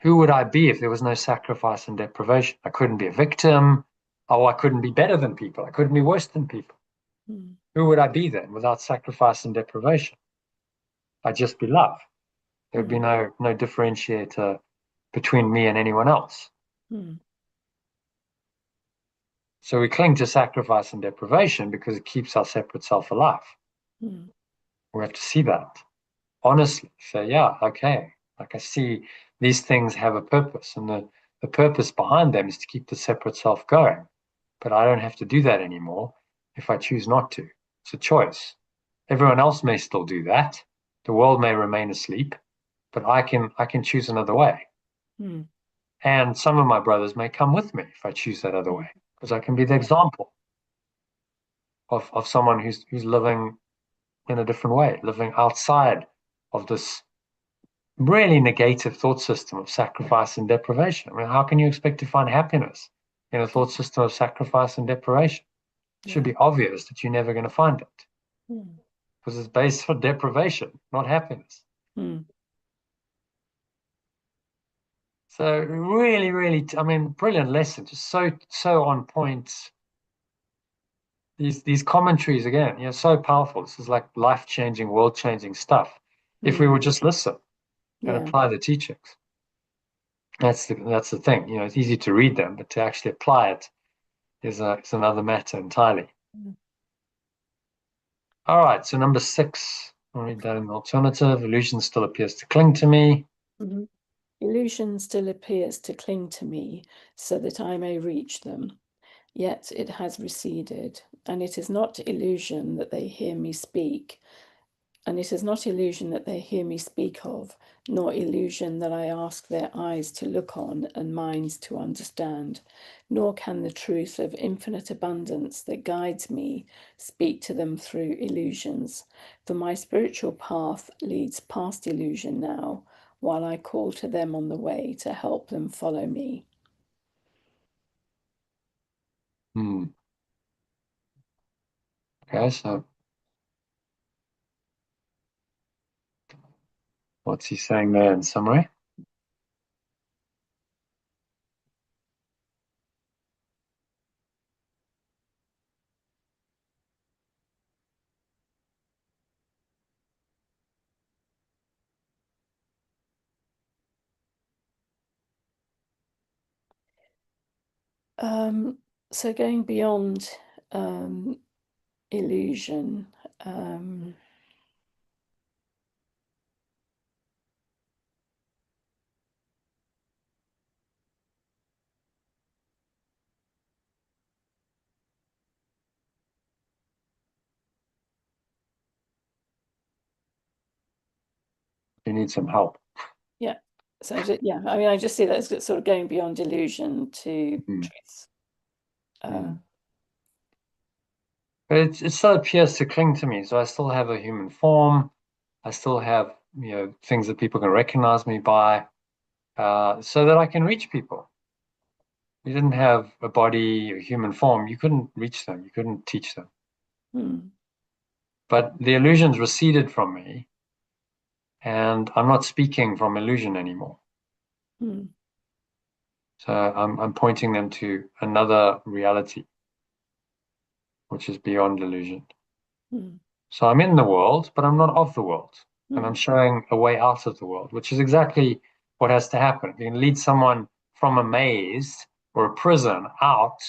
Who would I be if there was no sacrifice and deprivation? I couldn't be a victim. Oh, I couldn't be better than people. I couldn't be worse than people. Mm. Who would I be then without sacrifice and deprivation? I'd just be love. There'd be Mm. no differentiator between me and anyone else. Mm. So we cling to sacrifice and deprivation because it keeps our separate self alive. Mm. We have to see that honestly. Say, yeah, okay. Like I see these things have a purpose, and the purpose behind them is to keep the separate self going. But I don't have to do that anymore if I choose not to. It's a choice. Everyone else may still do that. The world may remain asleep, but I can choose another way. Mm. And some of my brothers may come with me if I choose that other way, because I can be the example of someone who's living in a different way, living outside of this really negative thought system of sacrifice and deprivation. I mean, how can you expect to find happiness in a thought system of sacrifice and deprivation? It should Yeah. be obvious that you're never going to find it Mm. because it's based on deprivation, not happiness. Mm. So really, really, I mean, brilliant lesson, just so on point. These commentaries again, so powerful. This is like life-changing, world-changing stuff. If we Mm. would just listen and Yeah. apply the teachings. That's the thing. It's easy to read them, but to actually apply it is another matter entirely. Mm. All right, so number 6, I'll read that in the alternative. Illusion still appears to cling to me. Mm-hmm. Illusion still appears to cling to me so that I may reach them. Yet it has receded, and it is not illusion that they hear me speak, and it is not illusion that they hear me speak of, nor illusion that I ask their eyes to look on and minds to understand, nor can the truth of infinite abundance that guides me speak to them through illusions. For my spiritual path leads past illusion now, while I call to them on the way to help them follow me. Hmm. Okay, so what's he saying there in summary? Um, so going beyond illusion, You need some help. yeah. So yeah, I mean, I just see that as sort of going beyond illusion to Hmm. truth. Hmm. But it still appears to cling to me. So I still have a human form. I still have, things that people can recognize me by, so that I can reach people. You didn't have a body, a human form, you couldn't reach them. You couldn't teach them. Hmm. But the illusions receded from me, and I'm not speaking from illusion anymore. Hmm. So I'm pointing them to another reality, which is beyond illusion. Hmm. So I'm in the world, but I'm not of the world. And I'm Hmm. showing a way out of the world, which is exactly what has to happen. If you can lead someone from a maze or a prison out,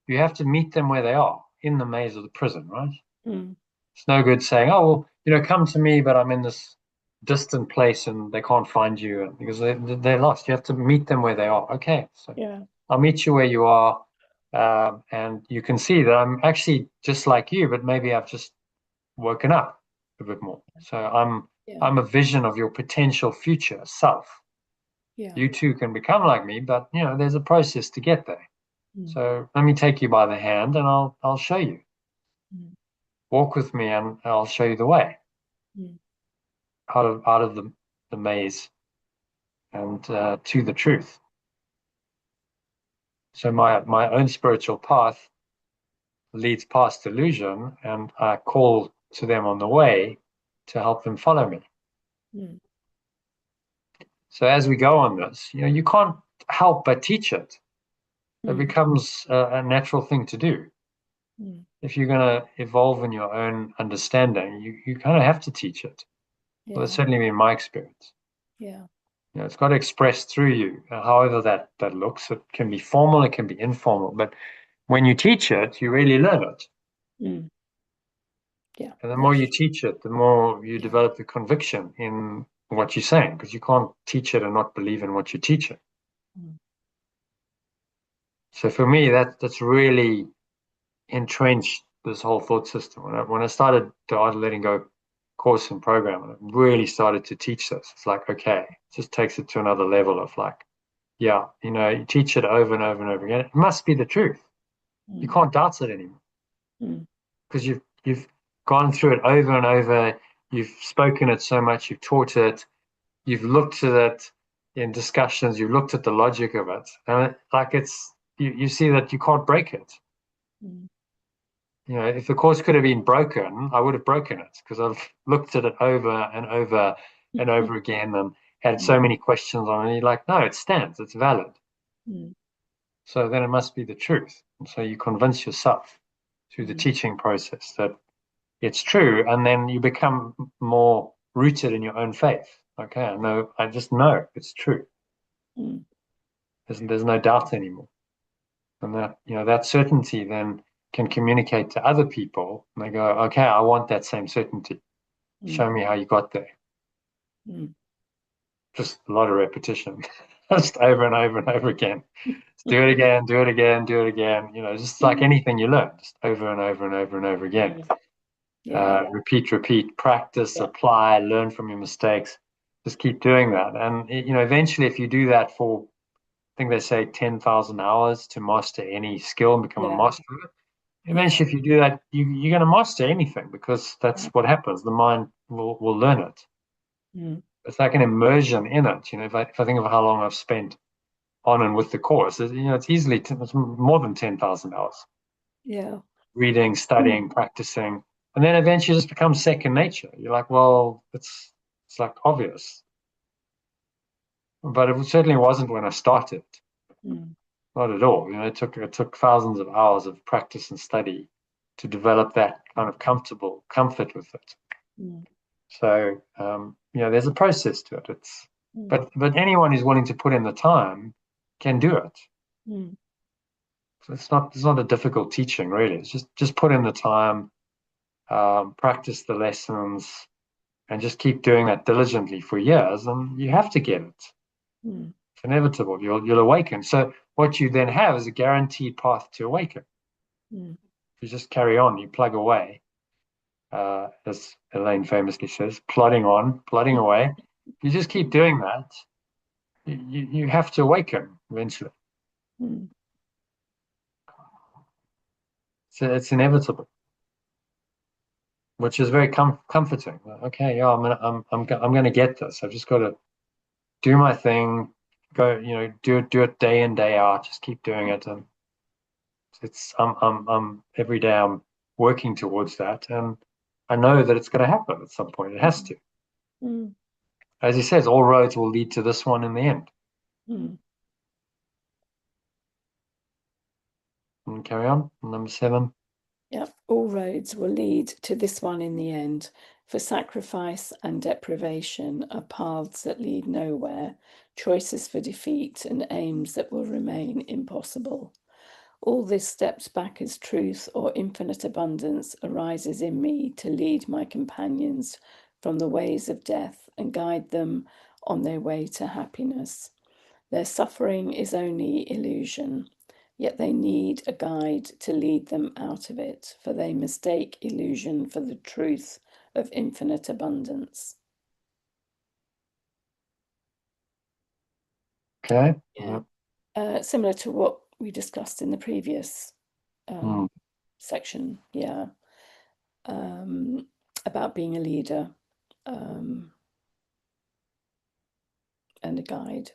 you have to meet them where they are, in the maze of the prison, right? Hmm. It's no good saying, oh, well, come to me, but I'm in this distant place and they can't find you because they're lost. You have to meet them where they are. Okay, so Yeah. I'll meet you where you are. And you can see that I'm actually just like you, but maybe I've just woken up a bit more. So Yeah. I'm a vision of your potential future self. Yeah. You too can become like me, but there's a process to get there. Hmm. So let me take you by the hand and I'll show you. Hmm. Walk with me and I'll show you the way Hmm. out of the maze and to the truth. So my own spiritual path leads past illusion, and I call to them on the way to help them follow me. Hmm. So as we go on this, you can't help but teach it. It Hmm. becomes a natural thing to do. Hmm. If you're going to evolve in your own understanding, you kind of have to teach it. Well, that's Yeah. certainly been my experience. Yeah. It's got to express through you, however that looks. It can be formal, it can be informal, but when you teach it, you really learn it. Hmm. Yeah. And the more That's you teach it, the more you yeah. develop the conviction in what you're saying, because you can't teach it and not believe in what you're teaching. So for me, that's really entrenched this whole thought system. When I started the Art of Letting Go course and program, and I really started to teach this, it's like, okay, it just takes it to another level of like, yeah, you teach it over and over and over again. It must be the truth. You can't doubt it anymore because you've gone through it over and over. You've spoken it so much. You've taught it. You've looked at it in discussions. You've looked at the logic of it, and you see that you can't break it. If the course could have been broken, I would have broken it because I've looked at it over and over and over again and had so many questions on it. And you're like, no, it stands. It's valid. So then it must be the truth. And so you convince yourself through the teaching process that it's true. And then you become more rooted in your own faith. Okay, I just know it's true. There's no doubt anymore. And that certainty then can communicate to other people. And they go, okay, I want that same certainty. Show me how you got there. Just a lot of repetition, just over and over and over again. Do it again, do it again, do it again. Just like anything you learn, just over and over and over and over again. Repeat, practice, apply, learn from your mistakes. Just keep doing that. And, eventually if you do that for, I think they say 10,000 hours to master any skill and become a master of it. Eventually, if you do that, you're going to master anything because that's what happens. The mind will learn it. It's like an immersion in it. If I think of how long I've spent on and with the course, it's easily it's more than 10,000 hours. Yeah. Reading, studying, practicing, and then eventually it just becomes second nature. You're like, well, it's like obvious, but it certainly wasn't when I started. Not at all. It took thousands of hours of practice and study to develop that kind of comfort with it. So there's a process to it. But anyone who's willing to put in the time can do it. So it's not a difficult teaching really. It's just put in the time, practice the lessons, and just keep doing that diligently for years, and you have to get it. It's inevitable. You'll awaken. So what you then have is a guaranteed path to awaken. You just carry on. You plug away. As Elaine famously says, plodding on, plodding away. You just keep doing that. You have to awaken eventually. So it's inevitable, which is very comforting. Okay, yeah, I'm gonna get this. I've just got to do my thing. Go, do it day in, day out. Just keep doing it, and I'm every day I'm working towards that, and I know that it's going to happen at some point. It has to. As he says, all roads will lead to this one in the end. And carry on. Number 7. Yeah, all roads will lead to this one in the end. For sacrifice and deprivation are paths that lead nowhere, choices for defeat and aims that will remain impossible. All this steps back as truth or infinite abundance arises in me to lead my companions from the ways of death and guide them on their way to happiness. Their suffering is only illusion, yet they need a guide to lead them out of it, for they mistake illusion for the truth of infinite abundance. Okay. Yeah. Similar to what we discussed in the previous section, about being a leader and a guide.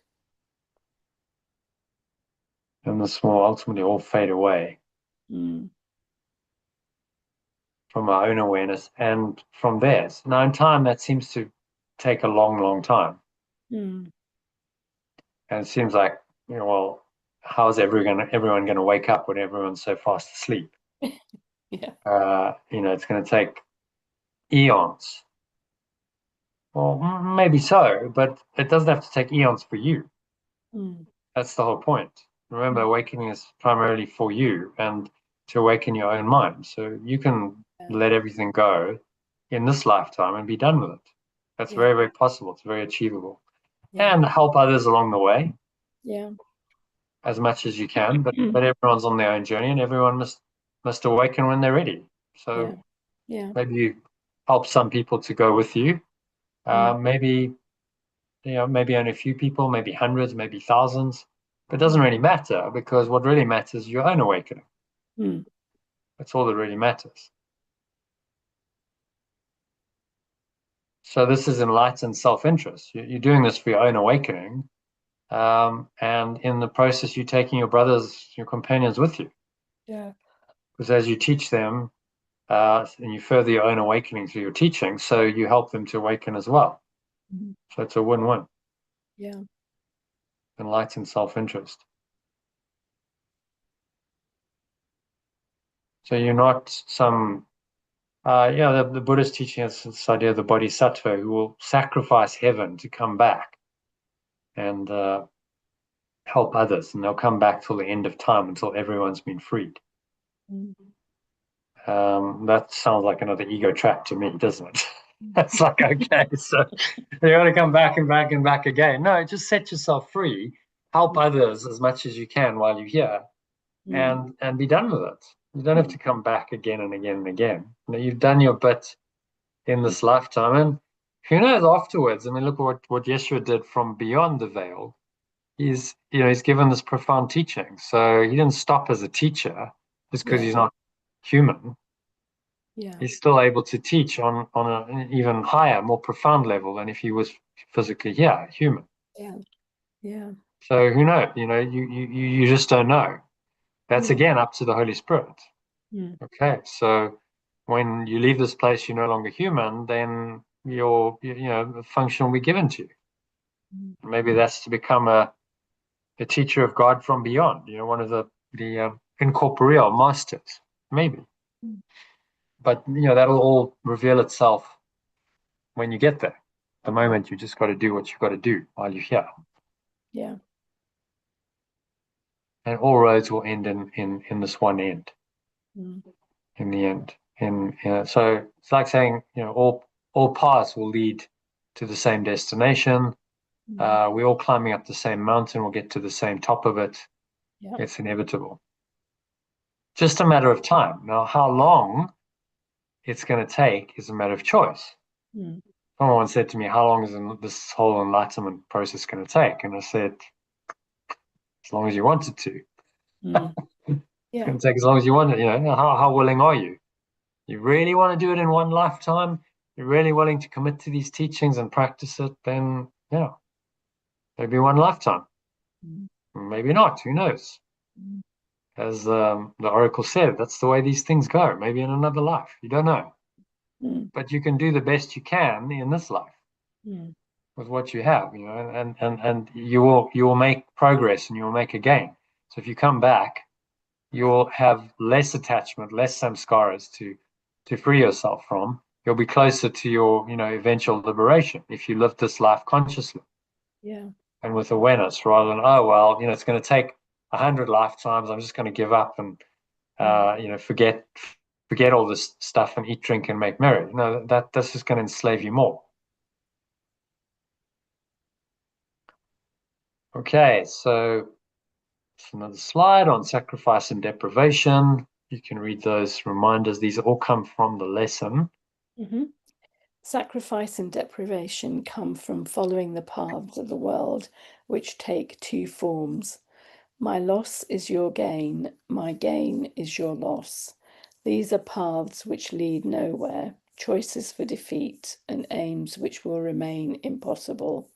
And this will ultimately all fade away from our own awareness and from theirs. Now, in time, that seems to take a long, long time. And it seems like, well, how is everyone going to wake up when everyone's so fast asleep? It's going to take eons. Well, maybe so, but it doesn't have to take eons for you. That's the whole point. Remember, awakening is primarily for you and to awaken your own mind. So you can let everything go in this lifetime and be done with it. That's Yeah. very, very possible. It's very achievable. Yeah. And help others along the way Yeah. as much as you can. But everyone's on their own journey, and everyone must awaken when they're ready. Yeah. So Yeah. maybe you help some people to go with you. Mm. Maybe maybe only a few people, maybe hundreds, maybe thousands. But it doesn't Mm. really matter, because what really matters is your own awakening. Mm. That's all that really matters. So this is enlightened self-interest. You're doing this for your own awakening, and in the process, you're taking your brothers, your companions with you, Yeah. because as you teach them, and you further your own awakening through your teaching, so you help them to awaken as well. Mm. So it's a win-win. Yeah. Enlightened self-interest. So you're not some, the Buddha's teaching us this idea of the bodhisattva who will sacrifice heaven to come back and help others, and they'll come back till the end of time, until everyone's been freed. Mm. That sounds like another ego trap to me, doesn't it? It's like, okay, so you got to come back and back and back again. No, just set yourself free, help others as much as you can while you're here, Mm. and be done with it. You don't have Mm. to come back again and again and again. You've done your bit in this lifetime, and who knows afterwards. I mean, look what Yeshua did from beyond the veil. He's given this profound teaching, so he didn't stop as a teacher just because Yeah. he's not human. Yeah. He's still able to teach on an even higher, more profound level than if he was physically here, human. Yeah. Yeah. So who knows? You just don't know. That's Mm. again up to the Holy Spirit. Mm. Okay, so when you leave this place, you're no longer human. Then the function will be given to you. Mm. Maybe that's to become a teacher of God from beyond. One of the incorporeal masters, maybe. Mm. But that'll all reveal itself when you get there. At the moment, you just got to do what you've got to do while you're here, Yeah. and all roads will end in this one end. Mm. In the end, so it's like saying, all paths will lead to the same destination. Mm. We're all climbing up the same mountain. We'll get to the same top of it. Yeah. It's inevitable. Just a matter of time. Now, how long it's going to take is a matter of choice. Mm. Someone said to me, "How long is this whole enlightenment process going to take?" And I said, "As long as you want it to. Mm. It's Yeah. going to take as long as you want it. How willing are you? You really want to do it in one lifetime? You're really willing to commit to these teachings and practice it? Then, maybe one lifetime. Mm. Maybe not. Who knows?" Mm. As the oracle said, that's the way these things go. Maybe in another life. You don't know. Mm. But you can do the best you can in this life Mm. with what you have, and you will make progress, and you will make a gain. So if you come back, you'll have less attachment, less samskaras to free yourself from. You'll be closer to your, eventual liberation if you live this life consciously Yeah. and with awareness, rather than, oh well, it's going to take 100 lifetimes. I'm just going to give up and Mm. forget all this stuff and eat, drink, and make merry. No, that's just going to enslave you more. Okay, so another slide on sacrifice and deprivation. You can read those reminders. These all come from the lesson. Mm-hmm. Sacrifice and deprivation come from following the paths of the world, which take two forms. My loss is your gain, my gain is your loss. These are paths which lead nowhere, choices for defeat, and aims which will remain impossible.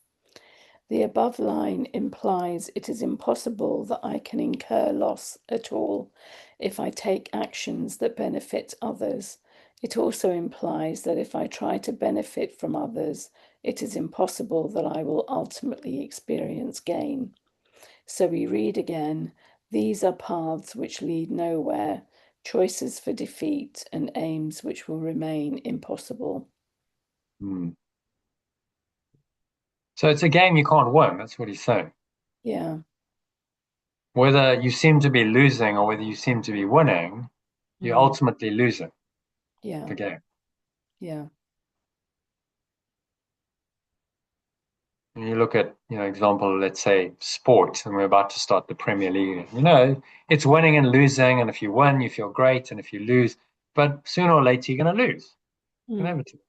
The above line implies it is impossible that I can incur loss at all if I take actions that benefit others. It also implies that if I try to benefit from others, it is impossible that I will ultimately experience gain. So we read again, these are paths which lead nowhere, choices for defeat, and aims which will remain impossible. Hmm. So it's a game you can't win. That's what he's saying. Yeah. Whether you seem to be losing or whether you seem to be winning, you're Mm. ultimately losing Yeah. the game. Yeah. And you look at, example, let's say sport, and we're about to start the Premier League. It's winning and losing, and if you win, you feel great, and if you lose, but sooner or later you're going to lose. Inevitably.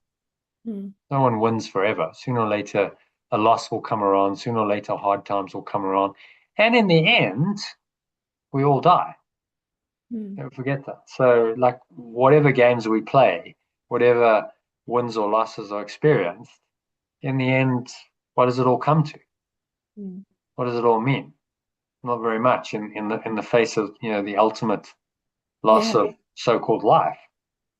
No one wins forever. Sooner or later, a loss will come around. Sooner or later, hard times will come around, and in the end, we all die. Don't forget that. So, like whatever games we play, whatever wins or losses are experienced, in the end, what does it all come to? What does it all mean? Not very much in the face of the ultimate loss of so-called life,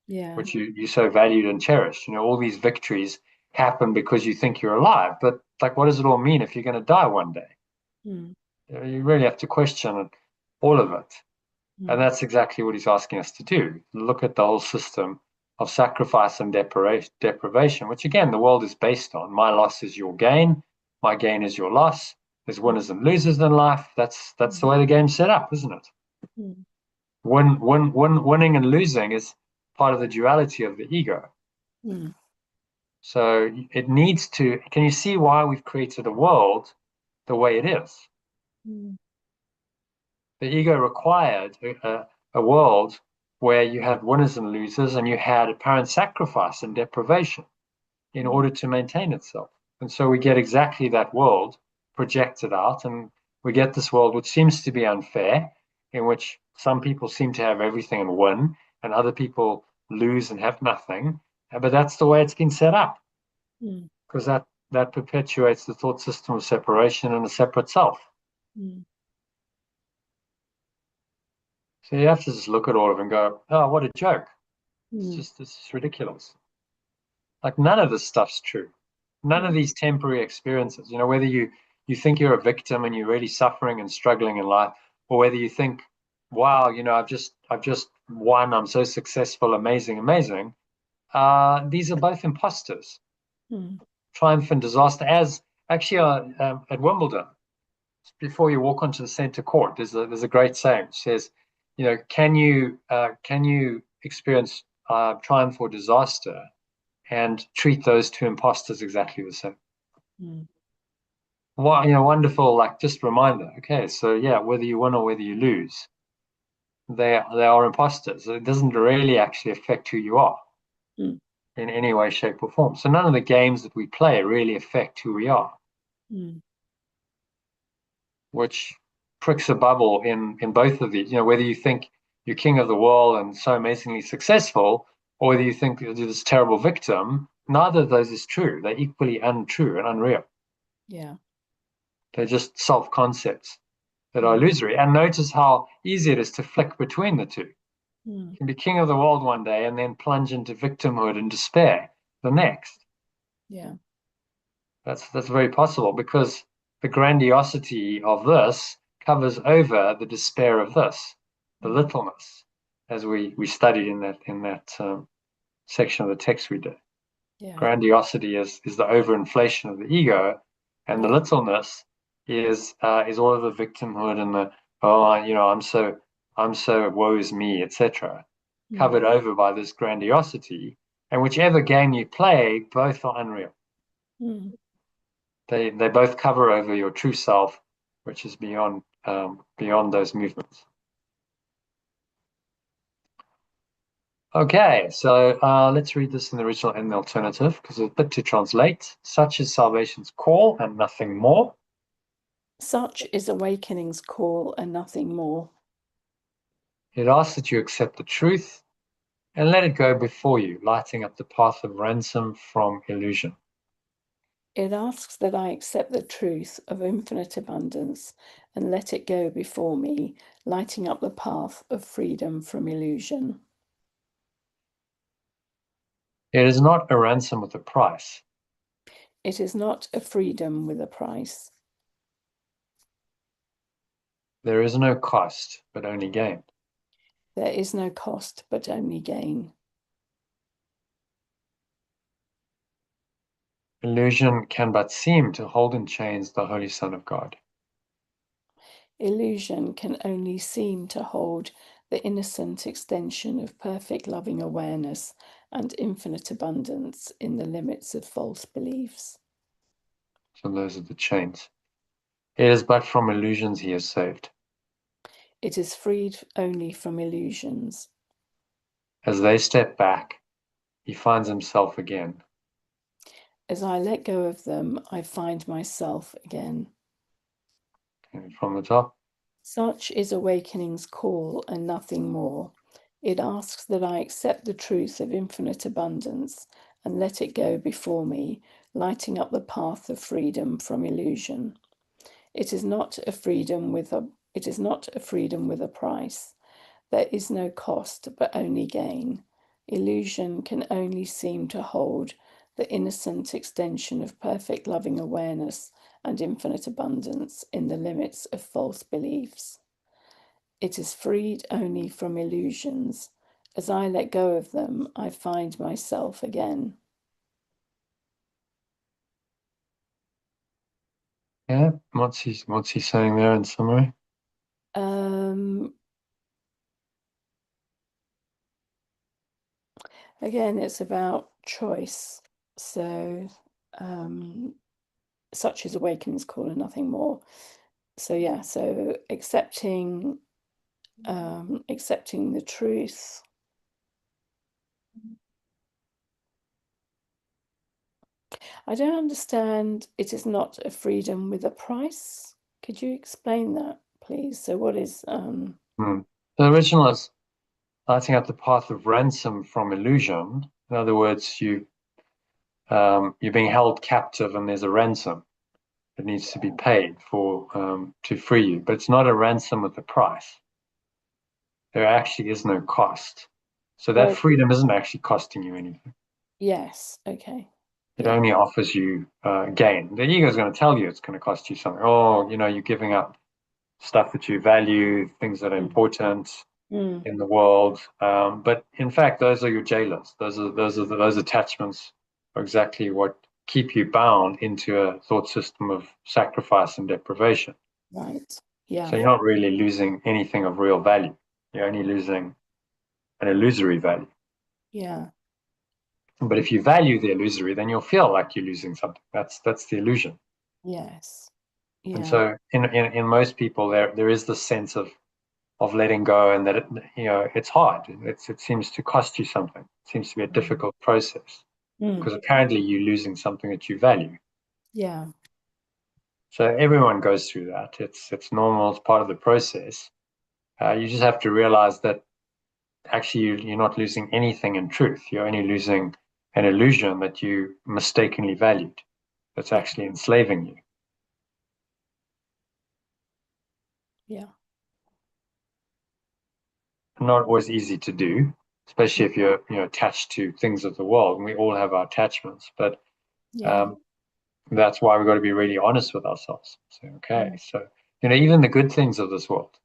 which you so valued and cherished. All these victories happen because you think you're alive, but like, what does it all mean if you're going to die one day? You really have to question all of it. And that's exactly what he's asking us to do. Look at the whole system of sacrifice and deprivation, which again, the world is based on. My loss is your gain. My gain is your loss. There's winners and losers in life. That's the way the game's set up, isn't it? Winning and losing is part of the duality of the ego. So it needs to. Can you see why we've created a world the way it is? The ego required a world where you had winners and losers, and you had apparent sacrifice and deprivation in order to maintain itself. And so we get exactly that world projected out, and we get this world which seems to be unfair, in which some people seem to have everything and win, and other people lose and have nothing. But that's the way it's been set up, because that perpetuates the thought system of separation and a separate self. So you have to just look at all of it and go, oh, what a joke. It's just ridiculous. Like, none of this stuff's true. None of these temporary experiences, whether you think you're a victim and you're really suffering and struggling in life, or whether you think, wow, I've just won, I'm so successful, amazing. These are both imposters. Triumph and disaster. As actually at Wimbledon, before you walk onto the center court, there's a great saying. It says, can you experience triumph or disaster and treat those two imposters exactly the same? Wonderful, like, just reminder. Okay, so yeah, whether you win or whether you lose, they are imposters. It doesn't really actually affect who you are in any way, shape, or form. So none of the games that we play really affect who we are. Which pricks a bubble in both of these. Whether you think you're king of the world and so amazingly successful, or whether you think you're this terrible victim, neither of those is true. They're equally untrue and unreal. They're just self-concepts that are illusory. And notice how easy it is to flick between the two. You can be king of the world one day and then plunge into victimhood and despair the next. That's very possible, because the grandiosity of this covers over the despair of this, the littleness, as we studied in that section of the text we did. Grandiosity is the overinflation of the ego, and the littleness is all of the victimhood and the I'm so woe is me, etc. Covered over by this grandiosity, and whichever game you play, both are unreal. They both cover over your true self, which is beyond those movements. Okay, so let's read this in the original and the alternative, because it's a bit to translate. Such is salvation's call and nothing more. Such is awakening's call and nothing more. It asks that you accept the truth and let it go before you, lighting up the path of ransom from illusion. It asks that I accept the truth of infinite abundance and let it go before me, lighting up the path of freedom from illusion. It is not a ransom with a price. It is not a freedom with a price. There is no cost, but only gain. There is no cost, but only gain. Illusion can but seem to hold in chains the Holy Son of God. Illusion can only seem to hold the innocent extension of perfect loving awareness and infinite abundance in the limits of false beliefs. So those are the chains. It is but from illusions he is saved. It is freed only from illusions. As they step back, he finds himself again. As I let go of them, I find myself again. And from the top. Such is awakening's call and nothing more. It asks that I accept the truth of infinite abundance and let it go before me, lighting up the path of freedom from illusion. It is not a freedom with a price. There is no cost but only gain. Illusion can only seem to hold the innocent extension of perfect loving awareness and infinite abundance in the limits of false beliefs. It is freed only from illusions. As I let go of them, I find myself again. Yeah, what's he saying there in summary? Again, it's about choice. So, such is awakening's call and nothing more. So yeah, so accepting the truth. I don't understand. It is not a freedom with a price. Could you explain that, please? So what is The original is lighting up the path of ransom from illusion. In other words, you're being held captive, and there's a ransom that needs to be paid for to free you. But it's not a ransom with a price. There actually is no cost. So that oh, freedom isn't actually costing you anything. yes, okay. It Yeah. only offers you gain. The ego is going to tell you it's going to cost you something. Oh, you're giving up stuff that you value, things that are important in the world. But in fact, those are your jailers. Those attachments are exactly what keep you bound into a thought system of sacrifice and deprivation. Right. Yeah. So you're not really losing anything of real value. You're only losing an illusory value. Yeah. But if you value the illusory, then you'll feel like you're losing something. That's the illusion. Yes. And Yeah. so in most people there is this sense of letting go, and that it's hard. It seems to cost you something. It seems to be a difficult process because apparently you're losing something that you value. Yeah. So everyone goes through that. It's normal. It's part of the process. You just have to realize that actually you're not losing anything in truth. You're only losing an illusion that you mistakenly valued. That's Yeah. actually enslaving you. Yeah. Not always easy to do, especially if you're attached to things of the world. And we all have our attachments, but Yeah. um, that's why we've got to be really honest with ourselves. So okay, so even the good things of this world.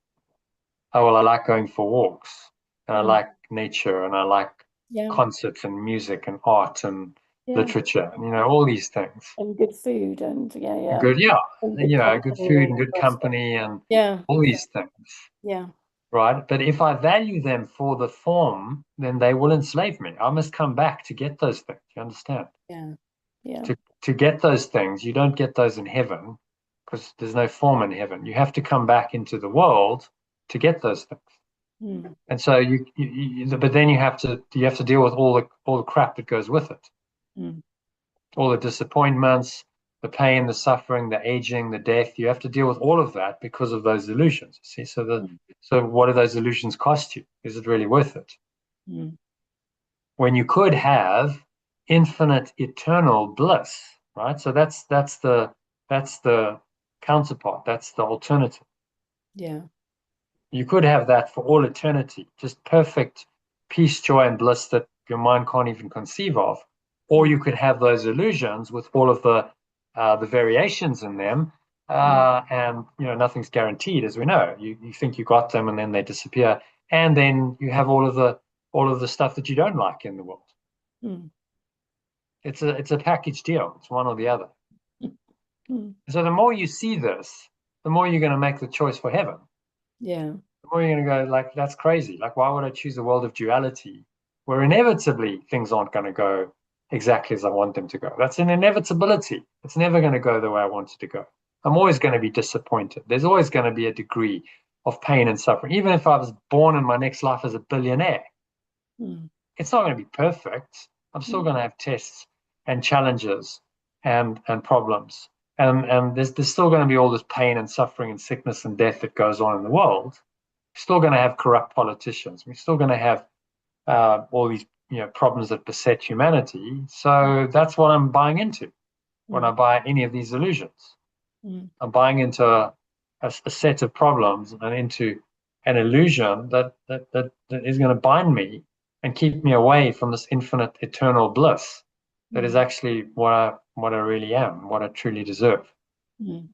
Oh well, I like going for walks, and I like nature, and I like Yeah. concerts and music and art and Yeah. literature, and all these things. And good food and yeah. Good, yeah, And good good company food all and good the rest of it. company and Yeah. all these things. Yeah. Right? But if I value them for the form, then they will enslave me. I must come back to get those things. You understand? Yeah. Yeah. To get those things, you don't get those in heaven because there's no form in heaven. You have to come back into the world to get those things. And so but then you have to deal with all the crap that goes with it, all the disappointments, the pain, the suffering, the aging, the death. You have to deal with all of that because of those illusions. See, so what do those illusions cost you? Is it really worth it? When you could have infinite eternal bliss, right? So that's the counterpart. That's the alternative. Yeah. You could have that for all eternity, just perfect peace, joy, and bliss that your mind can't even conceive of. Or you could have those illusions with all of the variations in them, and nothing's guaranteed, as we know. You think you got them, and then they disappear, and then you have all of the stuff that you don't like in the world. It's a package deal. It's one or the other. So the more you see this, the more you're going to make the choice for heaven. Yeah. The more you're going to go, like, that's crazy. Like, why would I choose a world of duality where inevitably things aren't going to go exactly as I want them to go. That's an inevitability. It's never going to go the way I want it to go. I'm always going to be disappointed. There's always going to be a degree of pain and suffering. Even if I was born in my next life as a billionaire, it's not going to be perfect. I'm still going to have tests and challenges and problems. And there's still going to be all this pain and suffering and sickness and death that goes on in the world. We're still going to have corrupt politicians. We're still going to have all these problems that beset humanity. So that's what I'm buying into when I buy any of these illusions. I'm buying into a set of problems and into an illusion that is going to bind me and keep me away from this infinite eternal bliss that is actually what I really am, what I truly deserve. And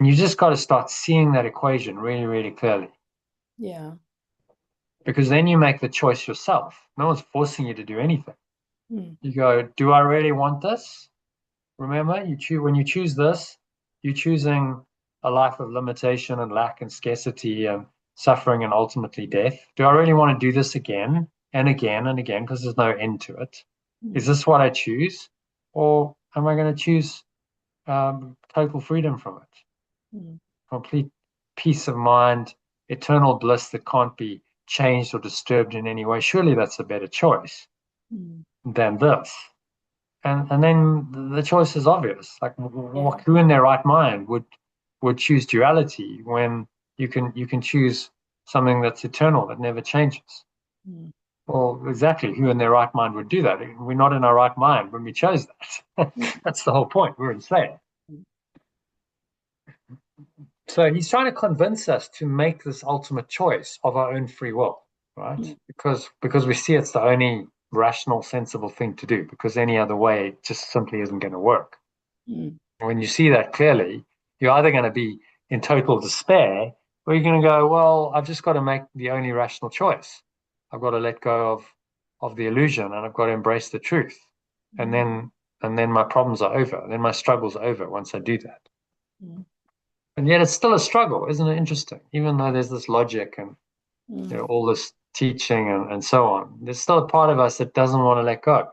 you just got to start seeing that equation really, really clearly. Yeah. Because then you make the choice yourself. No one's forcing you to do anything. You go, do I really want this? Remember, when you choose this, you're choosing a life of limitation and lack and scarcity and suffering and ultimately death. Do I really want to do this again and again and again because there's no end to it? Is this what I choose? Or am I going to choose total freedom from it? Complete peace of mind, eternal bliss that can't be changed or disturbed in any way. Surely that's a better choice than this. And then the choice is obvious. Like, who in their right mind would choose duality when you can choose something that's eternal, that never changes? Well, exactly. Who in their right mind would do that? We're not in our right mind when we chose that. That's the whole point. We're insane. So he's trying to convince us to make this ultimate choice of our own free will, right? Because we see it's the only rational, sensible thing to do, because any other way just simply isn't going to work. When you see that clearly, you're either going to be in total despair, or you're going to go, well, I've just got to make the only rational choice. I've got to let go of the illusion, and I've got to embrace the truth. And then my problems are over. Then my struggles are over once I do that. And yet it's still a struggle, isn't it interesting? Even though there's this logic and all this teaching and so on, there's still a part of us that doesn't want to let go.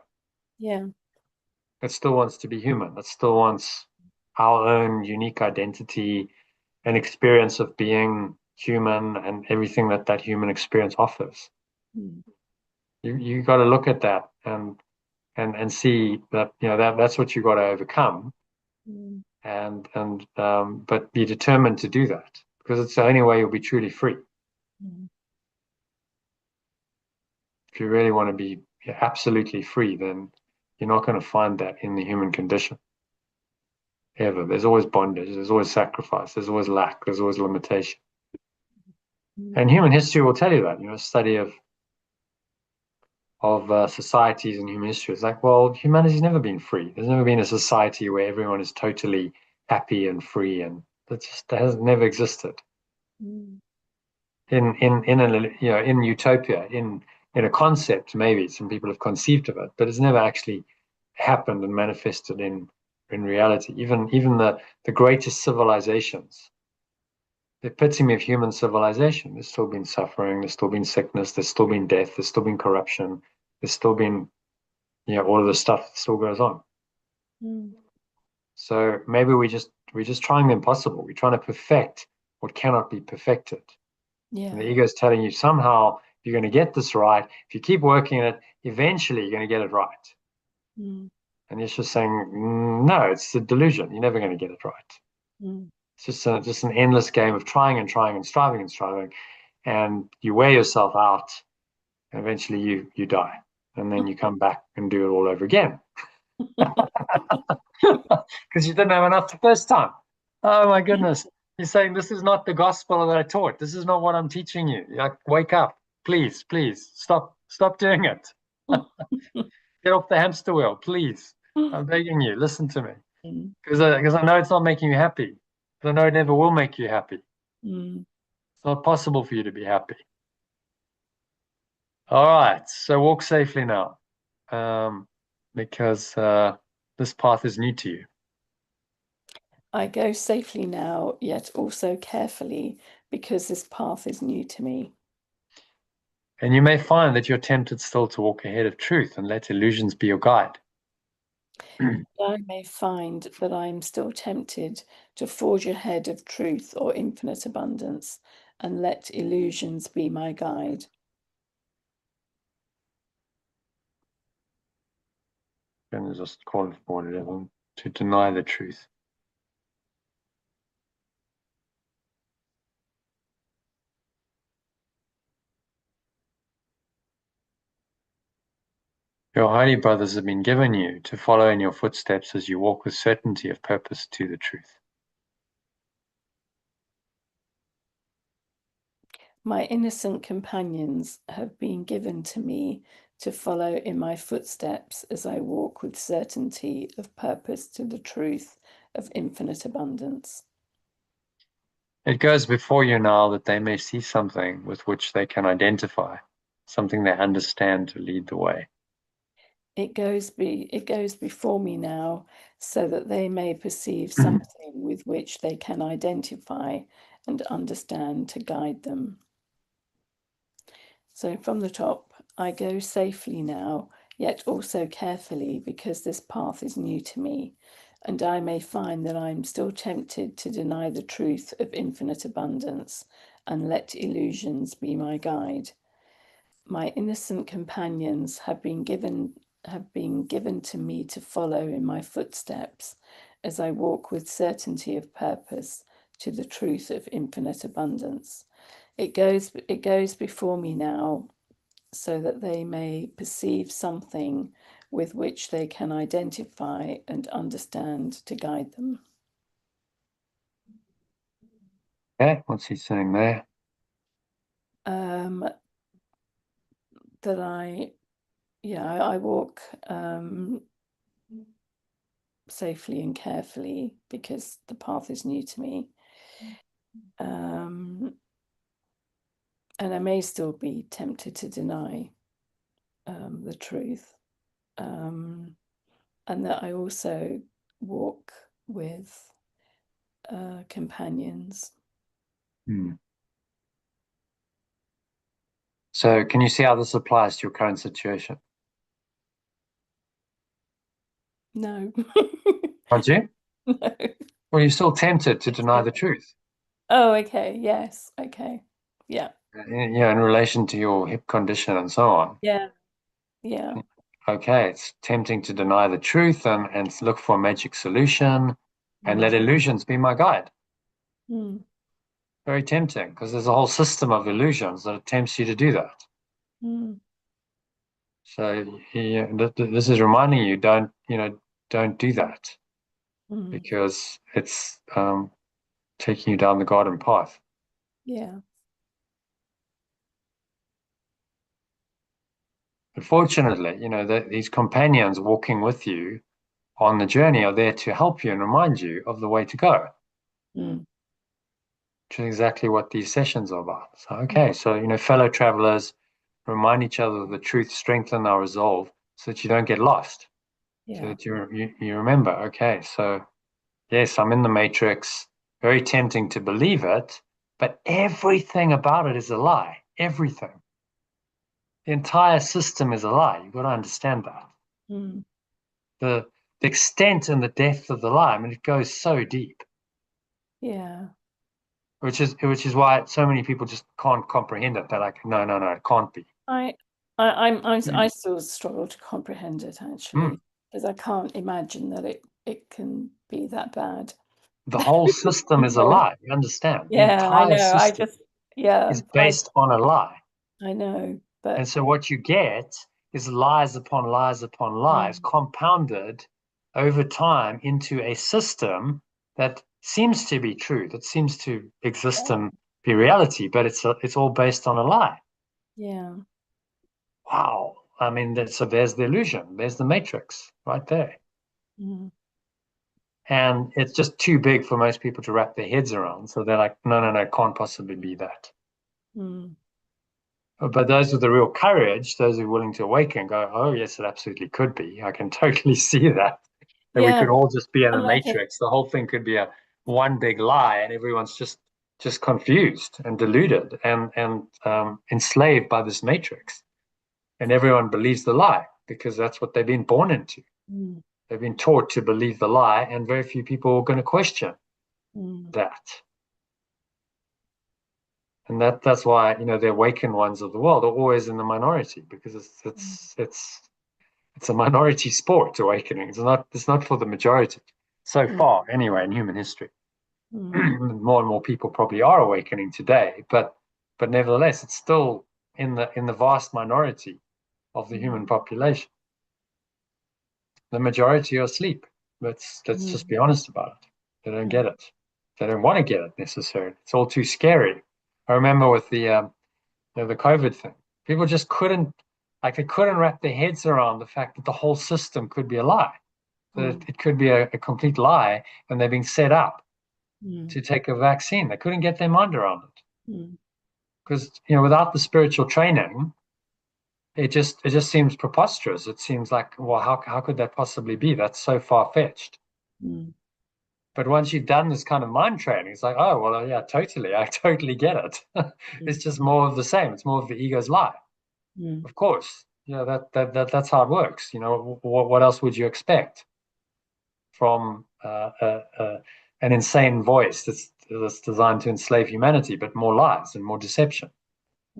Yeah. It still wants to be human. It still wants our own unique identity and experience of being human and everything that human experience offers. You got to look at that and see that that's what you got to overcome. But be determined to do that, because it's the only way you'll be truly free. If you really want to be absolutely free, then you're not going to find that in the human condition ever. There's always bondage, there's always sacrifice, there's always lack, there's always limitation. And human history will tell you that. Study of societies in human history, it's like, well, humanity's never been free. There's never been a society where everyone is totally happy and free, and that has never existed. In utopia, in a concept, maybe some people have conceived of it, but it's never actually happened and manifested in reality. Even the greatest civilizations, the epitome of human civilization, there's still been suffering, there's still been sickness, there's still been death, there's still been corruption, there's still been all of the stuff that still goes on. So maybe we're just trying the impossible. We're trying to perfect what cannot be perfected. And the ego is telling you somehow you're going to get this right. If you keep working at it, eventually you're going to get it right. And it's just saying, no, it's a delusion. You're never going to get it right. It's just an endless game of trying and trying and striving and striving. And you wear yourself out, and eventually you die. And then you come back and do it all over again. Because you didn't have enough the first time. Oh my goodness. You're saying this is not the gospel that I taught. This is not what I'm teaching you. Like, wake up. Please, stop doing it. Get off the hamster wheel, please. I'm begging you, listen to me. Because I know it's not making you happy. I know it never will make you happy. It's not possible for you to be happy. All right, so walk safely now, because this path is new to you. I go safely now, yet also carefully, because this path is new to me. And you may find that you're tempted still to walk ahead of truth and let illusions be your guide. I may find that I am still tempted to forge ahead of truth or infinite abundance and let illusions be my guide. And just call it for whatever, to deny the truth. Your holy brothers have been given you to follow in your footsteps as you walk with certainty of purpose to the truth. My innocent companions have been given to me to follow in my footsteps as I walk with certainty of purpose to the truth of infinite abundance. It goes before you now that they may see something with which they can identify, something they understand to lead the way. It goes before me now so that they may perceive something with which they can identify and understand to guide them. So from the top, I go safely now, yet also carefully, because this path is new to me, and I may find that I am still tempted to deny the truth of infinite abundance and let illusions be my guide. My innocent companions have been given to me to follow in my footsteps as I walk with certainty of purpose to the truth of infinite abundance. It goes before me now so that they may perceive something with which they can identify and understand to guide them. Okay, what's he saying there? That I walk safely and carefully because the path is new to me. And I may still be tempted to deny the truth. And that I also walk with companions. So can you see how this applies to your current situation? No. Aren't you? No. Well, you're still tempted to deny the truth. Oh, okay. Yes. Okay. Yeah. In relation to your hip condition and so on. Yeah. Yeah. Okay, it's tempting to deny the truth and look for a magic solution and let illusions be my guide. Mm. Very tempting because there's a whole system of illusions that tempts you to do that. Mm. So this is reminding you, don't do that because it's taking you down the garden path. Yeah. But fortunately, these companions walking with you on the journey are there to help you and remind you of the way to go, Mm. which is exactly what these sessions are about. So, okay, so, fellow travelers, remind each other of the truth, strengthen our resolve so that you don't get lost, so Yeah. that you remember, okay, so yes, I'm in the matrix, very tempting to believe it, but everything about it is a lie. Everything. The entire system is a lie. You've got to understand that. Mm. The extent and the depth of the lie, I mean, it goes so deep. Yeah. Which is why so many people just can't comprehend it. They're like, no, it can't be. I still struggle to comprehend it actually, Mm. because I can't imagine that it can be that bad. The whole system is a Yeah. lie. You understand? The Yeah, I entire know. system Yeah, is based on a lie. I know, And but so what you get is lies upon lies upon lies, compounded over time into a system that seems to be true, that seems to exist yeah, and be reality, but it's all based on a lie. yeah. Wow. I mean, so there's the illusion, there's the matrix right there. Mm. And it's just too big for most people to wrap their heads around. So they're like, no, it can't possibly be that. Mm. But those with the real courage, those who are willing to awaken, go, oh, yes, it absolutely could be. I can totally see that. That we Yeah, could all just be in a and I think matrix. The whole thing could be a one big lie, and everyone's just confused and deluded and enslaved by this matrix. And everyone believes the lie because that's what they've been born into. They've been taught to believe the lie, and very few people are going to question that. And that's why, the awakened ones of the world are always in the minority, because it's a minority sport, awakening. It's not for the majority. So far, anyway, in human history. More and more people probably are awakening today, but nevertheless, it's still in the vast minority of the human population. The majority are asleep. Let's just be honest about it. They don't get it. They don't want to get it necessarily. It's all too scary. I remember with the COVID thing, people just couldn't wrap their heads around the fact that the whole system could be a lie. That it could be a complete lie, and they're being set up to take a vaccine. They couldn't get their mind around it. Because without the spiritual training, it just seems preposterous. It seems like, well, how could that possibly be? That's so far-fetched. But once you've done this kind of mind training, it's like, oh, well, yeah, totally. I totally get it. It's just more of the same. It's more of the ego's lie. Of course. That's how it works. What else would you expect from an insane voice that's designed to enslave humanity, but more lies and more deception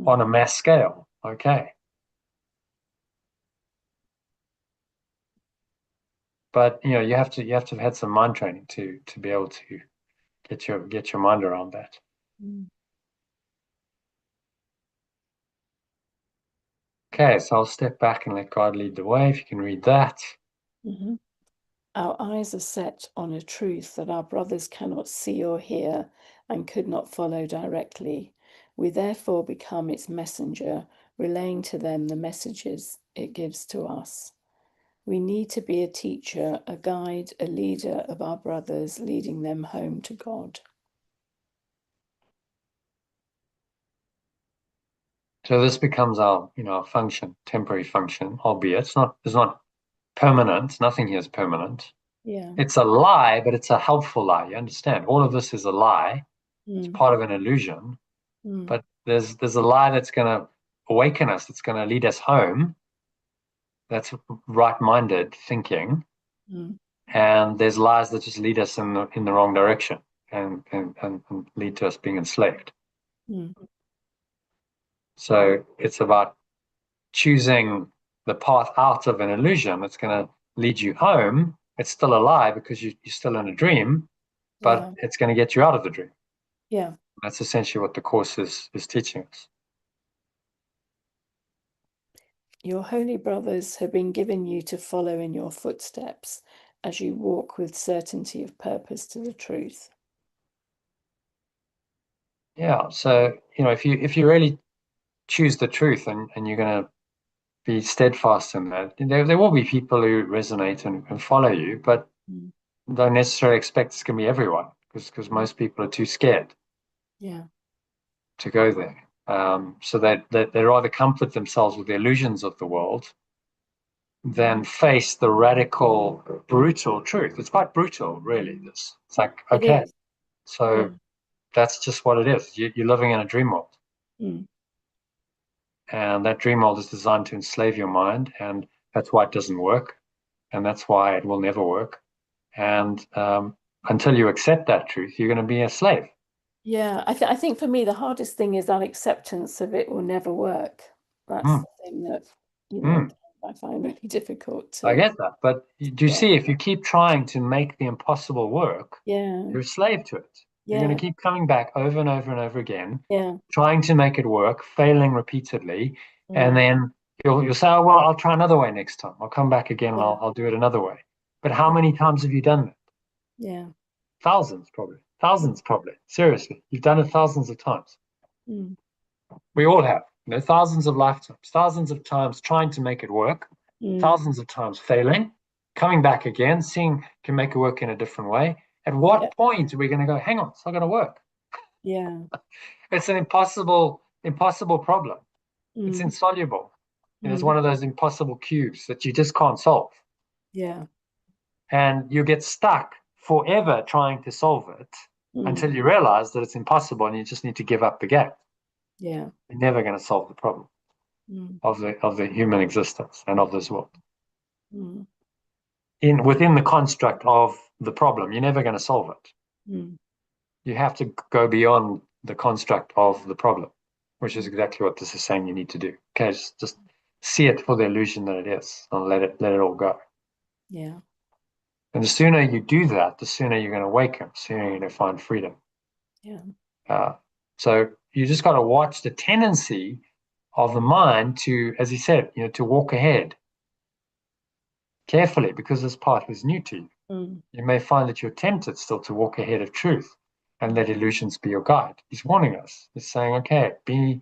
on a mass scale? Okay. But you have to have had some mind training to be able to get your mind around that. Okay, so I'll step back and let God lead the way. If you can read that. Our eyes are set on a truth that our brothers cannot see or hear and could not follow directly. We therefore become its messenger, relaying to them the messages it gives to us. We need to be a teacher, a guide, a leader of our brothers, leading them home to God. So this becomes our function, temporary function, albeit it's not permanent. Nothing here is permanent. Yeah. It's a lie, but it's a helpful lie. You understand? All of this is a lie. It's part of an illusion. But there's a lie that's going to awaken us, that's going to lead us home. That's right-minded thinking. And there's lies that just lead us in the wrong direction and lead to us being enslaved. So it's about choosing the path out of an illusion that's going to lead you home. It's still a lie because you're still in a dream, but it's going to get you out of the dream. Yeah. That's essentially what the Course is teaching us. Your holy brothers have been given you to follow in your footsteps as you walk with certainty of purpose to the truth. Yeah. So, if you really choose the truth and you're going to be steadfast in that, there will be people who resonate and follow you, but don't necessarily expect it's going to be everyone because most people are too scared to go there. So they rather comfort themselves with the illusions of the world than face the radical, brutal truth. It's quite brutal, really. It's like, okay, so that's just what it is. You're living in a dream world. And that dream world is designed to enslave your mind, and that's why it doesn't work, and that's why it will never work. And until you accept that truth, you're going to be a slave. Yeah, I think for me the hardest thing is that acceptance of it will never work. That's the thing that I find really difficult to. I get that, but do you see, if you keep trying to make the impossible work, you're a slave to it. You're going to keep coming back over and over and over again, trying to make it work, failing repeatedly, and then you'll say, "Oh well, I'll try another way next time. I'll come back again and I'll do it another way." But how many times have you done that? Yeah. Thousands, probably. Seriously, you've done it thousands of times. We all have, thousands of lifetimes, thousands of times trying to make it work, thousands of times failing, coming back again, seeing can make it work in a different way. At what point are we going to go, hang on, it's not going to work? Yeah. It's an impossible problem. It's insoluble. It's one of those impossible cubes that you just can't solve. Yeah. And you get stuck forever trying to solve it until you realize that it's impossible and you just need to give up the game. Yeah. You're never going to solve the problem of the human existence and of this world. within the construct of the problem. You're never going to solve it. Mm. You have to go beyond the construct of the problem, which is exactly what this is saying you need to do. Okay, just see it for the illusion that it is, and let it all go. Yeah. And the sooner you do that, the sooner you're going to awaken, the sooner you're going to find freedom. Yeah. So you just got to watch the tendency of the mind to, as he said, to walk ahead carefully, because this path is new to you. Mm. You may find that you're tempted still to walk ahead of truth and let illusions be your guide. He's warning us. He's saying, okay, be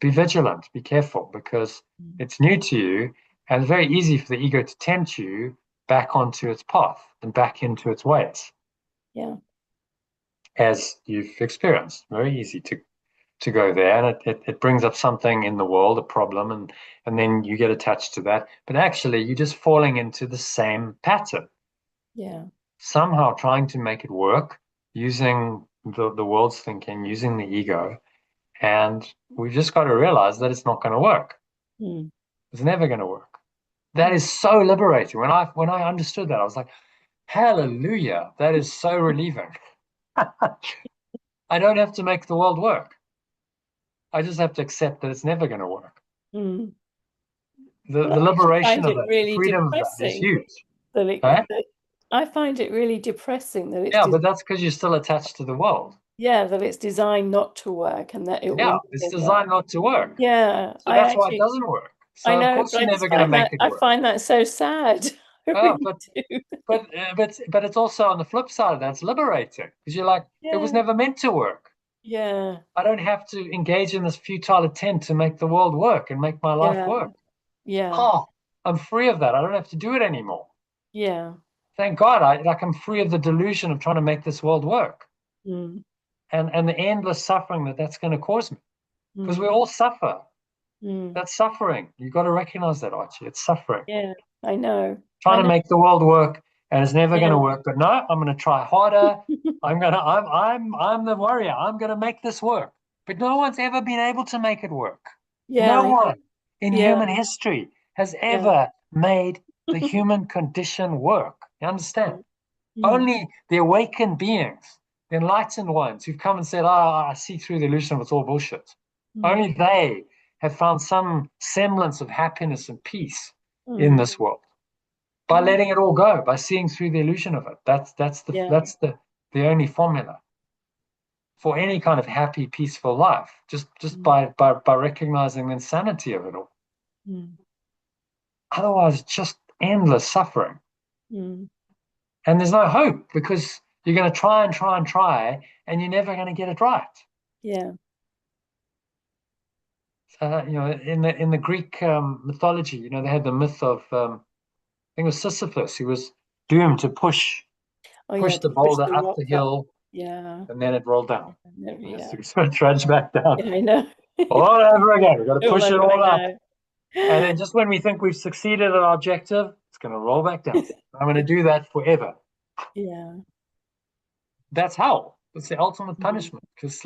vigilant, be careful, because it's new to you, and it's very easy for the ego to tempt you back onto its path and back into its ways. Yeah. As you've experienced, very easy to go there, and it brings up something in the world, a problem, and then you get attached to that. But actually, you're just falling into the same pattern. Yeah. Somehow trying to make it work using the world's thinking, using the ego, and we've just got to realize that it's not going to work. Mm. It's never going to work. That is so liberating. When I understood that, I was like, hallelujah, that is so relieving. I don't have to make the world work. I just have to accept that it's never going to work. Mm. The But I liberation find of it that, the really freedom of that is depressing huge. that it. Right? That I find it really depressing that it's. Yeah, but that's because you're still attached to the world. Yeah, that it's designed not to work, and that it Yeah, will it's never work. designed not to work. Yeah, So that's why it doesn't work. I So of know, course but you're I never just going to find make that it work. so sad. I Oh, really do. but it's also on the flip side of that, it's liberating, because you're like, it was Yeah, never meant to work. yeah, I don't have to engage in this futile attempt to make the world work and make my life yeah, work. yeah, Oh, I'm free of that. I don't have to do it anymore. yeah. Thank God. I'm free of the delusion of trying to make this world work, Mm, and the endless suffering that's going to cause me, because we mm, all suffer. mm. That's suffering. You've got to recognize that, Archie. It's suffering. Yeah, I know. I Trying to know. make the world work, and it's never going to Yeah, work. But no, I'm going to try harder. I'm the warrior. I'm going to make this work. But no one's ever been able to make it work. yeah, No I know. one in Yeah, human history has yeah. ever made the human condition work. You understand? Mm, mm, Only the awakened beings, the enlightened ones who've come and said, "Oh, I see through the illusion of it's all bullshit." mm, Only they have found some semblance of happiness and peace in mm. this world by Yeah, letting it all go, by seeing through the illusion of it. yeah, That's the only formula for any kind of happy, peaceful life. Just mm, by recognizing the insanity of it all. mm, Otherwise, it's just endless suffering, mm. and there's no hope, because you're going to try and try and try, and you're never going to get it right. Yeah. In the Greek mythology, they had the myth of I think it was Sisyphus, who was doomed to push Oh, yeah, push the to push boulder the up the rock up. hill, Yeah, and then it rolled down. yeah, So it trudged back down yeah, I know. all over again. We've got to All push it over all up. again. And then just when we think we've succeeded at our objective, it's going to roll back down. I'm going to do that forever. Yeah. That's hell. It's the ultimate Mm, punishment, because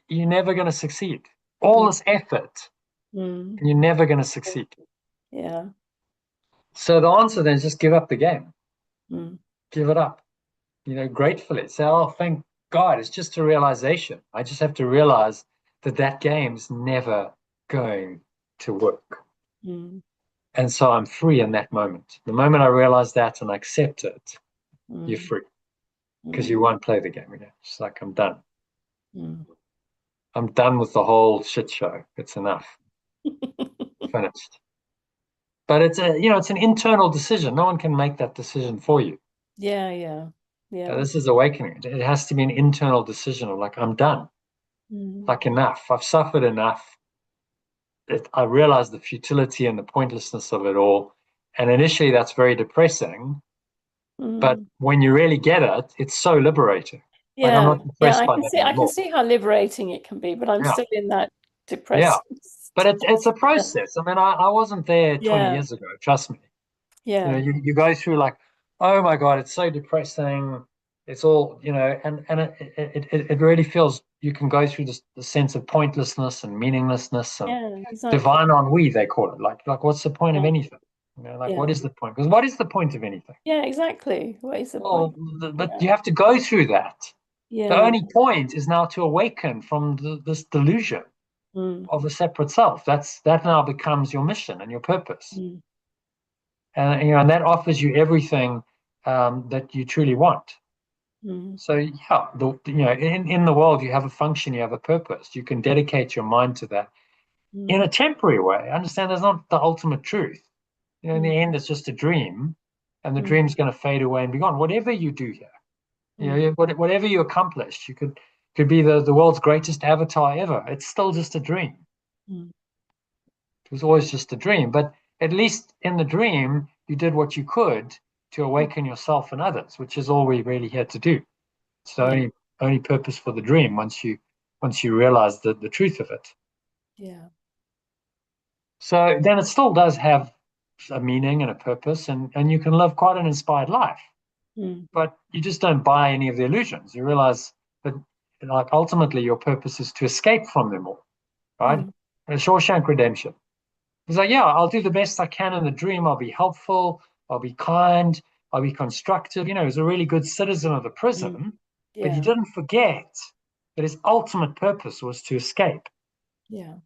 you're never going to succeed. All mm, this effort, mm. and you're never going to succeed. Yeah. So the answer then is just give up the game. Mm, Give it up. Gratefully say, "Oh, thank God, it's just a realization. I just have to realize that game's never going to work." mm, And so I'm free in that moment. The moment I realize that and I accept it, you're mm, free, because you mm, won't play the game again. It's like, I'm done. mm. I'm done with the whole shit show. It's enough. Finished. But it's an internal decision. No one can make that decision for you. Yeah, yeah, yeah. This is awakening. It has to be an internal decision of like, I'm done. Mm, Like, enough. I've suffered enough. I realize the futility and the pointlessness of it all. And initially, that's very depressing. But mm. when you really get it, it's so liberating. Like, I'm Yeah, not yeah, depressed by that I can anymore. see how liberating it can be, but I'm Yeah, still in that yeah. depressed But state. it's a process. I mean, I wasn't there 20 Yeah, years ago. Trust me. yeah, You go through like, oh my God, it's so depressing. It's all, and it really feels, you can go through the sense of pointlessness and meaninglessness and yeah, exactly. divine ennui, they call it. Like what's the point of Yeah, anything? Like, Yeah. what is the point? Because what is the point of anything? Yeah, exactly. What is the Well, point? but Yeah. you have to go through that. The Yeah. only point is now to awaken from this delusion Mm, of a separate self. That now becomes your mission and your purpose, mm, and that offers you everything that you truly want. mm, So yeah, in the world you have a function, you have a purpose. You can dedicate your mind to that in mm, a temporary way. Understand that's not the ultimate truth. In the mm, end, it's just a dream, and the mm, dream's going to fade away and be gone. Whatever you do here, mm, whatever you accomplish, you could be the world's greatest avatar ever. It's still just a dream. mm. It was always just a dream, but at least in the dream, you did what you could to awaken yourself and others, which is all we really had to do. It's the Yeah. only purpose for the dream once you realize the truth of it. Yeah. So then it still does have a meaning and a purpose, and you can live quite an inspired life. Mm, But you just don't buy any of the illusions. You realize that, like, ultimately your purpose is to escape from them all, right? mm, And Shawshank Redemption. He's like, yeah, I'll do the best I can in the dream. I'll be helpful. I'll be kind. I'll be constructive. He's a really good citizen of the mm. prison, but he Yeah. didn't forget that his ultimate purpose was to escape. Yeah.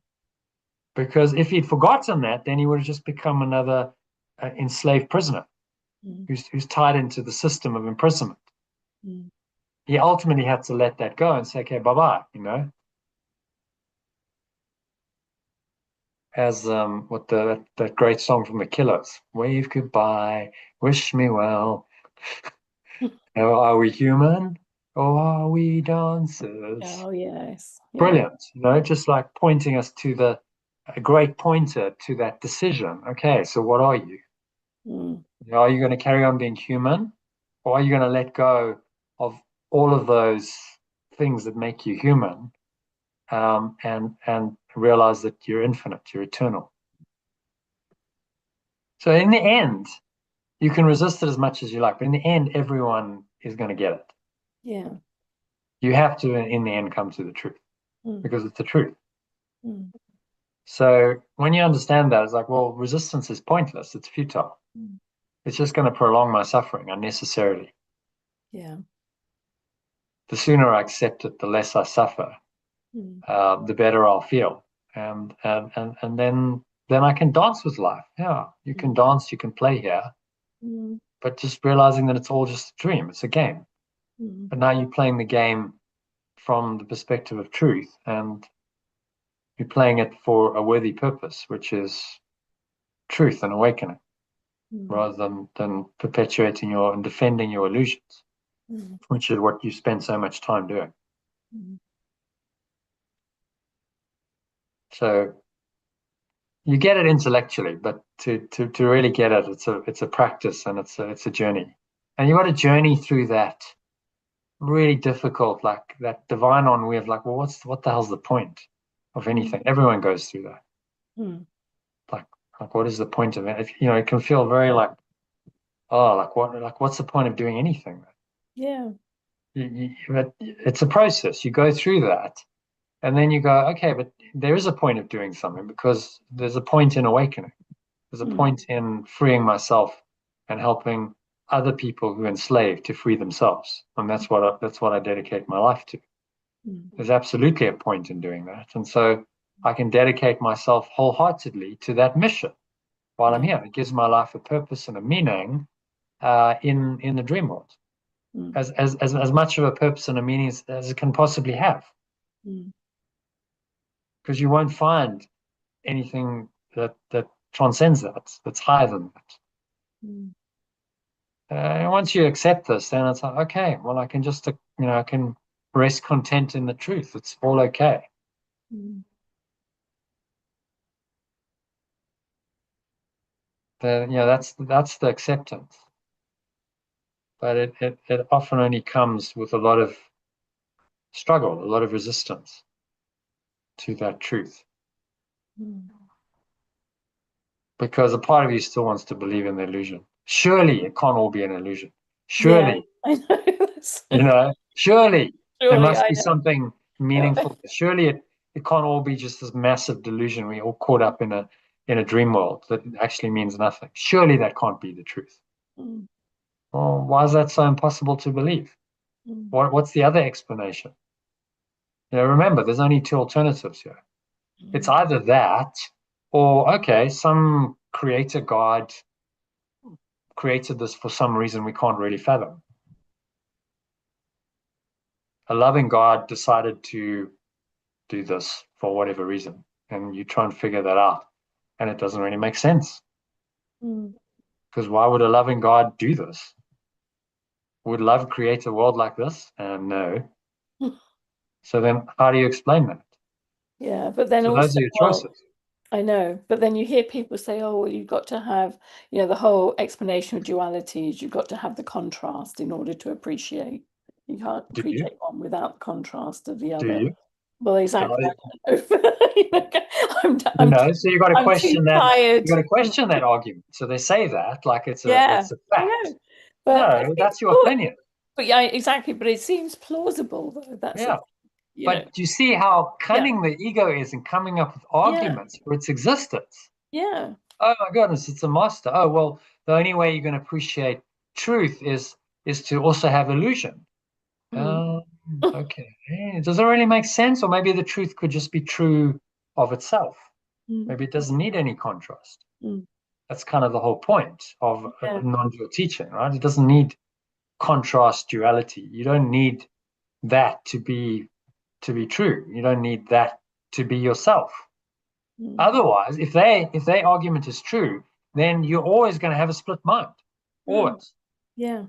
Because if he'd forgotten that, then he would have just become another enslaved prisoner Mm, who's tied into the system of imprisonment. mm. He ultimately had to let that go and say, okay, bye bye. As what that great song from the Killers, wave goodbye, wish me well. Are we human or are we dancers? Oh, yes. Yeah. Brilliant, just like pointing us to a great pointer to that decision. Okay, so what are you? Mm, Are you going to carry on being human, or are you going to let go of all of those things that make you human, and realize that you're infinite, you're eternal? So in the end, you can resist it as much as you like, but in the end, everyone is going to get it. yeah. You have to, in the end, come to the truth Mm, because it's the truth. mm, So when you understand that, it's like, well, resistance is pointless. It's futile. mm. It's just going to prolong my suffering unnecessarily. Yeah. The sooner I accept it, the less I suffer, Mm, the better I'll feel, and then I can dance with life. Yeah, you can mm, dance, you can play here, mm, but just realizing that it's all just a dream. It's a game. mm, But now you're playing the game from the perspective of truth, and you're playing it for a worthy purpose, which is truth and awakening, mm, rather than perpetuating and defending your illusions, mm, which is what you spend so much time doing. mm. So you get it intellectually, but to really get it, it's a practice, and it's a journey, and you got to journey through that really difficult, like that divine ennui of like, well, what the hell's the point of Mm, anything? Everyone goes through that. mm. Like, what is the point of it? It can feel very like, oh, what's the point of doing anything? Yeah. But it's a process. You go through that, and then you go, okay, but there is a point of doing something, because there's a point in awakening. There's a Mm, point in freeing myself and helping other people who are enslaved to free themselves, and that's what I dedicate my life to. mm, There's absolutely a point in doing that, and so I can dedicate myself wholeheartedly to that mission while I'm yeah. here. It gives my life a purpose and a meaning in the dream world, Mm, as much of a purpose and a meaning as it can possibly have, mm, because you won't find anything that transcends that's higher than that. mm, And once you accept this, then it's like, okay, well, I can just, I can rest content in the truth. It's all okay. mm. That's the acceptance. But it often only comes with a lot of struggle, a lot of resistance to that truth, Mm. because a part of you still wants to believe in the illusion. Surely it can't all be an illusion. Yeah, Surely, I know. That's- surely there Surely, must I be know. something Yeah. meaningful. Surely it can't all be just this massive delusion. We're all caught up in in a dream world that actually means nothing. Surely that can't be the truth. Mm. Well, why is that so impossible to believe? Mm. What's the other explanation? Remember, there's only two alternatives here. It's Mm. either that, or okay, some creator God created this for some reason we can't really fathom. A loving God decided to do this for whatever reason, and you try and figure that out, and it doesn't really make sense. Mm. Because why would a loving God do this? Would love create a world like this? No. So then how do you explain that? Yeah, but then So those also, are your well, choices. I know, but then you hear people say, oh, well, you've got to have, the whole explanation of dualities, you've got to have the contrast in order to appreciate. You can't Do you? appreciate one without the contrast of the Do other. you? Well, exactly. So, I don't know. so you got to I'm too question that. tired. You got to question that argument. So they say that like it's Yeah, a I fact. know. But No, that's your opinion. but yeah, exactly. But it seems plausible, though. That's Yeah. the, But do you see how yeah, cunning the ego is in coming up with yeah, arguments for its existence? yeah. Oh my goodness, it's a master. Oh well, the only way you're going to appreciate truth is to also have illusion. Mm. Um, okay. Does it really make sense? Or maybe the truth could just be true of itself. Mm. Maybe it doesn't need any contrast. Mm. That's kind of the whole point of Yeah. a non-dual teaching, right? It doesn't need contrast duality. You don't need that to be true. You don't need that to be yourself. Mm. Otherwise, if their argument is true, then you're always going to have a split mind. Mm. Always. Yeah.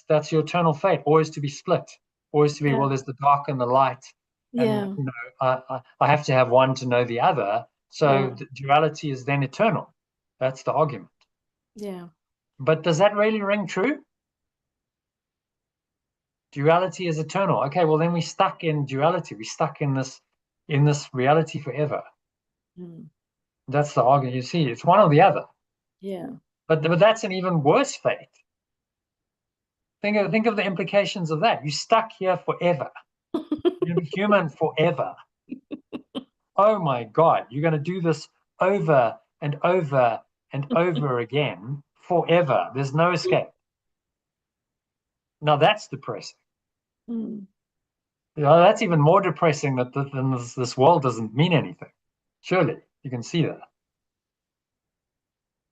That's your eternal fate. Always to be split. Always to be, Yeah. well, there's the dark and the light, and Yeah. I have to have one to know the other. So Yeah. the duality is then eternal. That's the argument. Yeah. But does that really ring true? Duality is eternal. Okay, well then we're stuck in duality. We're stuck in this reality forever. Mm. That's the argument. You see, it's one or the other. Yeah. But that's an even worse fate. Think of the implications of that. You're stuck here forever. You're gonna be human forever. Oh my God, you're gonna do this over and over and over again forever. There's no escape. Now that's depressing. Mm. That's even more depressing than this world doesn't mean anything. Surely you can see that.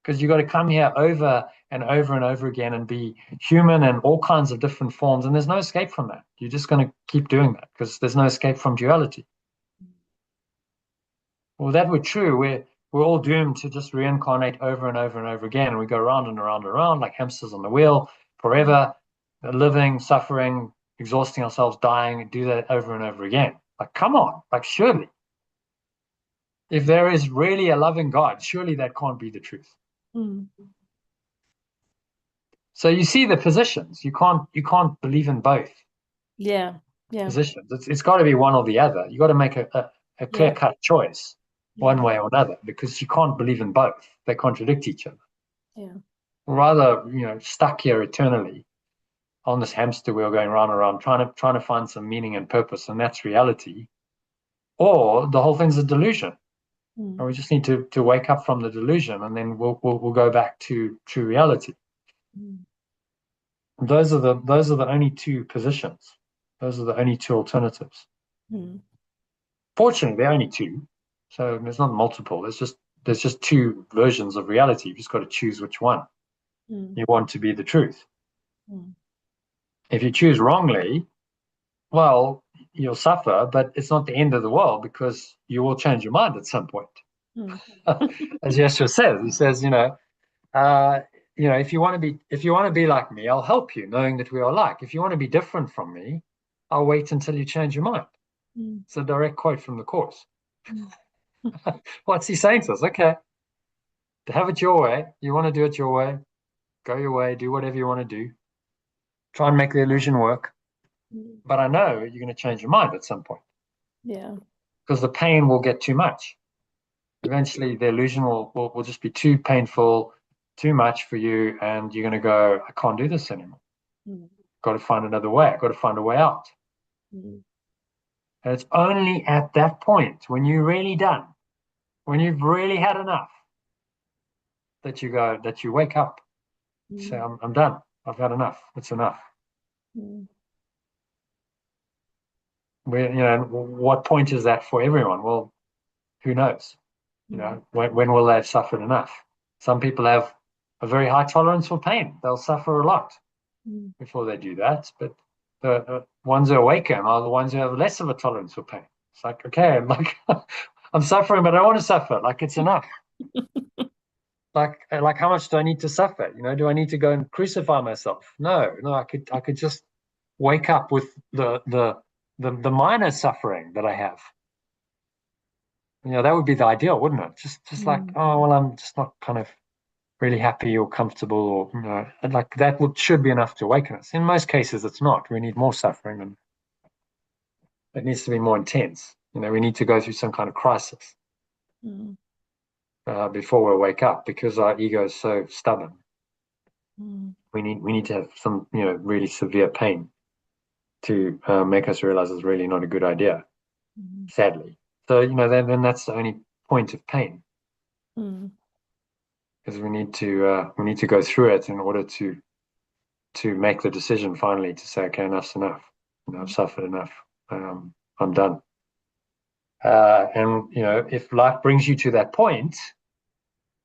Because you've got to come here over and over and over again and be human in all kinds of different forms. And there's no escape from that. You're just going to keep doing that because there's no escape from duality. Well, if that were true, we're all doomed to just reincarnate over and over and over again. And we go around and around and around like hamsters on the wheel forever, living, suffering, exhausting ourselves, dying, and do that over and over again. Like, come on, like, surely. If there is really a loving God, surely that can't be the truth. Mm. So you see the positions. You can't believe in both Yeah. Yeah. positions. It's got to be one or the other. You got to make a clear Yeah. cut choice, Yeah. one way or another, because you can't believe in both. They contradict each other. Yeah. Rather, stuck here eternally on this hamster wheel, going round and round, trying to find some meaning and purpose, and that's reality. Or the whole thing's a delusion, and Mm. we just need to wake up from the delusion, and then we'll go back to true reality. Mm. Those are the only two positions. Those are the only two alternatives. Mm. Fortunately, there are only two, so there's not multiple. There's just two versions of reality. You've just got to choose which one Mm. you want to be the truth. Mm. If you choose wrongly, well, you'll suffer, but it's not the end of the world because you will change your mind at some point. Mm. As Yeshua says, he says, if you want to be like me, I'll help you, knowing that we are alike. If you want to be different from me, I'll wait until you change your mind. Mm. It's a direct quote from the Course. Mm. What's he saying to us? Okay, to have it your way. You want to do it your way. Go your way. Do whatever you want to do. Try and make the illusion work. Mm. But I know you're going to change your mind at some point Yeah. because the pain will get too much. Eventually, the illusion will just be too painful, too much for you, and you're going to go, I can't do this anymore. Mm. Got to find another way. I've got to find a way out. Mm. And it's only at that point when you're really done, when you've really had enough, that you wake up, say, I'm done. I've had enough. It's enough. What point is that for everyone? Well, who knows? When will they have suffered enough? Some people have a very high tolerance for pain. They'll suffer a lot before they do that. But the ones who awaken are the ones who have less of a tolerance for pain. It's like, okay, I'm suffering, but I don't want to suffer. Like, it's enough. Like how much do I need to suffer? Do I need to go and crucify myself? No, I could just wake up with the minor suffering that I have. That would be the ideal, wouldn't it? Just like, oh well, I'm just not kind of really happy or comfortable, or like that should be enough to awaken us. In most cases, it's not. We need more suffering, and it needs to be more intense. We need to go through some kind of crisis before we wake up, because our ego is so stubborn. We need to have some really severe pain to make us realize it's really not a good idea. Sadly, so then that's the only point of pain, because we need to go through it in order to make the decision finally to say, okay, enough's enough. I've suffered enough. I'm done. And if life brings you to that point,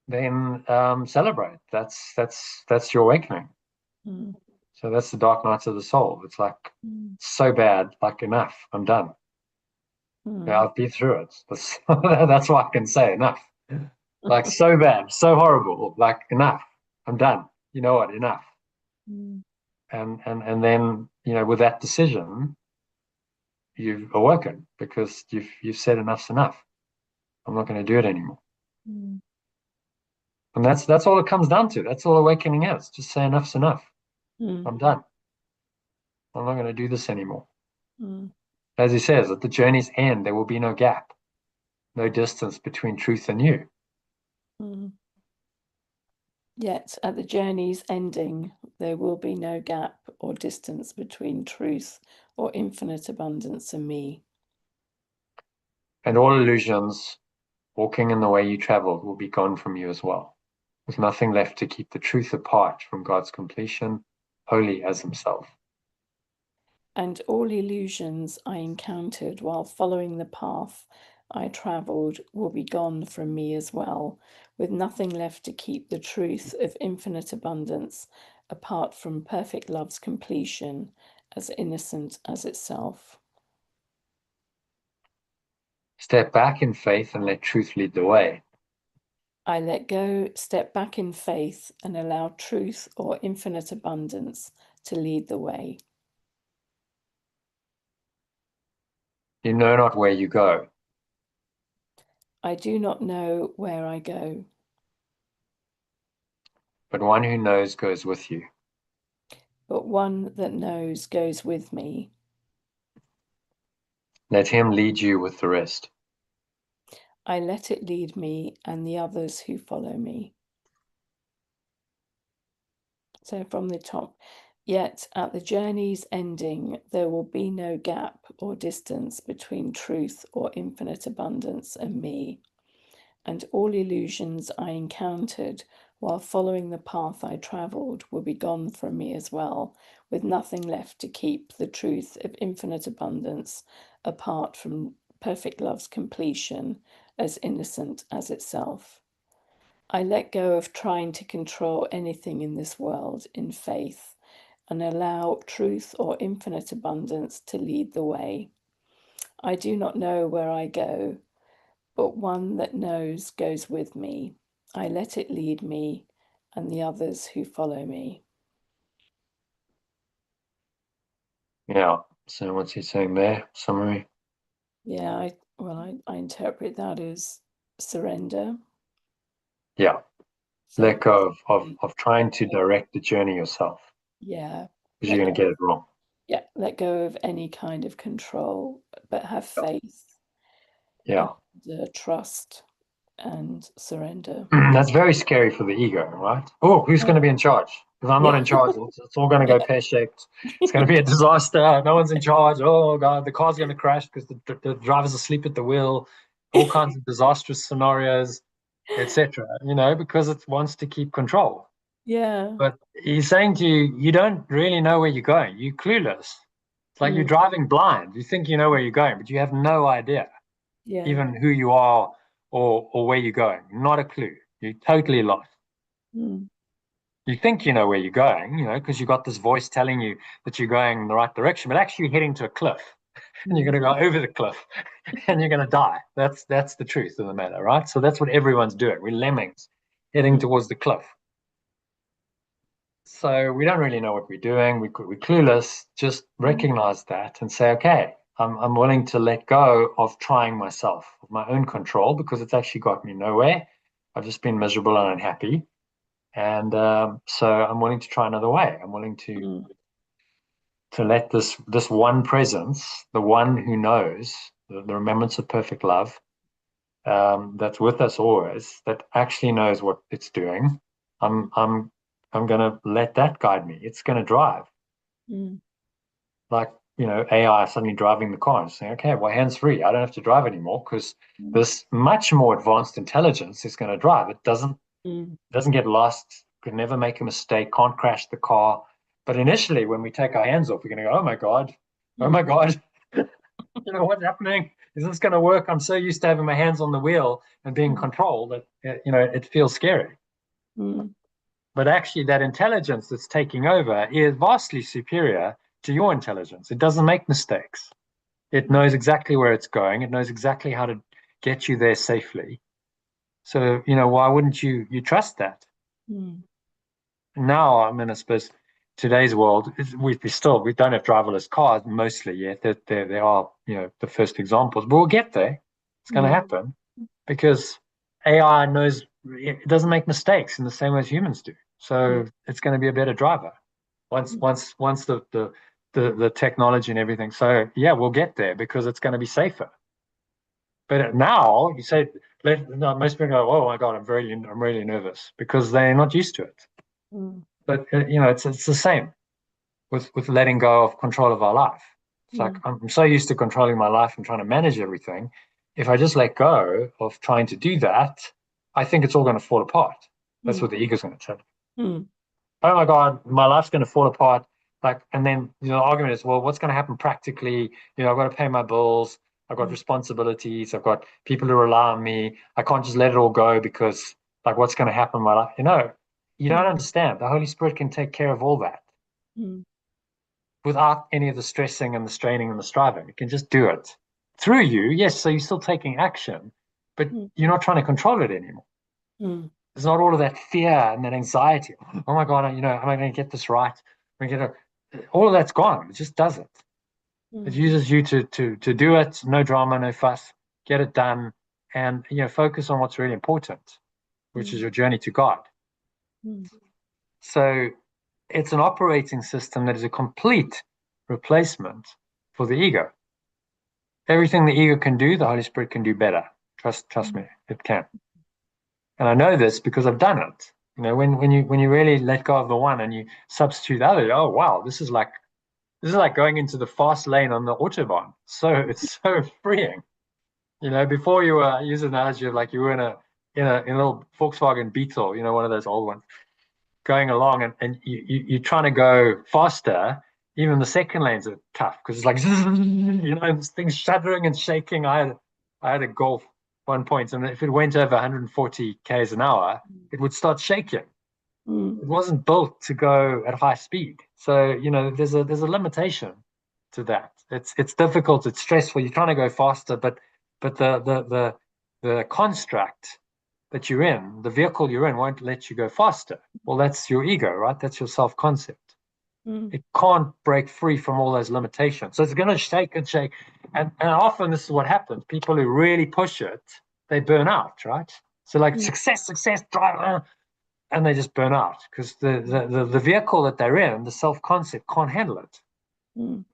then celebrate. That's your awakening. So that's the dark nights of the soul. It's like so bad, like enough. I'm done. I've been through it. That's what I can say. Enough. Like, so bad, so horrible. Like, enough. I'm done. You know what? Enough. And then with that decision, you've awoken, because you've said enough's enough. I'm not going to do it anymore. And that's all it comes down to. That's all awakening is. Just say enough's enough. I'm done. I'm not going to do this anymore. As he says, at the journey's end, there will be no gap, no distance between truth and you. Yet at the journey's ending, there will be no gap or distance between truth or infinite abundance and me. And all illusions, walking in the way you traveled, will be gone from you as well, with nothing left to keep the truth apart from God's completion, holy as himself. And all illusions I encountered while following the path I traveled will be gone from me as well, with nothing left to keep the truth of infinite abundance apart from perfect love's completion, as innocent as itself. Step back in faith and let truth lead the way. I let go, step back in faith, and allow truth or infinite abundance to lead the way. You know not where you go. I do not know where I go. But one who knows goes with you. But one that knows goes with me. Let him lead you with the rest. I let it lead me and the others who follow me. So from the top, yet at the journey's ending, there will be no gap or distance between truth or infinite abundance and me. And all illusions I encountered while following the path I traveled will be gone from me as well, with nothing left to keep the truth of infinite abundance apart from perfect love's completion, as innocent as itself. I let go of trying to control anything in this world in faith and allow truth or infinite abundance to lead the way. I do not know where I go, but one that knows goes with me. I let it lead me and the others who follow me. Yeah. So what's he saying there? Summary? Yeah, I interpret that as surrender. Yeah. So, Let go of trying to direct the journey yourself, yeah, because you're going to get it wrong. yeah, let go of any kind of control, but have faith, Yeah. and trust and surrender. That's very scary for the ego, right? Oh, who's going to be in charge? Because I'm not Yeah, in charge. It's all going to go yeah, pear-shaped. It's going to be a disaster. No one's in charge. Oh, God, the car's going to crash because the driver's asleep at the wheel. All kinds of disastrous scenarios. etc. Because it wants to keep control. Yeah. But he's saying to you, you don't really know where you're going. You're clueless. It's like you're Mm. driving blind. You think you know where you're going, but you have no idea, Yeah. even who you are or where you're going. Not a clue. You're totally lost. Mm. You think you know where you're going, because you've got this voice telling you that you're going in the right direction, but actually you're heading to a cliff and you're Mm. going to go over the cliff and you're going to die. That's the truth of the matter, right? So that's what everyone's doing. We're lemmings heading Mm. towards the cliff. So we don't really know what we're doing. We're clueless. Just Mm. recognize that and say, okay, I'm willing to let go of trying myself, of my own control, because it's actually got me nowhere. I've just been miserable and unhappy. And so I'm willing to try another way. I'm willing Mm. to let this one presence, the one who knows, the remembrance of perfect love, that's with us always, that actually knows what it's doing. I'm I'm I'm gonna let that guide me. It's gonna drive. Mm. Like, AI suddenly driving the car and saying, okay, well, hands free. I don't have to drive anymore because Mm. this much more advanced intelligence is going to drive. It Mm. doesn't get lost, could never make a mistake, can't crash the car. But initially, when we take our hands off, we're going to go, oh Mm. my God, what's happening? Is this going to work? I'm so used to having my hands on the wheel and being Mm. controlled that, it feels scary. Mm. But actually, that intelligence that's taking over is vastly superior to your intelligence. It doesn't make mistakes. It knows exactly where it's going. It knows exactly how to get you there safely. So, why wouldn't you trust that? Mm. Now, I mean, I suppose today's world, we don't have driverless cars mostly yet. There are, the first examples, but we'll get there. It's going to Mm. happen because AI knows it doesn't make mistakes in the same way as humans do. Mm. So it's going to be a better driver once the technology and everything. So yeah, we'll get there because it's going to be safer. But now you say, no, most people go, "Oh my God, I'm really nervous," because they're not used to it. Mm. But it's the same with letting go of control of our life. It's like Mm. I'm so used to controlling my life and trying to manage everything. If I just let go of trying to do that, I think it's all going to fall apart. That's Mm. what the ego's going to tell. Mm. Oh my God, my life's going to fall apart. Like, and then, the argument is, well, what's going to happen practically? I've got to pay my bills. I've got Mm. responsibilities. I've got people who rely on me. I can't just let it all go because, like, what's going to happen in my life? You don't Mm. understand. The Holy Spirit can take care of all that Mm. without any of the stressing and the straining and the striving. It can just do it through you. Yes, so you're still taking action, but Mm. you're not trying to control it anymore. Mm. There's not all of that fear and that anxiety. Oh my God, am I going to get this right? All of that's gone. It just does it. It Mm. uses you to do it. No drama, no fuss. Get it done, and focus on what's really important, which is Mm. your journey to God. Mm. So it's an operating system that is a complete replacement for the ego. Everything the ego can do, the Holy Spirit can do better. Trust Mm. me, it can. And I know this because I've done it. When you really let go of the one and you substitute the other, oh wow, this is like going into the fast lane on the autobahn. So it's so freeing. Before you use an analogy of like you were in a little Volkswagen Beetle, one of those old ones, going along and you're trying to go faster. Even the second lanes are tough because it's like this thing's shuddering and shaking. I had a Golf 1 point, and if it went over 140 k's an hour, it would start shaking. Mm. It wasn't built to go at high speed. So, there's a limitation to that. It's difficult, it's stressful. You're trying to go faster, but the construct that you're in, the vehicle you're in won't let you go faster. Well, that's your ego, right? That's your self-concept. Mm. It can't break free from all those limitations. So it's going to shake and shake. And often this is what happens. People who really push it, they burn out, right? So like Mm. success, drive, and they just burn out because the vehicle that they're in, the self-concept, can't handle it. Mm.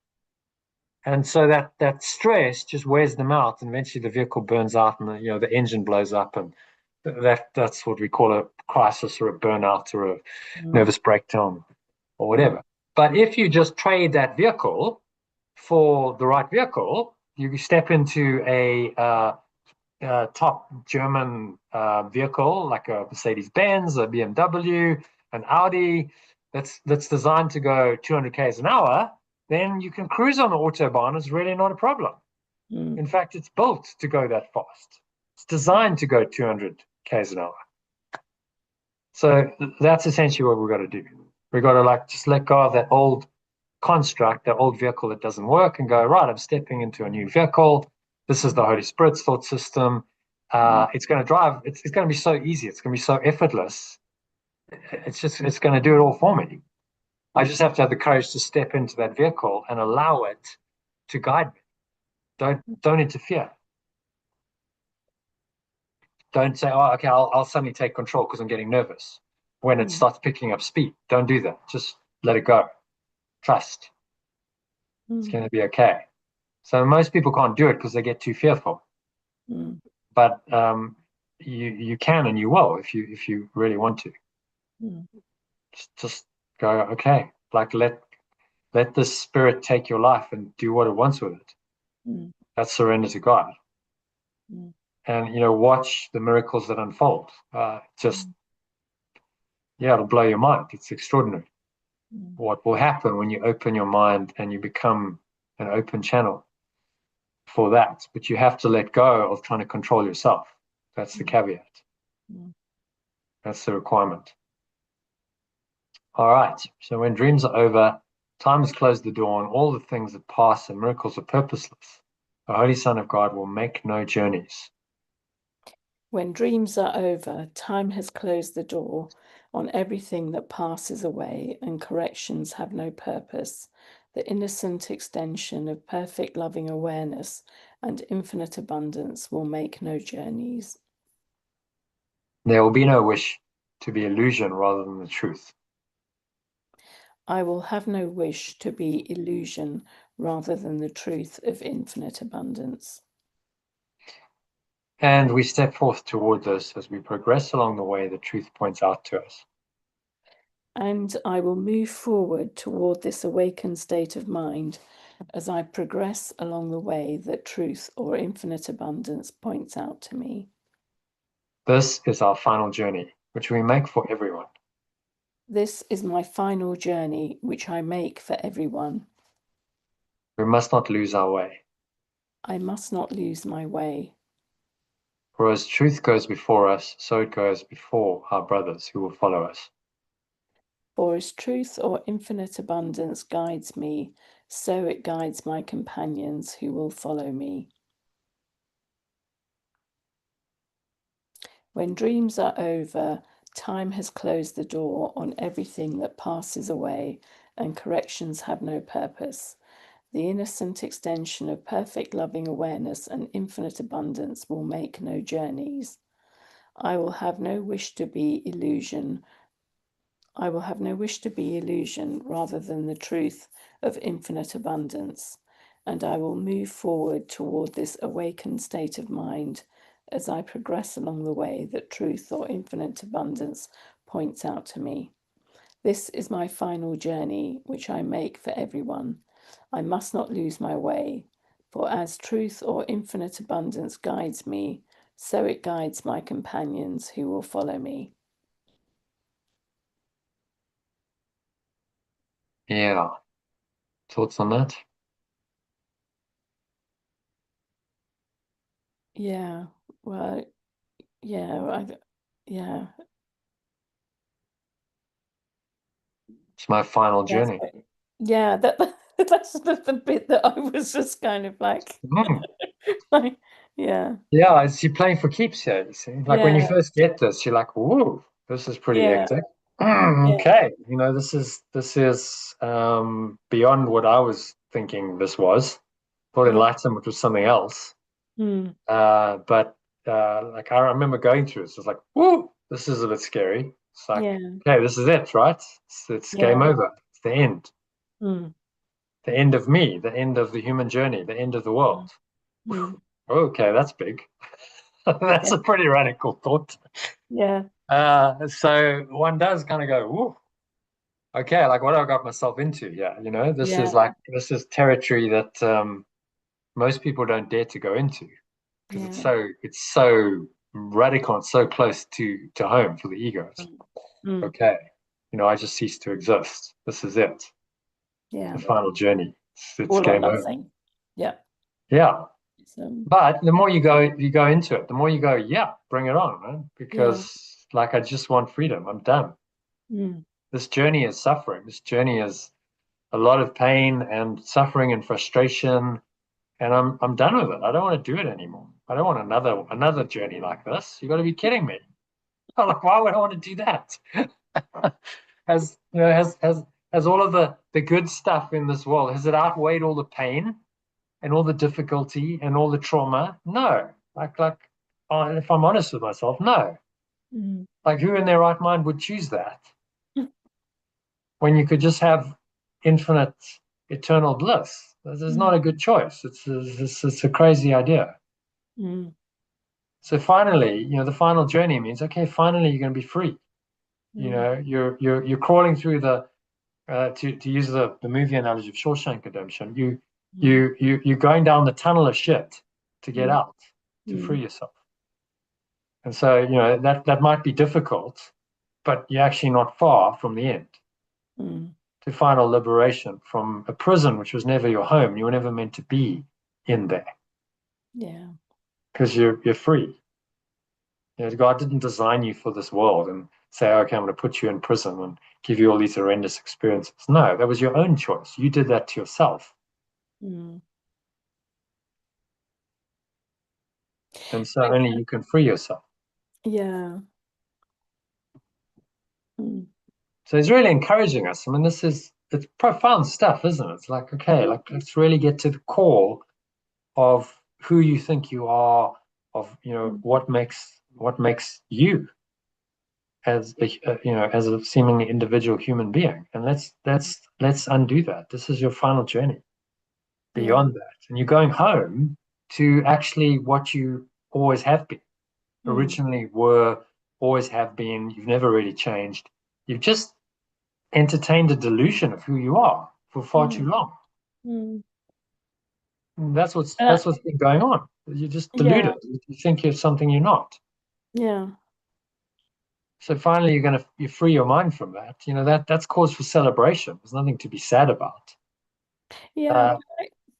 And so that stress just wears them out, and eventually the vehicle burns out, and the engine blows up, and that's what we call a crisis or a burnout or a Mm. nervous breakdown or Mm. whatever. But if you just trade that vehicle for the right vehicle, you step into top German vehicle, like a Mercedes-Benz, a BMW, an Audi, that's designed to go 200 k's an hour, then you can cruise on the autobahn. It's really not a problem. In fact, it's built to go that fast. It's designed to go 200 k's an hour. So that's essentially what we've got to do. We've got to like just let go of that old construct, that old vehicle that doesn't work, and go, right, I'm stepping into a new vehicle. This is the Holy Spirit's thought system. It's going to drive. It's going to be so easy. It's going to be so effortless. It's going to do it all for me. I just have to have the courage to step into that vehicle and allow it to guide me. Don't interfere. Don't say, oh, okay, I'll suddenly take control because I'm getting nervous when it starts picking up speed. Don't do that. Just let it go. Trust. It's going to be okay. So most people can't do it because they get too fearful. But you can and you will if you really want to. Just go, okay. Like let the Spirit take your life and do what it wants with it. That's surrender to God. And watch the miracles that unfold. It'll blow your mind. It's extraordinary what will happen when you open your mind and you become an open channel for that. But you have to let go of trying to control yourself. That's the caveat. That's the requirement. All right. So when dreams are over, time has closed the door on all the things that pass, and miracles are purposeless. The Holy Son of God will make no journeys. When dreams are over, time has closed the door on everything that passes away, and corrections have no purpose. The innocent extension of perfect loving awareness and infinite abundance will make no journeys. There will be no wish to be illusion rather than the truth. I will have no wish to be illusion rather than the truth of infinite abundance. And we step forth toward this as we progress along the way the truth points out to us. And I will move forward toward this awakened state of mind as I progress along the way that truth or infinite abundance points out to me. This is our final journey, which we make for everyone. This is my final journey, which I make for everyone. We must not lose our way. I must not lose my way. For as truth goes before us, so it goes before our brothers who will follow us. For as truth or infinite abundance guides me, so it guides my companions who will follow me. When dreams are over, time has closed the door on everything that passes away, and corrections have no purpose. The innocent extension of perfect loving awareness and infinite abundance will make no journeys. I will have no wish to be illusion. I will have no wish to be illusion rather than the truth of infinite abundance. And I will move forward toward this awakened state of mind as I progress along the way that truth or infinite abundance points out to me. This is my final journey, which I make for everyone. I must not lose my way, for as truth or infinite abundance guides me, so it guides my companions who will follow me. Yeah. Thoughts on that? Yeah, well, yeah, yeah. It's my final journey. Yeah, that's the bit that I was just kind of like, like, yeah, Yeah, it's you're playing for keeps here, you see. Like when you yeah, first get this, you're like, whoa, this is pretty yeah, hectic. yeah, Okay. This is beyond what I was thinking this was. Thought yeah, enlightenment was something else. But like I remember going through it. So it's like, whoa, this is a bit scary. It's like, yeah, okay, this is it, right? It's game yeah, over. It's the end. mm, The end of me, the end of the human journey, the end of the world. mm, mm, Okay, that's big. That's yeah, a pretty radical thought. yeah, So one does kind of go, "Ooh, okay, like what have I got myself into here?" yeah, This is territory that most people don't dare to go into. because Yeah. it's so radical and so close to home for the ego. It's okay, I just cease to exist. This is it. Yeah. The final journey. It's All or game over. nothing. Yeah. Yeah. It's, But the more you go into it, the more you go, yeah, bring it on, man. yeah. Because like I just want freedom. I'm done. Mm. This journey is suffering. This journey is a lot of pain and suffering and frustration. And I'm done with it. I don't want to do it anymore. I don't want another journey like this. You got to be kidding me. Like, why would I want to do that? Has has all of the good stuff in this world, has it outweighed all the pain and all the difficulty and all the trauma? No. If I'm honest with myself, no. Mm. Like, who in their right mind would choose that when you could just have infinite, eternal bliss? This is not a good choice. It's a crazy idea. Mm. So finally, the final journey means, okay, finally you're going to be free. Mm. You're crawling through the to use the movie analogy of Shawshank Redemption. You're going down the tunnel of shit to get Mm. out, to Mm. free yourself. And so that might be difficult, but you're actually not far from the end, Mm. to final liberation from a prison which was never your home. You were never meant to be in there Yeah. because you're free. God didn't design you for this world and say, okay, I'm going to put you in prison and give you all these horrendous experiences. No, that was your own choice. You did that to yourself. Mm. And so only you can free yourself. Yeah. Mm. So he's really encouraging us. I mean, it's profound stuff, isn't it? It's like, okay, like let's really get to the core of who you think you are, of what makes you as as a seemingly individual human being. And let's undo that. This is your final journey Yeah. beyond that. And you're going home to actually what you always have been, Mm. originally were, always have been. You've never really changed. You've just entertained a delusion of who you are for far too Mm. long. Mm. And that's what's Uh, that's what's been going on. You're just yeah. deluded. You think you're something you're not. Yeah. So finally, you free your mind from that. That's cause for celebration. There's nothing to be sad about. Yeah. Uh,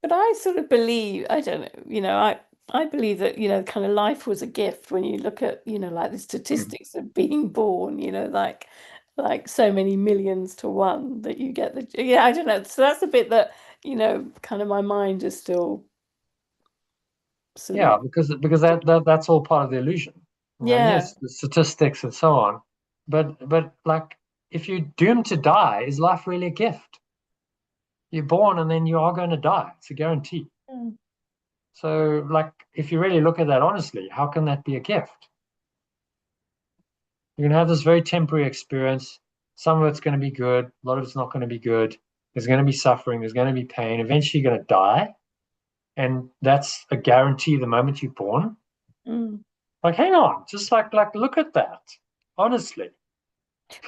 But I sort of believe, I don't know, I believe that, kind of life was a gift when you look at, like the statistics of being born, like so many millions to one that you get yeah, I don't know. So that's a bit that, kind of my mind is still sort yeah, of, because that's all part of the illusion. yeah. Yes, the statistics and so on, but like if you're doomed to die, is life really a gift? You're born and then you are going to die. It's a guarantee. Mm. So, like, if you really look at that honestly, how can that be a gift? You're going to have this very temporary experience. Some of it's going to be good. A lot of it's not going to be good. There's going to be suffering. There's going to be pain. Eventually, you're going to die. And that's a guarantee the moment you're born. Mm. Like, hang on. Just look at that. Honestly.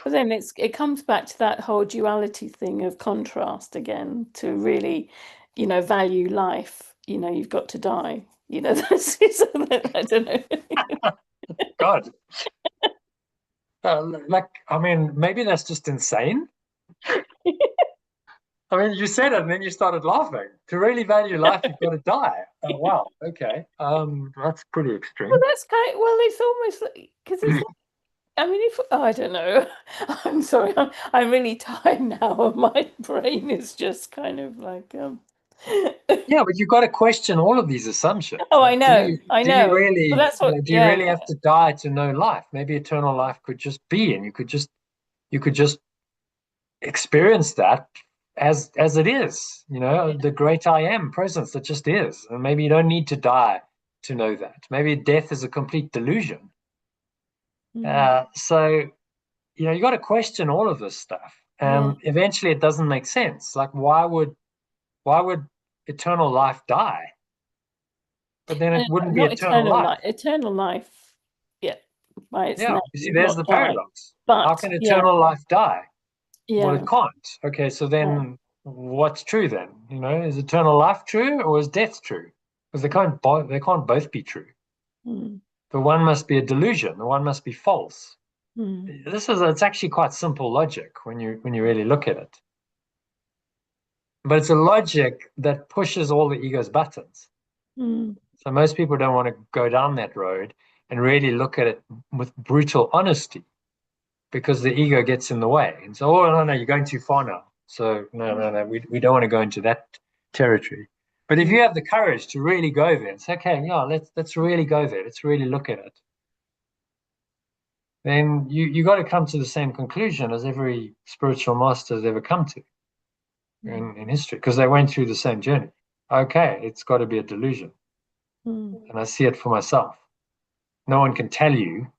But then it comes back to that whole duality thing of contrast again, to really, value life. You've got to die. That's I don't know. God. I mean, maybe that's just insane. I mean, you said it and then you started laughing. To really value life, you've got to die. Oh, wow. Okay. That's pretty Well, extreme. that's well, it's almost like, because it's like, I mean, if I don't know, I'm sorry, I'm really tired now, and my brain is just kind of like, Yeah, but you've got to question all of these assumptions. oh, Like, I know, I do you know, but really, that's what, do you yeah, really have to die to know life? Maybe eternal life could just be, and you could just experience that as it is. The great I am presence that just is, and maybe you don't need to die to know that. Maybe death is a complete delusion. mm, So you got to question all of this stuff, yeah, and eventually it doesn't make sense. Like, why would eternal life die? But then it wouldn't be not eternal eternal life. life, eternal life, yeah, by its Yeah, name, you see, is there's not the die, paradox. How but can yeah, eternal life die? Well, yeah, it can't. Okay, so yeah, then what's true then? Is eternal life true or is death true? Because they can't both be true. Mm. The one must be a delusion. The one must be false. Mm. It's actually quite simple logic when you really look at it. But it's a logic that pushes all the ego's buttons. Mm. So most people don't want to go down that road and really look at it with brutal honesty because the ego gets in the way. And so, oh, no, you're going too far now. So, no, we don't want to go into that territory. But if Mm. you have the courage to really go there and say, okay, yeah, let's really go there. Let's really look at it. Then you got to come to the same conclusion as every spiritual master has ever come to in history because they went through the same journey. Okay, it's got to be a delusion. Mm. And I see it for myself. No one can tell you.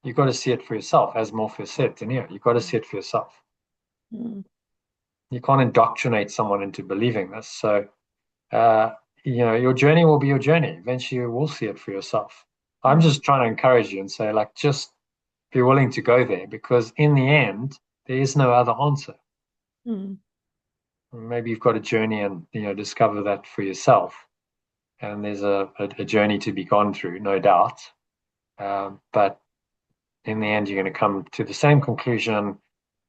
You've got to see it for yourself, as Morpheus said to Neo. You've got to see it for yourself. Mm. You can't indoctrinate someone into believing this. So, uh, your journey will be your journey. Eventually, you will see it for yourself. I'm Mm. just trying to encourage you and say, like, just be willing to go there because in the end, there is no other answer. Mm. Maybe you've got a journey and discover that for yourself. And there's a journey to be gone through, no doubt. But in the end, you're going to come to the same conclusion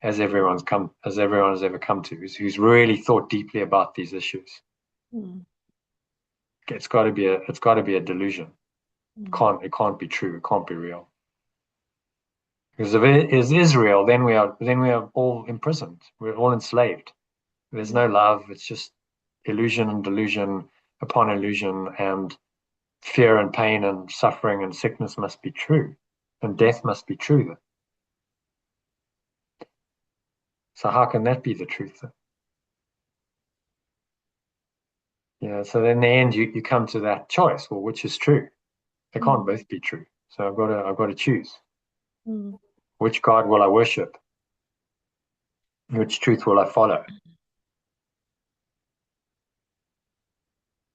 as everyone has ever come to, who's really thought deeply about these issues. Mm. It's got to be a delusion. Mm. It can't be true. It can't be real. Because if it is real, then we are all imprisoned. We're all enslaved. There's no love. It's just illusion and delusion upon illusion, and fear and pain and suffering and sickness must be true, and death must be true. So how can that be the truth? So in the end, you come to that choice. Well, which is true? They can't Mm. both be true. So I've got to choose. Mm. Which God will I worship? Which truth will I follow?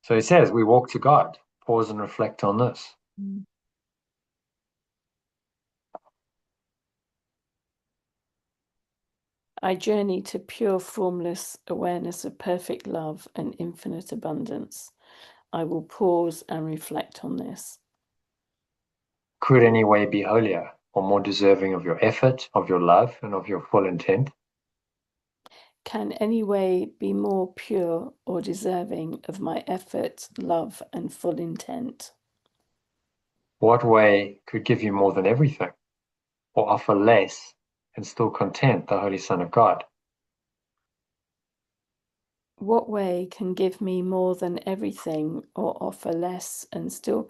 So he says, we walk to God. Pause and reflect on this. Mm. I journey to pure, formless awareness of perfect love and infinite abundance. I will pause and reflect on this. Could any way be holier or more deserving of your effort, of your love, and of your full intent? Can any way be more pure or deserving of my effort, love, and full intent? What way could give you more than everything, or offer less and still content the Holy Son of God? What way can give me more than everything or offer less and still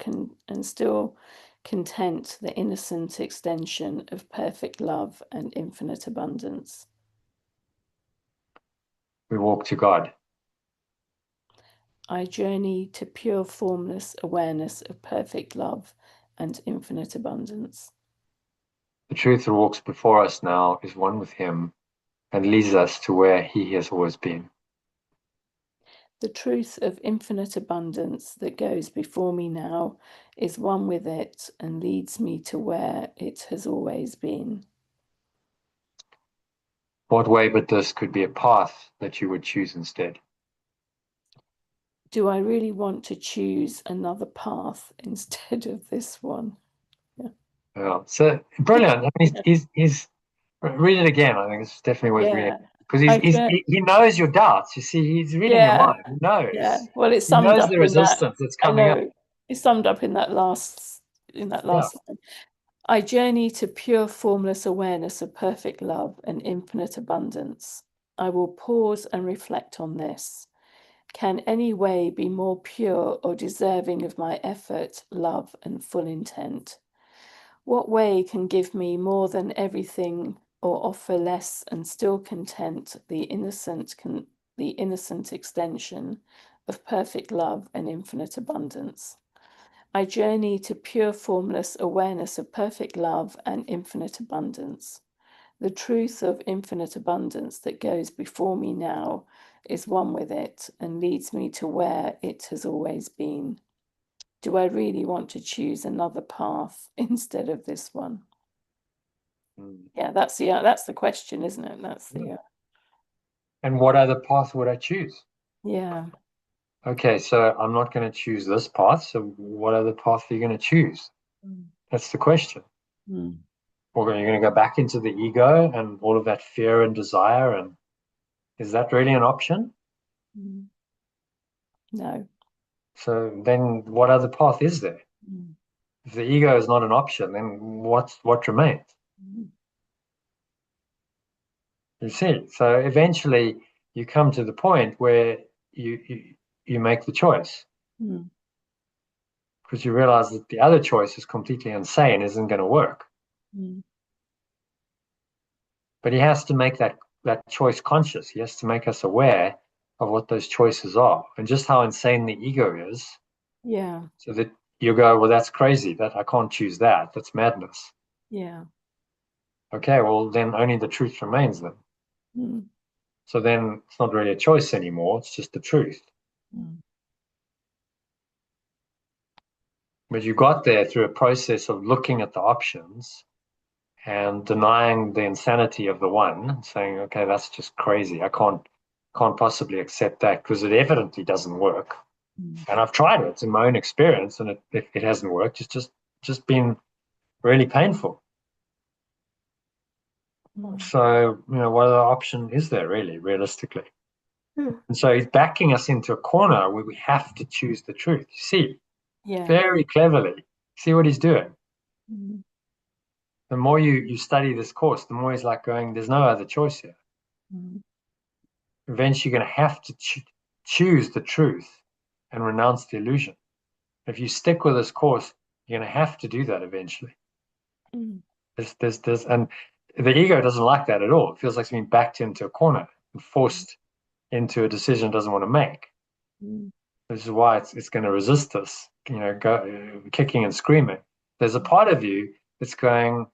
content the innocent extension of perfect love and infinite abundance? We walk to God. I journey to pure formless awareness of perfect love and infinite abundance. The truth that walks before us now is one with Him and leads us to where He has always been. The truth of infinite abundance that goes before me now is one with it and leads me to where it has always been. What way but this could be a path that you would choose instead? Do I really want to choose another path instead of this one? Yeah. Yeah. So brilliant. I mean, he's read it again. I think it's definitely worth reading Yeah. because I can, he knows your doubts. You see, he's reading your yeah. mind. He Yeah. knows. Well, it's He summed knows up the in that. resistance that's I coming up. know. It's summed up in that Yeah. last line. I journey to pure formless awareness of perfect love and infinite abundance. I will pause and reflect on this. Can any way be more pure or deserving of my effort, love, and full intent? What way can give me more than everything or offer less and still content the innocent extension of perfect love and infinite abundance? I journey to pure formless awareness of perfect love and infinite abundance. The truth of infinite abundance that goes before me now is one with it and leads me to where it has always been. Do I really want to choose another path instead of this one? Mm. Yeah, that's the question, isn't it? That's Yeah. the And what other path would I choose? yeah. Okay, so I'm not going to choose this path. So what other path are you going to choose? That's the question. Mm. Or are you going to go back into the ego and all of that fear and desire? And is that really an option? Mm. No. So then what other path is there? Mm. If the ego is not an option, then what remains? Mm. You see, so eventually you come to the point where you make the choice Mm. because you realize that the other choice is completely insane, isn't going to work. Mm. But he has to make that choice conscious. He has to make us aware of what those choices are and just how insane the ego is, Yeah. so that you go, well, that's crazy. That I can't choose that. That's madness. Yeah. Okay, well then only the truth remains then. Mm. So then it's not really a choice anymore. It's just the truth. Mm. But you got there through a process of looking at the options and denying the insanity of the one, saying, okay, that's just crazy. I can't possibly accept that because it evidently doesn't work. Mm. And I've tried it in my own experience, and it hasn't worked. It's just been really painful. Mm. So, what other option is there really, realistically? Mm. And so he's backing us into a corner where we have to choose the truth. You see, Yeah. very cleverly. See what he's doing. Mm. The more you study this course, the more he's like going, there's no other choice here. Mm. Eventually, you're going to have to choose the truth and renounce the illusion. If you stick with this course, you're going to have to do that eventually. Mm. And the ego doesn't like that at all. It feels like it's being backed into a corner and forced into a decision it doesn't want to make. Mm. This is why it's going to resist us, kicking and screaming. There's a part of you that's going,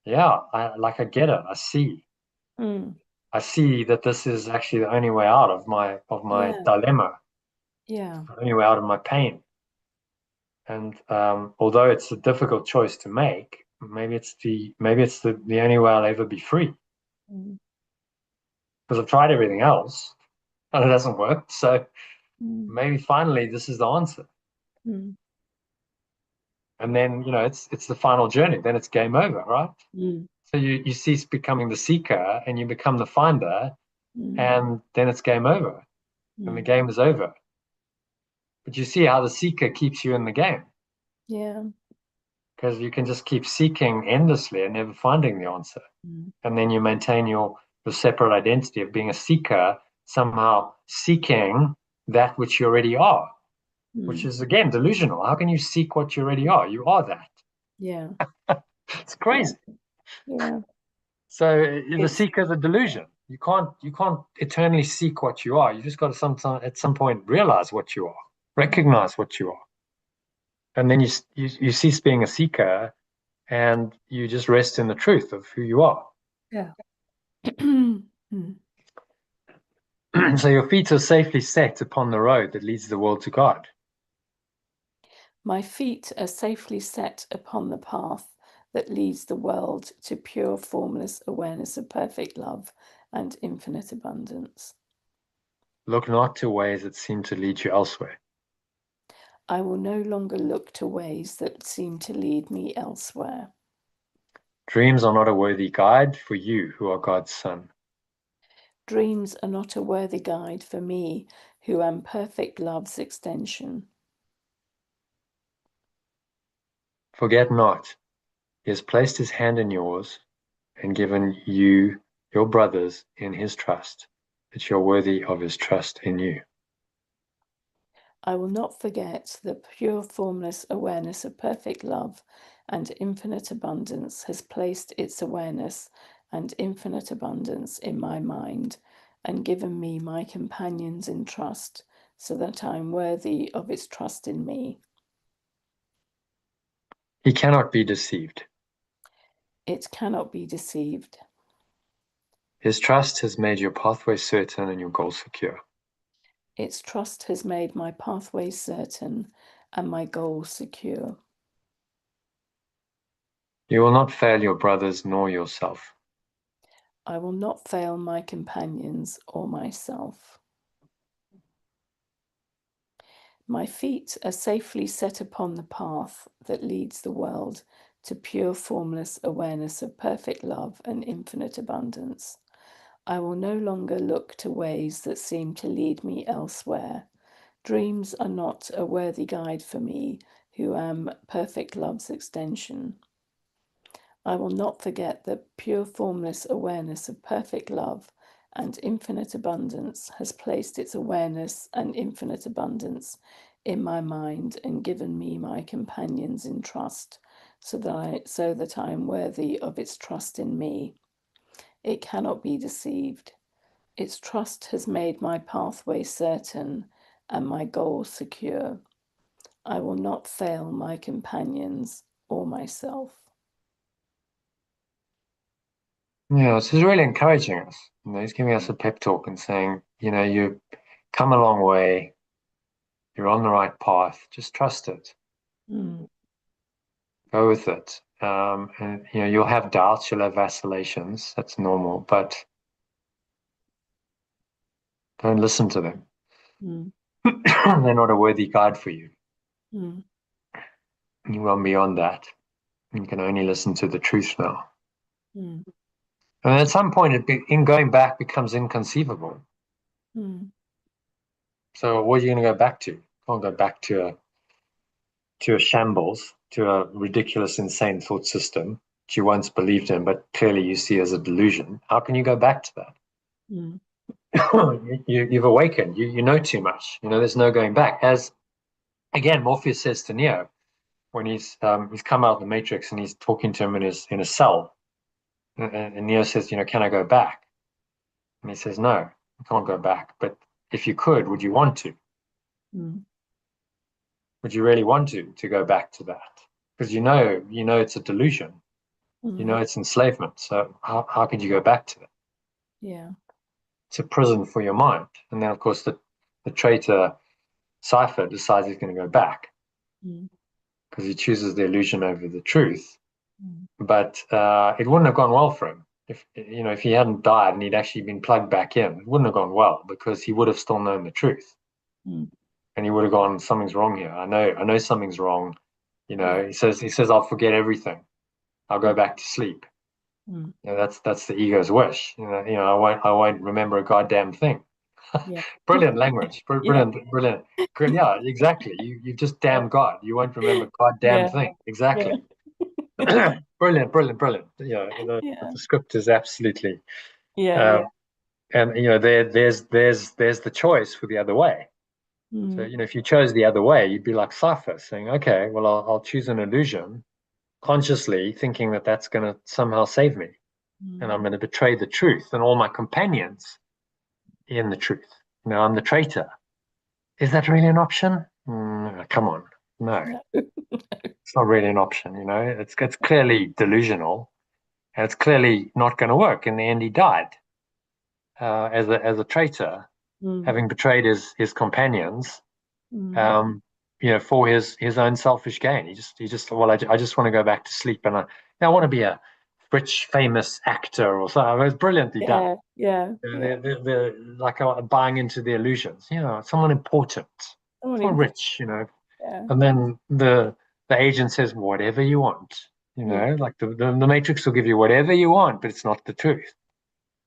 yeah, I get it. Mm. I see that this is actually the only way out of my Yeah. dilemma, Yeah. the only way out of my pain. And although it's a difficult choice to make, maybe it's the only way I'll ever be free. Mm. Because I've tried everything else and it hasn't worked. So Mm. maybe finally this is the answer. Mm. And then it's the final journey. Then it's game over, right? Mm. So you cease becoming the seeker and you become the finder, Mm. and then it's game over and the Mm. game is over. But you see how the seeker keeps you in the game, Yeah. because you can just keep seeking endlessly and never finding the answer. Mm. And then you maintain your separate identity of being a seeker, somehow seeking that which you already are, which Mm. is again delusional. How can you seek what you already are? You are that. Yeah. It's Yeah. crazy. Yeah. So the It's seeker is a delusion. You can't eternally seek what you are. You just got to sometime at some point realize what you are, recognize what you are, and then you cease being a seeker and you just rest in the truth of who you are. yeah. Mm. So your feet are safely set upon the road that leads the world to God. My feet are safely set upon the path that leads the world to pure, formless awareness of perfect love and infinite abundance. Look not to ways that seem to lead you elsewhere. I will no longer look to ways that seem to lead me elsewhere. Dreams are not a worthy guide for you who are God's son. Dreams are not a worthy guide for me, who am perfect love's extension. Forget not, he has placed his hand in yours and given you, your brothers, in his trust, that you're worthy of his trust in you. I will not forget the pure, formless awareness of perfect love and infinite abundance has placed its awareness and infinite abundance in my mind and given me my companions in trust so that I am worthy of its trust in me. He cannot be deceived. It cannot be deceived. His trust has made your pathway certain and your goal secure. Its trust has made my pathway certain and my goal secure. You will not fail your brothers nor yourself. I will not fail my companions or myself. My feet are safely set upon the path that leads the world to pure formless awareness of perfect love and infinite abundance. I will no longer look to ways that seem to lead me elsewhere. Dreams are not a worthy guide for me, who am perfect love's extension. I will not forget that pure formless awareness of perfect love and infinite abundance has placed its awareness and infinite abundance in my mind and given me my companions in trust, so that I am worthy of its trust in me. It cannot be deceived. Its trust has made my pathway certain and my goal secure. I will not fail my companions or myself. Yeah, so he's really encouraging us. He's giving us a pep talk and saying, you come a long way, you're on the right path, just trust it, go with it. And you'll have doubts, you'll have vacillations. That's normal, but don't listen to them. They're not a worthy guide for you. You run beyond that. You can only listen to the truth now. And at some point, in going back becomes inconceivable. So what are you going to go back to? You can't go back to a shambles, to a ridiculous, insane thought system that you once believed in, but clearly you see as a delusion. How can you go back to that? You've awakened. You know too much. There's no going back. As again, Morpheus says to Neo when he's come out of the Matrix and he's talking to him in a cell, and Neo says, can I go back? And he says, no, I can't go back. But if you could, would you want to? Would you really want to go back to that? Because you know it's a delusion. It's enslavement. So how could you go back to it? Yeah. It's a prison for your mind. And then, of course, the traitor Cypher decides he's going to go back because he chooses the illusion over the truth. But it wouldn't have gone well for him if he hadn't died and he'd actually been plugged back in. It wouldn't have gone well because he would have still known the truth, and he would have gone, something's wrong here. I know something's wrong. He says I'll forget everything. I'll go back to sleep. That's the ego's wish. I won't remember a goddamn thing. Yeah. Brilliant language. Brilliant. Yeah, exactly. You just damn God. You won't remember a goddamn thing. Exactly. Brilliant. The script is absolutely. And there's the choice for the other way. So if you chose the other way, you'd be like Cypher saying, okay, well I'll choose an illusion consciously, thinking that that's going to somehow save me, and I'm going to betray the truth and all my companions in the truth. I'm the traitor. Is that really an option? Come on, no. It's not really an option. It's clearly delusional, and it's clearly not going to work. In the end, he died as a traitor, having betrayed his companions, for his own selfish gain. He just well, I just want to go back to sleep, and I want to be a rich, famous actor or something. It was brilliantly done. They're like buying into the illusions. Someone important, someone rich. And then the agent says, whatever you want. Like the Matrix will give you whatever you want, but it's not the truth.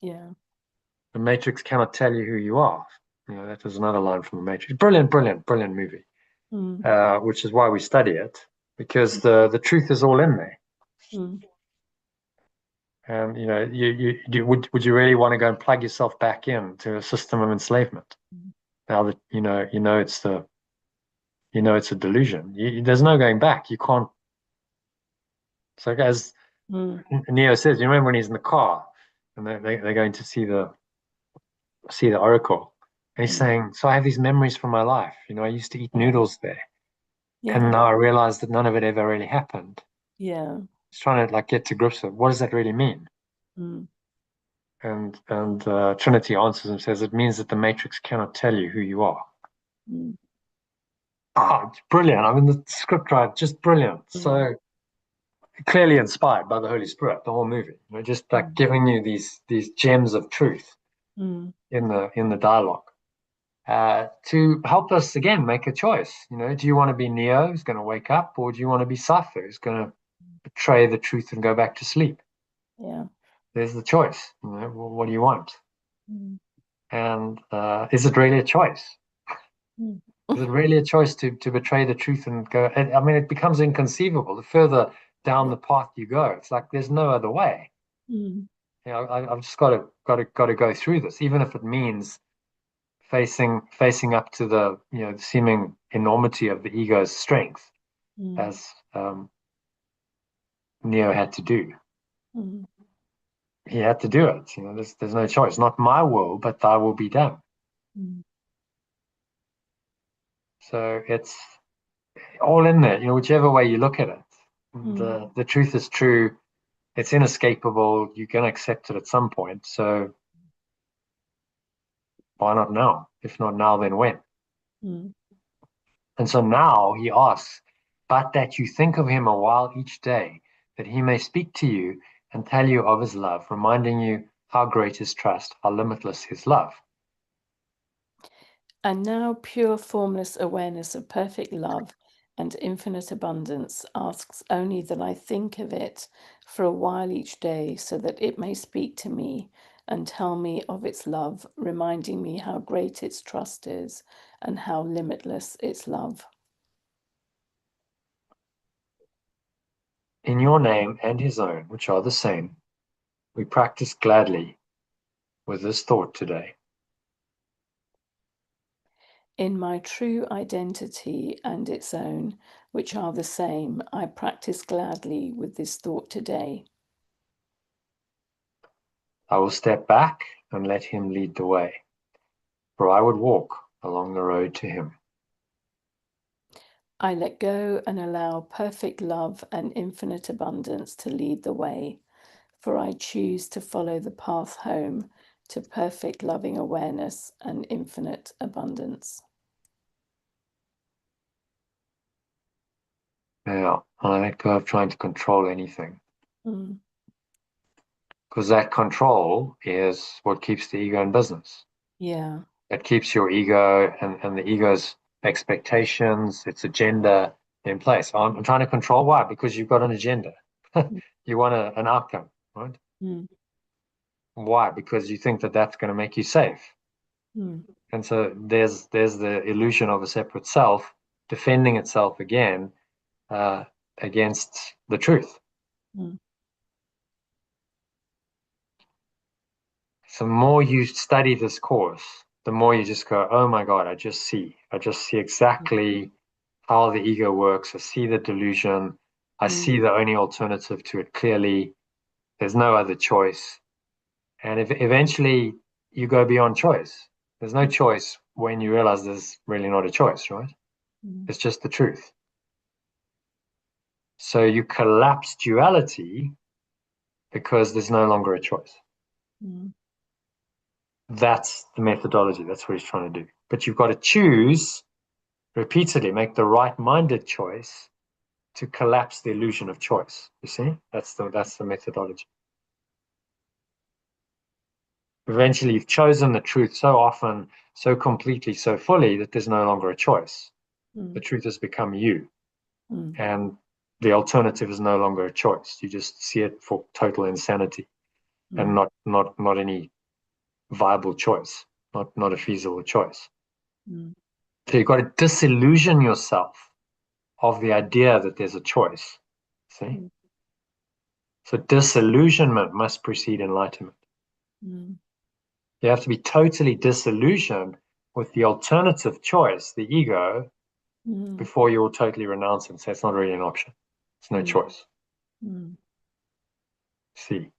Yeah. The Matrix cannot tell you who you are. That was another line from the Matrix. Brilliant movie. Which is why we study it, because the truth is all in there. And would you really want to go and plug yourself back into a system of enslavement? Now that it's a delusion. There's no going back. You can't. So as Neo says, you remember when he's in the car and they're going to see the oracle, and he's saying, so I have these memories from my life. I used to eat noodles there, and now I realize that none of it ever really happened. He's trying to get to grips with what does that really mean. And Trinity answers and says it means that the Matrix cannot tell you who you are. It's brilliant. I mean, the script writer, just brilliant. So clearly inspired by the Holy Spirit, the whole movie. Just like giving you these gems of truth in the dialogue. to help us again make a choice. Do you want to be Neo, who's going to wake up, or do you want to be Cypher, who's going to betray the truth and go back to sleep? Yeah. There's the choice. What do you want? Mm. And is it really a choice? Mm. Is it really a choice to betray the truth and go? I mean, it becomes inconceivable. The further down the path you go, it's like there's no other way. Mm. I've just got to go through this, even if it means facing up to the seeming enormity of the ego's strength, Mm. as Neo had to do. Mm. He had to do it. There's no choice. Not my will, but thy will be done. Mm. So it's all in there. Whichever way you look at it, Mm. the truth is true. It's inescapable. You're going to accept it at some point. So why not now? If not now, then when? Mm. And so now he asks, but that you think of him a while each day, that he may speak to you and tell you of his love, reminding you how great his trust, how limitless his love. And now pure formless awareness of perfect love and infinite abundance asks only that I think of it for a while each day so that it may speak to me and tell me of its love, reminding me how great its trust is and how limitless its love. In your name and his own, which are the same, we practice gladly with this thought today. In my true identity and its own, which are the same, I practice gladly with this thought today. I will step back and let him lead the way, for I would walk along the road to him. I let go and allow perfect love and infinite abundance to lead the way, for I choose to follow the path home to perfect loving awareness and infinite abundance. Now, I let go of trying to control anything, Mm. because that control is what keeps the ego in business. Yeah. It keeps your ego and the ego's expectations, its agenda in place. I'm trying to control. Why? Because you've got an agenda. You want an outcome, right? Mm. Why? Because you think that that's going to make you safe. Mm. And so there's the illusion of a separate self defending itself again uh, against the truth. Mm. So the more you study this course, the more you just go, oh my God, I just see exactly how the ego works. I see the delusion. I Mm. see the only alternative to it clearly. There's no other choice. And if eventually you go beyond choice, there's no choice when you realize there's really not a choice, right? Mm. It's just the truth. So you collapse duality because there's no longer a choice. Mm. That's the methodology. That's what he's trying to do. But you've got to choose repeatedly, make the right-minded choice to collapse the illusion of choice. You see, that's the methodology. Eventually, you've chosen the truth so often, so completely, so fully that there's no longer a choice. The Mm. truth has become you, Mm. and the alternative is no longer a choice. You just see it for total insanity and Mm. not any viable choice, not a feasible choice. Mm. So you've got to disillusion yourself of the idea that there's a choice. See? Mm. So disillusionment must precede enlightenment. Mm. You have to be totally disillusioned with the alternative choice, the ego, Mm. before you will totally renounce it and say it's not really an option. It's no Mm. choice. Mm. See?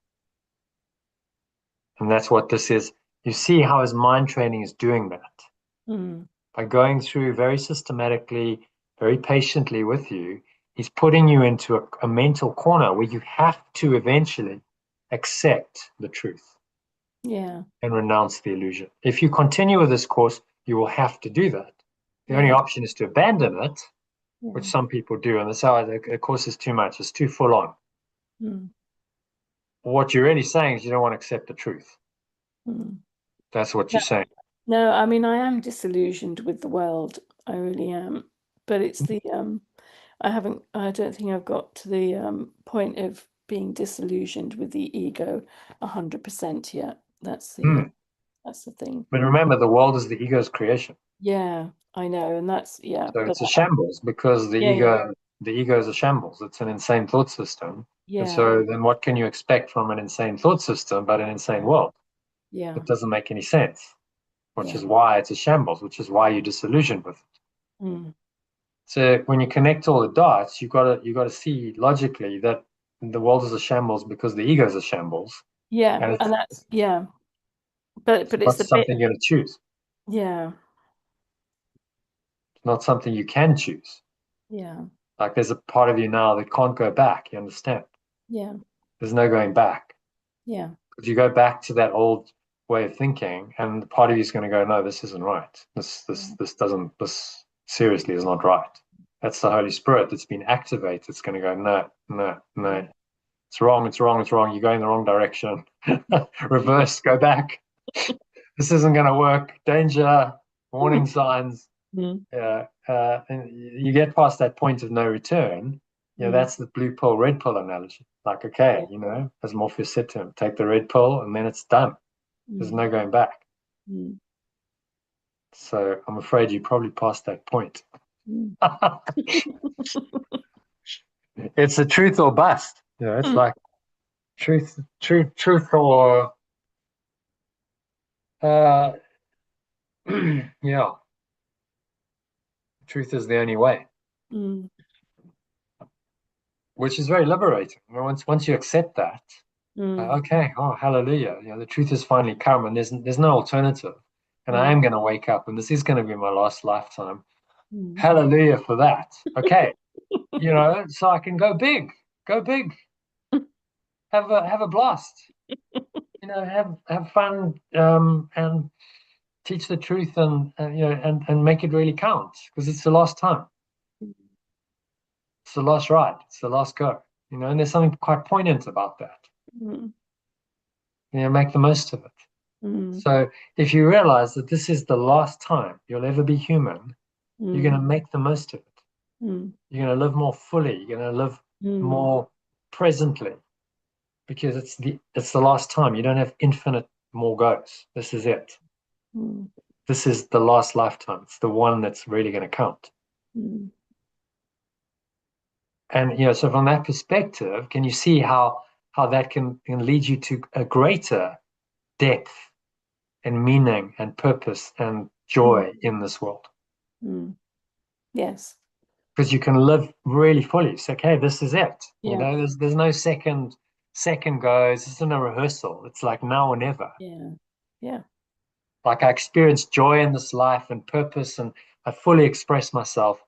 And that's what this is. You see how his mind training is doing that. Mm. By going through very systematically, very patiently with you, he's putting you into a mental corner where you have to eventually accept the truth Yeah. and renounce the illusion. If you continue with this course, you will have to do that. The only Yeah. option is to abandon it, which Yeah. some people do, and they say, oh, the course is too much, it's too full on. Mm. What you're really saying is you don't want to accept the truth. Mm. That's what No, you're saying. No, I mean, I am disillusioned with the world. I really am. But it's the I don't think I've got to the point of being disillusioned with the ego 100% yet. Hmm. That's the thing. But remember, the world is the ego's creation. Yeah, I know, and that's yeah, So but it's a shambles because yeah, yeah, the ego is a shambles. It's an insane thought system. And yeah, so then what can you expect from an insane thought system but an insane world? yeah, It doesn't make any sense, which yeah. is why it's a shambles, which is why you're disillusioned with it. Mm. So when you connect all the dots, you gotta see logically that the world is a shambles because the ego is a shambles, Yeah, and and that's yeah, but it's it's not the bit something you're gonna choose. yeah, It's not something you can choose. yeah, Like there's a part of you now that can't go back. You understand? yeah, There's no going back. yeah, If you go back to that old way of thinking, and the part of you is going to go, no, this isn't right. This seriously is not right. That's the Holy Spirit that's been activated. It's going to go, no, no, no. It's wrong. It's wrong. It's wrong. You're going the wrong direction. Reverse. Go back. This isn't going to work. Danger. Warning signs. mm, And you get past that point of no return. mm, That's the blue pill, red pill analogy. Like, okay, yeah, as Morpheus said to him, take the red pill and then it's done. There's mm, no going back. mm, So I'm afraid you probably passed that point. mm. It's a truth or bust. It's like truth or uh, yeah, truth is the only way, Mm, which is very liberating. Once you accept that, mm, okay, oh hallelujah, the truth has finally come, and there's no alternative, and I mm, am going to wake up, and this is going to be my last lifetime. mm, Hallelujah for that. Okay, so I can go big, have a blast. Have fun, and teach the truth, and make it really count because it's the last time. It's the last ride. It's the last go. And there's something quite poignant about that. mm, Make the most of it. mm, So if you realize that this is the last time you'll ever be human, you're going to mm, make the most of it. mm, You're going to live more fully. You're going to live mm, more presently because it's the last time. You don't have infinite more goes. This is it. mm, This is the last lifetime. It's the one that's really going to count. mm, And so from that perspective, can you see how that can lead you to a greater depth and meaning and purpose and mm, joy in this world? mm. Yes. Because you can live really fully. So okay, this is it. Yeah. There's no second goes. This isn't a rehearsal. It's like now or never. Yeah. Yeah. Like I experienced joy in this life and purpose, and I fully express myself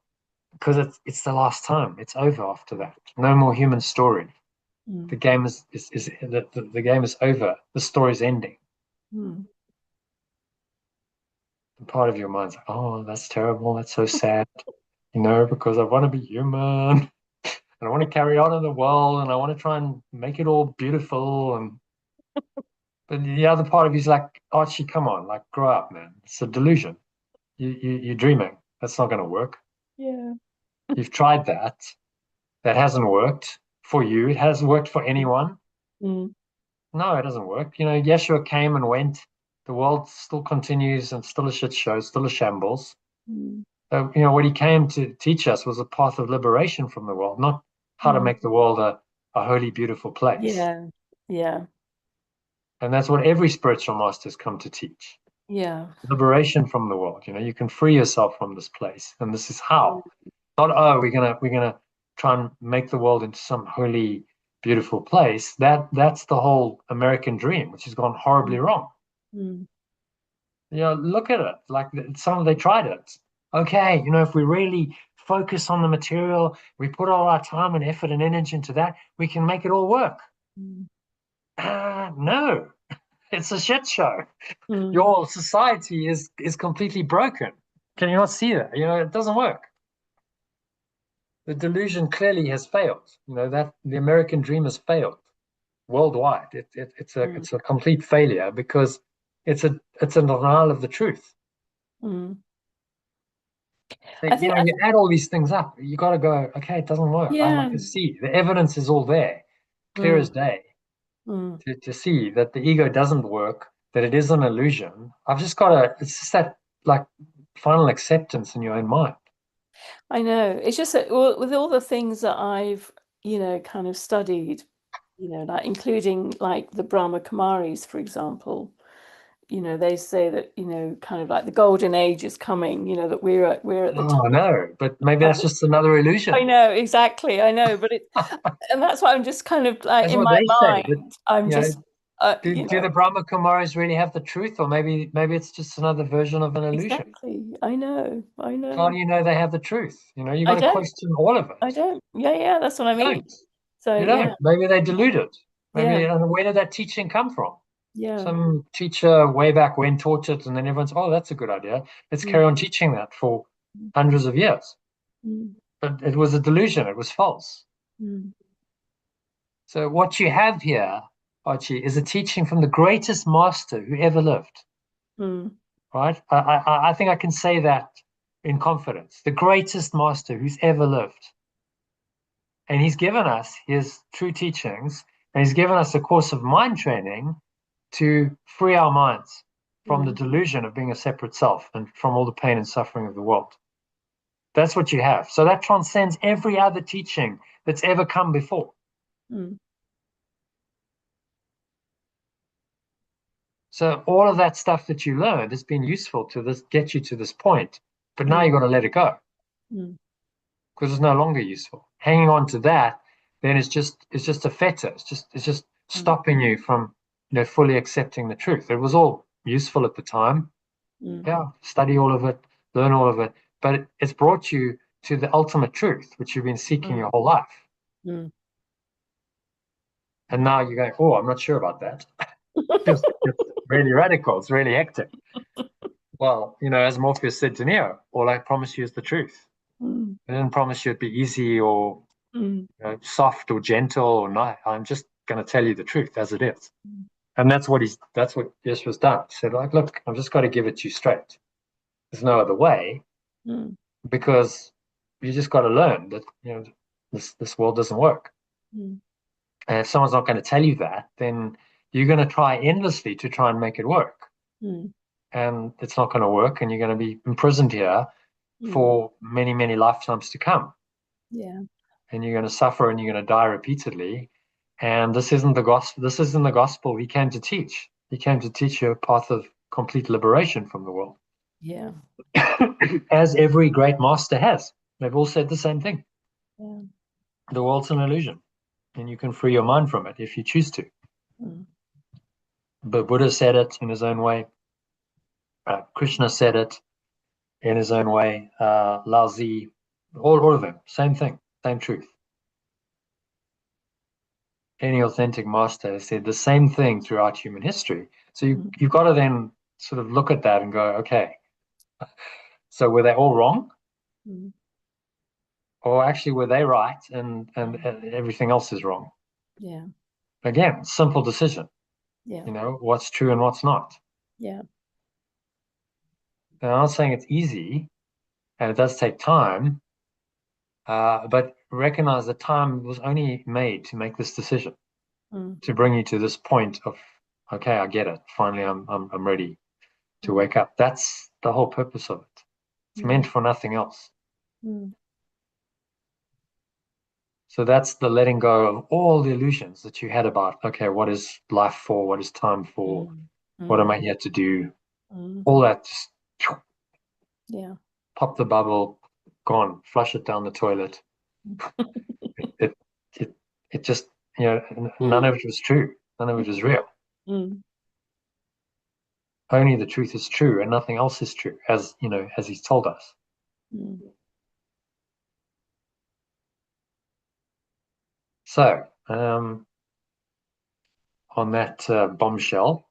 because it's the last time. It's over after that. No more human story. The Mm, game is the game is over. The story's ending. mm, And part of your mind's like, oh, that's terrible. That's so sad. Because I want to be human and I want to carry on in the world and I want to try and make it all beautiful. And but the other part of you's like, Archie, come on, like grow up, man. It's a delusion. You're dreaming. That's not going to work. yeah. You've tried that. That hasn't worked for you. It hasn't worked for Mm, anyone. mm, No, it doesn't work. Yeshua came and went. The world still continues and still a shit show, still a shambles. mm, What he came to teach us was a path of liberation from the world, not how to mm. make the world a holy, beautiful place. Yeah. Yeah. And that's what every spiritual master has come to teach. Yeah. Liberation from the world. You can free yourself from this place. And this is how. Not, oh, we're gonna try and make the world into some holy, beautiful place. That's the whole American dream, which has gone horribly Mm, wrong. mm, Look at it. Like they tried it. Okay, if we really focus on the material, we put all our time and effort and energy into that, we can make it all work. mm, No, it's a shit show. mm, Your society is completely broken. Can you not see that? It doesn't work. The delusion clearly has failed. That the American dream has failed worldwide. It's a mm, it's a complete failure because it's a denial of the truth. Mm. So, I think, you add all these things up, you got to go, okay, it doesn't work. I yeah. can see the evidence is all there, clear Mm, as day, mm. to see that the ego doesn't work, that it is an illusion. I've just got to, it's just that like final acceptance in your own mind. I know. It's just that with all the things that I've, kind of studied, like including like the Brahma Kumaris, for example, they say that, kind of like the golden age is coming, that we're at the Oh, time. no, but maybe that's just another I illusion. know, exactly. I know, but and that's why I'm just kind of like That's in what my they say. But mind, I'm you know, just, do the Brahma Kumaris really have the truth, or maybe it's just another version of an illusion? exactly. I know. I How know. do you know they have the truth? You I got to don't. question all of I it. don't. Yeah, yeah, that's what I You mean. don't. So You yeah, don't. Maybe they deluded. yeah, Maybe where did that teaching come from? yeah. Some teacher way back when taught it, and then everyone's, oh, that's a good idea. Let's Mm, carry on teaching that for hundreds of years. mm, But it was a delusion. It was false. mm, So what you have here, Archie, is a teaching from the greatest master who ever lived. mm, Right? I think I can say that in confidence. The greatest master who's ever lived. And he's given us his true teachings, and he's given us a course of mind training to free our minds from the mm, delusion of being a separate self and from all the pain and suffering of the world. That's what you have. So that transcends every other teaching that's ever come before. mm, So all of that stuff that you learned has been useful to get you to this point, but now mm, you got to let it go mm, because it's no longer useful. Hanging on to that then it's just a fetter. It's just mm, stopping you from fully accepting the truth. It was all useful at the time. mm, Yeah, study all of it, learn all of it, but it's brought you to the ultimate truth, which you've been seeking mm, your whole life. mm. And now you go, oh, I'm not sure about that. It's really radical. It's really hectic. Well, as Morpheus said to Neo, all I promise you is the truth. Mm, I didn't promise you it'd be easy or mm, soft or gentle or not. I'm just going to tell you the truth as it is. mm, And that's what Yeshua's done. He said, like, look, I've just got to give it to you straight. There's no other way mm, because you just got to learn that, this world doesn't work. mm, And if someone's not going to tell you that, then you're going to try endlessly to try and make it work. mm, And it's not going to work. And you're going to be imprisoned here mm. for many, many lifetimes to come. Yeah. And you're going to suffer and you're going to die repeatedly. And this isn't the gospel. This isn't the gospel he came to teach. He came to teach you a path of complete liberation from the world, Yeah. as every great master has. They've all said the same thing. Yeah. The world's an illusion, and you can free your mind from it if you choose to. Mm, But Buddha said it in his own way. Krishna said it in his own way. Lao Tzu, all of them, same thing, same truth. Any authentic master has said the same thing throughout human history. So mm, you've got to then sort of look at that and go, okay, so were they all wrong? mm, Or actually were they right and mm. everything else is wrong? Yeah. Again, simple decision, Yeah. what's true and what's not. Yeah. And I'm not saying it's easy and it does take time, but recognize that time was only made to make this decision, Mm, to bring you to this point of, okay, I get it. Finally, I'm ready to mm, wake up. That's the whole purpose of it. It's meant mm, for nothing else. mm, So that's the letting go of all the illusions that you had about, okay, what is life for? What is time for? mm, What am mm, I here to do? mm. All that just Yeah. pop the bubble, gone, flush it down the toilet. It it it just none of it was true. None of it was real. Mm, Only the truth is true and nothing else is true, as he's told us. mm. So, on that bombshell,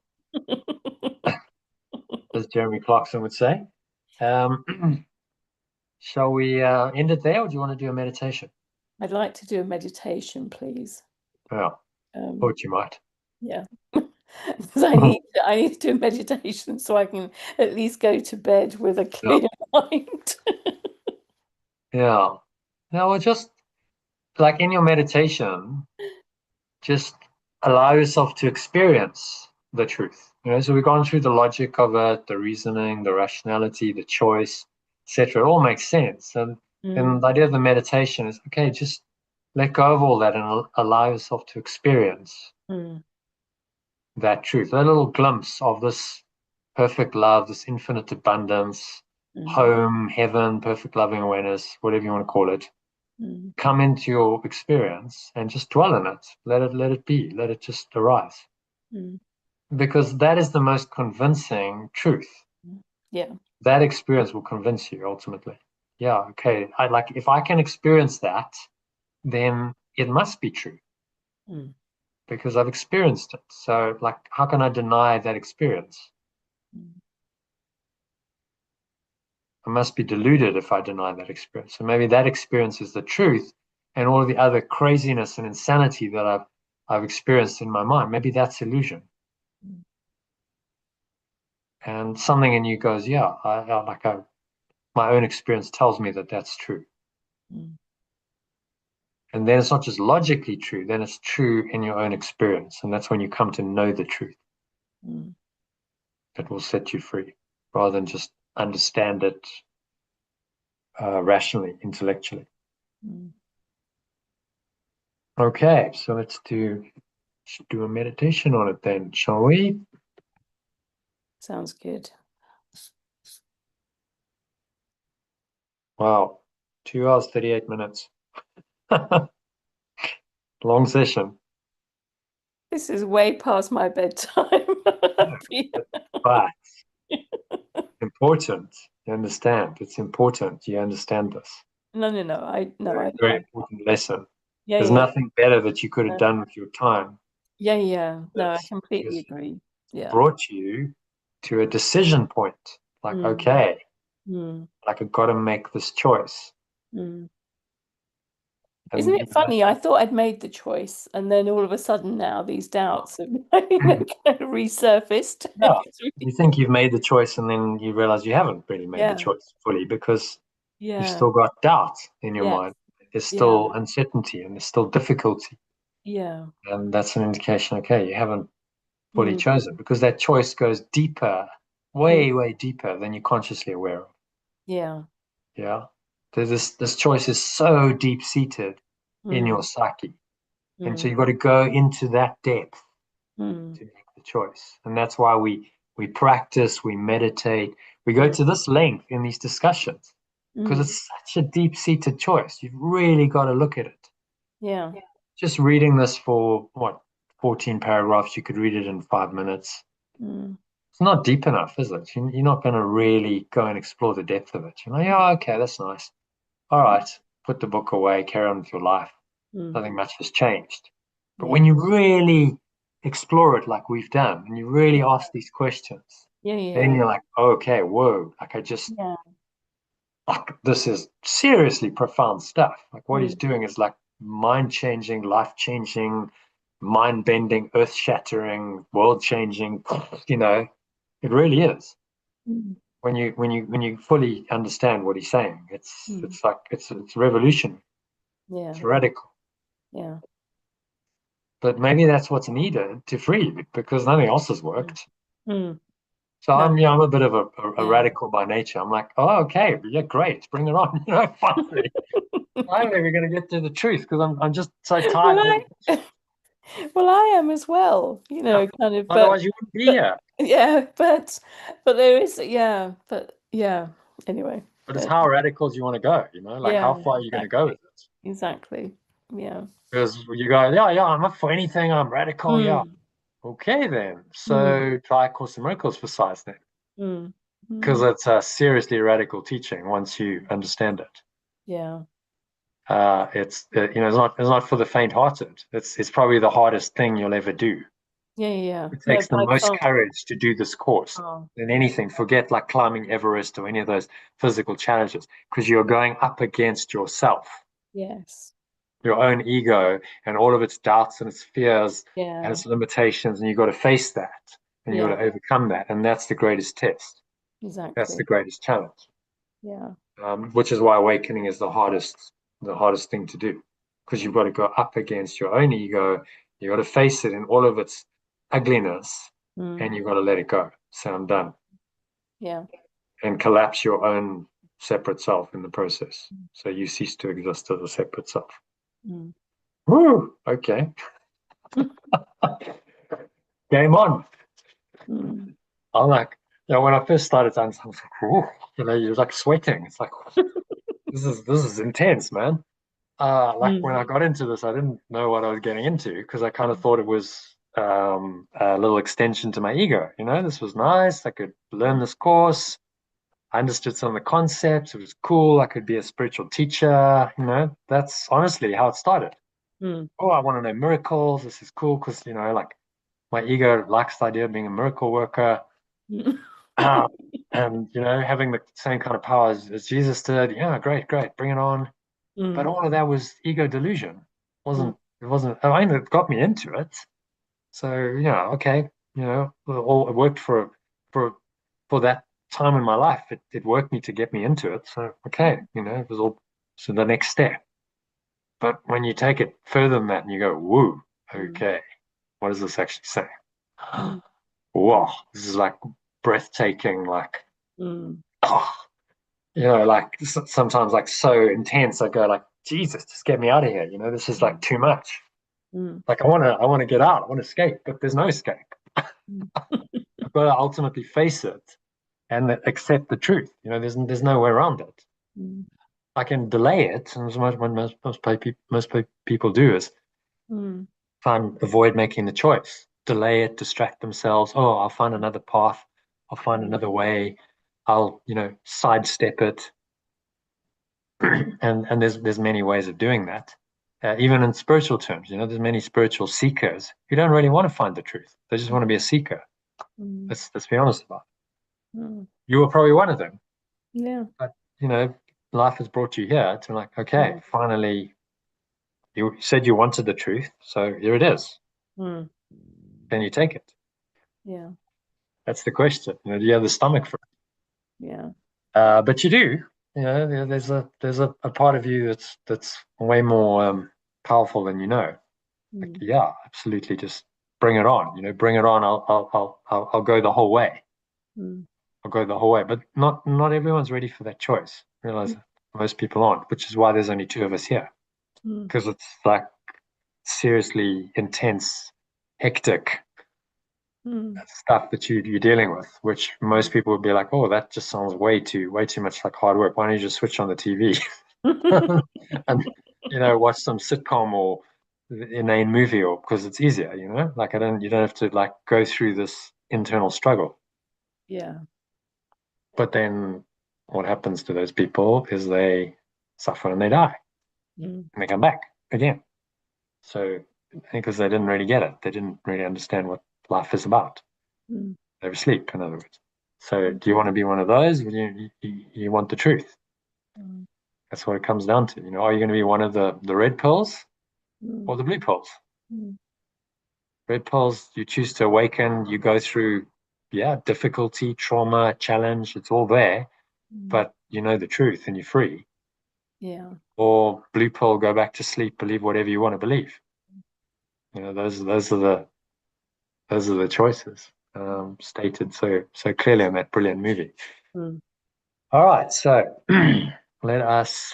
as Jeremy Clarkson would say, shall we end it there, or do you want to do a meditation? I'd like to do a meditation, please. Yeah, Um, thought you might. yeah. because I need to do meditation so I can at least go to bed with a Yeah. clear mind. Yeah. Now, well, just like in your meditation, just allow yourself to experience the truth. So we've gone through the logic of it, the reasoning, the rationality, the choice, etc. It all makes sense. And the idea of the meditation is, okay, just let go of all that and allow yourself to experience Mm, that truth, that little glimpse of this perfect love, this infinite abundance, mm, home, heaven, perfect loving awareness, whatever you want to call it. mm, Come into your experience and just dwell in it. Let it be. Let it just arise. mm, Because that is the most convincing truth. mm. Yeah. That experience will convince you ultimately. Yeah, okay. I like if I can experience that, then it must be true Mm, because I've experienced it. So like how can I deny that experience? mm, I must be deluded if I deny that experience. So maybe that experience is the truth, and all of the other craziness and insanity that I've experienced in my mind, maybe that's illusion. mm, And something in you goes, yeah, my own experience tells me that that's true. mm, And then it's not just logically true, then it's true in your own experience. And that's when you come to know the truth mm, that will set you free rather than just understand it rationally, intellectually. mm. Okay, so let's do a meditation on it then, shall we? Sounds good. Wow, 2 hours, 38 minutes. Long session. This is way past my bedtime. But important. You understand. It's important. You understand this. No, no, no. Very, very important lesson. Yeah, There's yeah, nothing better that you could have yeah, done with your time yeah, yeah. No, I that's completely just agree. Yeah. brought you to a decision point. Like, Mm, okay, mm, like I've got to make this choice. mm. Isn't And it funny? I thought I'd made the choice, and then all of a sudden now these doubts have kind of resurfaced. yeah, It's really, you think you've made the choice, and then you realize you haven't really made the yeah, choice fully because you've yeah, still got doubt in your yes, mind. There's yeah, still uncertainty and there's still difficulty. yeah. And that's an indication, okay, you haven't fully Mm, chosen because that choice goes deeper, mm, way, way deeper than you're consciously aware of. yeah. Yeah. This choice is so deep seated in Mm, your psyche. And so mm, you've got to go into that depth mm, to make the choice. And that's why we practice, we meditate, we go mm, to this length in these discussions because mm. it's such a deep seated choice. You've really got to look at it. Yeah. Just reading this for what, 14 paragraphs, you could read it in 5 minutes. Mm, It's not deep enough, is it? You're not going to really go and explore the depth of it. You're like, yeah, okay, that's nice. All right, put the book away, carry on with your life. mm. Nothing much has changed. But when Yeah. you really explore it like we've done, and you really Yeah. ask these questions, Yeah. then Yeah. you're like, okay, whoa, like Yeah. like, this is seriously profound stuff. Like what he's Mm, doing is like mind changing, life changing, mind bending, earth shattering, world changing. You know, it really is. mm. When you fully understand what he's saying, Mm. it's like it's revolutionary. Yeah. It's radical. Yeah. But maybe that's what's needed to free you because nothing else has Mm. worked. Mm. So No. I'm a bit of a Yeah. radical by nature. I'm like, oh, okay, yeah, great, bring it on. Finally, finally, we're going to get to the truth because I'm just so tired Well, of all the bullshit. well, I am as well, Yeah. kind of, Otherwise, you wouldn't be but here. yeah, but there is, yeah, but yeah. Anyway, But it's but how radical do you want to go? Like yeah, how far are you going to go with exactly, it? exactly. Yeah. Because you go, yeah, yeah, I'm up for anything. I'm radical. Yeah. Mm, Okay, then. mm, So try Course in Miracles for size then, mm, because mm. it's a seriously radical teaching once you understand it. Yeah. It's it's not for the faint-hearted. It's probably the hardest thing you'll ever do. Yeah, yeah, yeah. It No, takes the but I most can't. courage to do this course Oh, than anything. Forget like climbing Everest or any of those physical challenges because you're going up against yourself. yes. your own ego and all of its doubts and its fears and Yeah. its limitations, and you've got to face that and you've got Yeah. to overcome that. And that's the greatest test. That's the Exactly. greatest challenge. Yeah. Which is why awakening is the hardest thing to do, because you've got to go up against your own ego. You've got to face it in all of its ugliness, Mm. and you've got to let it go. Say, I'm done, Yeah. and collapse your own separate self in the process. So you cease to exist as a separate self. Mm. Woo! Okay. Game on. Mm. I'm like, when I first started dancing, I was like, whoa, you're like sweating. It's like, this is intense, man. Like when Mm. I got into this, I didn't know what I was getting into because I kind of thought it was a little extension to my ego. This was nice. I could learn this course. I understood some of the concepts. It was cool. I could be a spiritual teacher. That's honestly how it started. Mm. Oh, I want to know miracles. This is cool because, like my ego likes the idea of being a miracle worker. Mm. Uh, and, having the same kind of power as Jesus did. Yeah, great, great. Bring it on. But Mm. all of that was ego delusion. Mm. It wasn't, I mean, it got me into it. So, okay, it worked for for that time in my life. It worked me to get me into it. So, okay, it was all so the next step. But when you take it further than that and you go, woo, Mm. okay, what does this actually say? Mm. Wow, this is like breathtaking, like, Mm. oh, like sometimes like so intense. I go like, Jesus, just get me out of here. This is like too much. Mm. Like I want to get out. I want to escape, but there's no escape. Mm. I've got to ultimately face it and accept the truth. There's no way around it. Mm. I can delay it, and as much what most people do is Mm. avoid making the choice, delay it, distract themselves. Oh, I'll find another path. I'll find another way. I'll sidestep it. And there's many ways of doing that. Even in spiritual terms, there's many spiritual seekers who don't really want to find the truth. They just want to be a seeker. Mm. Let's be honest about Mm. it. You were probably one of them, Yeah. but life has brought you here to like, okay, Mm. finally, you said you wanted the truth, so here it is. Mm. Can you take it? Yeah. That's the question. Do you have the stomach for Yeah. it? But you do. There's a part of you that's way more powerful than you know. Like, Mm. yeah, absolutely. Just bring it on. Bring it on. I'll go the whole way. Mm. I'll go the whole way. But not everyone's ready for that choice. I realize that most people aren't, which is why there's only two of us here. Mm. Because it's like seriously intense, hectic Mm. stuff that you're dealing with, which most people would be like, oh, that just sounds way too much like hard work. Why don't you just switch on the TV and watch some sitcom or inane movie, or because it's easier, like you don't have to like go through this internal struggle. Yeah. But then what happens to those people is they suffer and they die Mm. and they come back again. So because they didn't really get it, they didn't really understand what life is about. Mm. They were asleep, in other words. So Mm. do you want to be one of those? Or you want the truth? Mm. That's what it comes down to. Are you going to be one of the red pills Mm. or the blue pills? Mm. Red pills, you choose to awaken, you go through, yeah, difficulty, trauma, challenge, it's all there, Mm. but you know the truth and you're free. Yeah. Or blue pill, go back to sleep, believe whatever you want to believe. Those are the choices stated so clearly in that brilliant movie. Mm. All right, so let us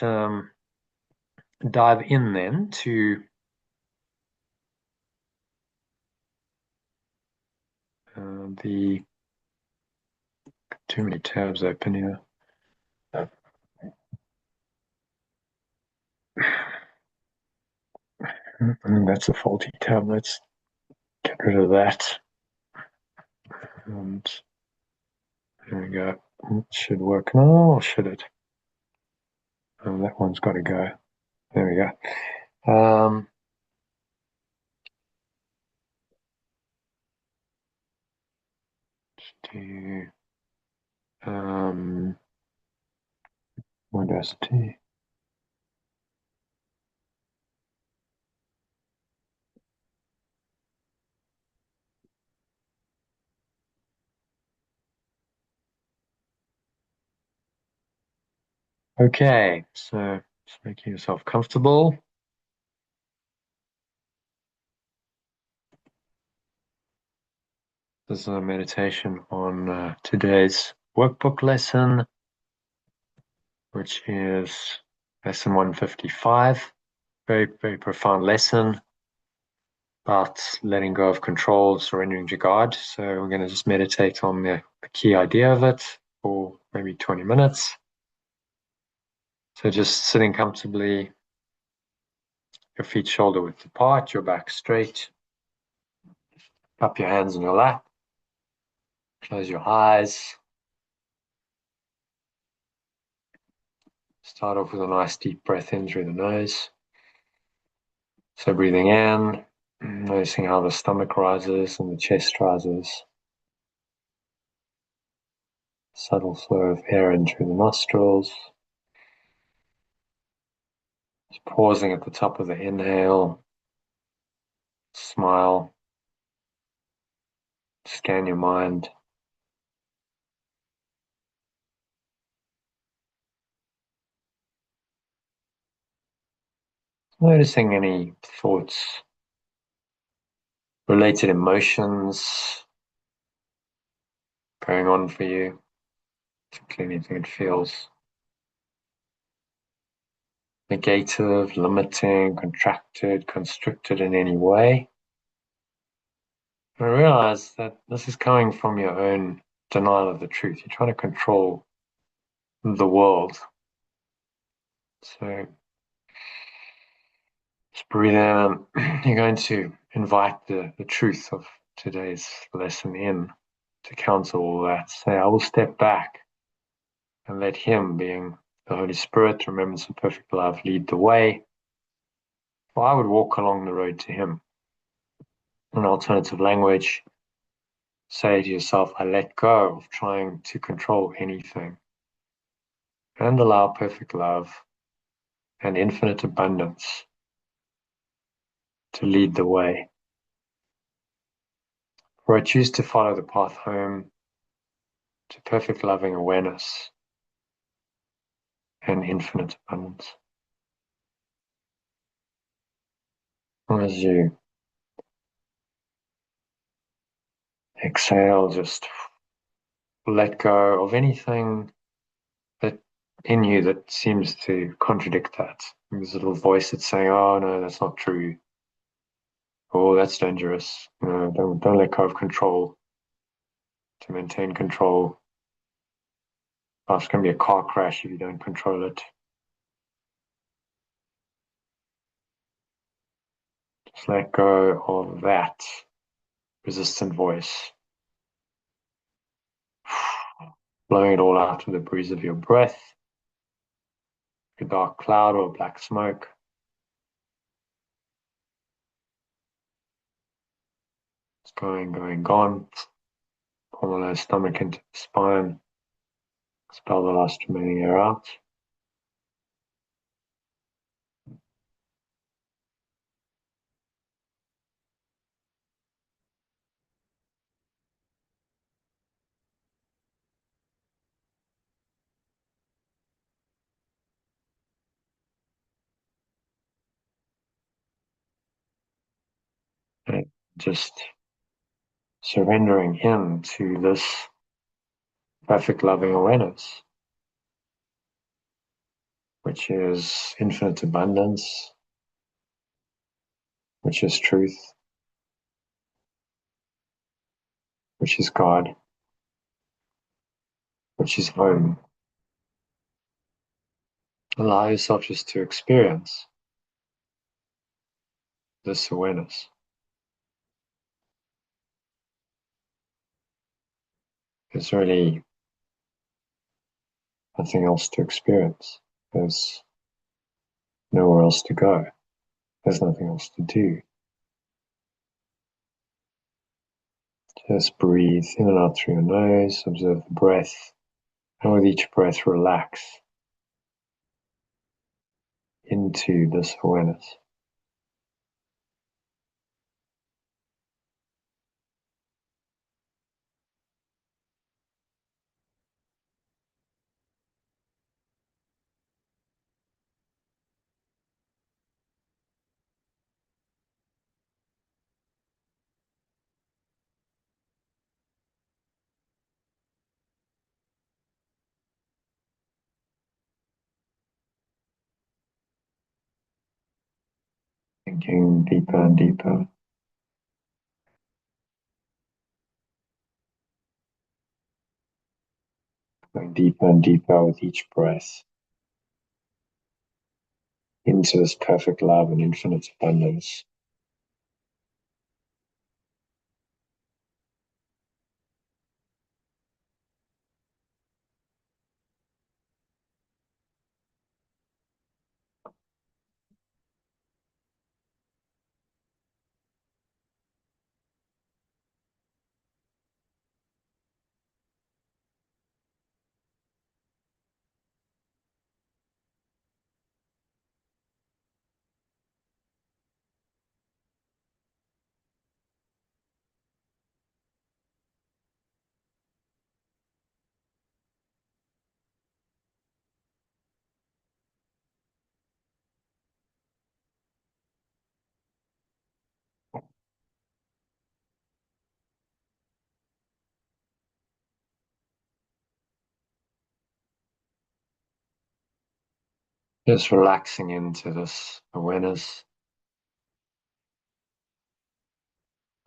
dive in then to the too many tabs open here. That's a faulty tab. Let's get rid of that. And there we go. It should work now, or should it? Oh, that one's got to go. There we go. To Windows T. Okay, so just making yourself comfortable. This is a meditation on today's workbook lesson, which is lesson 155. Very, very profound lesson about letting go of control, surrendering to God. So we're going to just meditate on the key idea of it for maybe 20 minutes. So just sitting comfortably, your feet shoulder width apart, your back straight. Cup your hands in your lap. Close your eyes. Start off with a nice deep breath in through the nose. So breathing in, noticing how the stomach rises and the chest rises. Subtle flow of air in through the nostrils. Just pausing at the top of the inhale. Smile. Scan your mind. Noticing any thoughts, related emotions going on for you. Particularly anything that feels negative, limiting, contracted, constricted in any way. And realize that this is coming from your own denial of the truth. You're trying to control the world. So just breathe in. You're going to invite the truth of today's lesson in to counter all that. Say, I will step back and let Him, being the Holy Spirit, remembrance and perfect love, lead the way. Or I would walk along the road to Him. In alternative language, say to yourself, I let go of trying to control anything and allow perfect love and infinite abundance to lead the way. For I choose to follow the path home to perfect loving awareness and infinite abundance. As you exhale, just let go of anything that in you that seems to contradict that. There's a little voice that's saying, oh no, that's not true. Oh, that's dangerous. No, don't let go of control. To maintain control, oh, it's going to be a car crash if you don't control it. Just let go of that resistant voice. Blowing it all out with the breeze of your breath. A dark cloud or black smoke. It's going, gone. Pull the stomach into the spine. Expel the last remaining air out. And just surrendering into this perfect loving awareness, which is infinite abundance, which is truth, which is God, which is home. Allow yourself just to experience this awareness. There's really nothing else to experience. There's nowhere else to go. There's nothing else to do. Just breathe in and out through your nose, observe the breath, and with each breath relax into this awareness. sinking deeper and deeper. Going deeper and deeper with each breath into this perfect love and infinite abundance. Just relaxing into this awareness.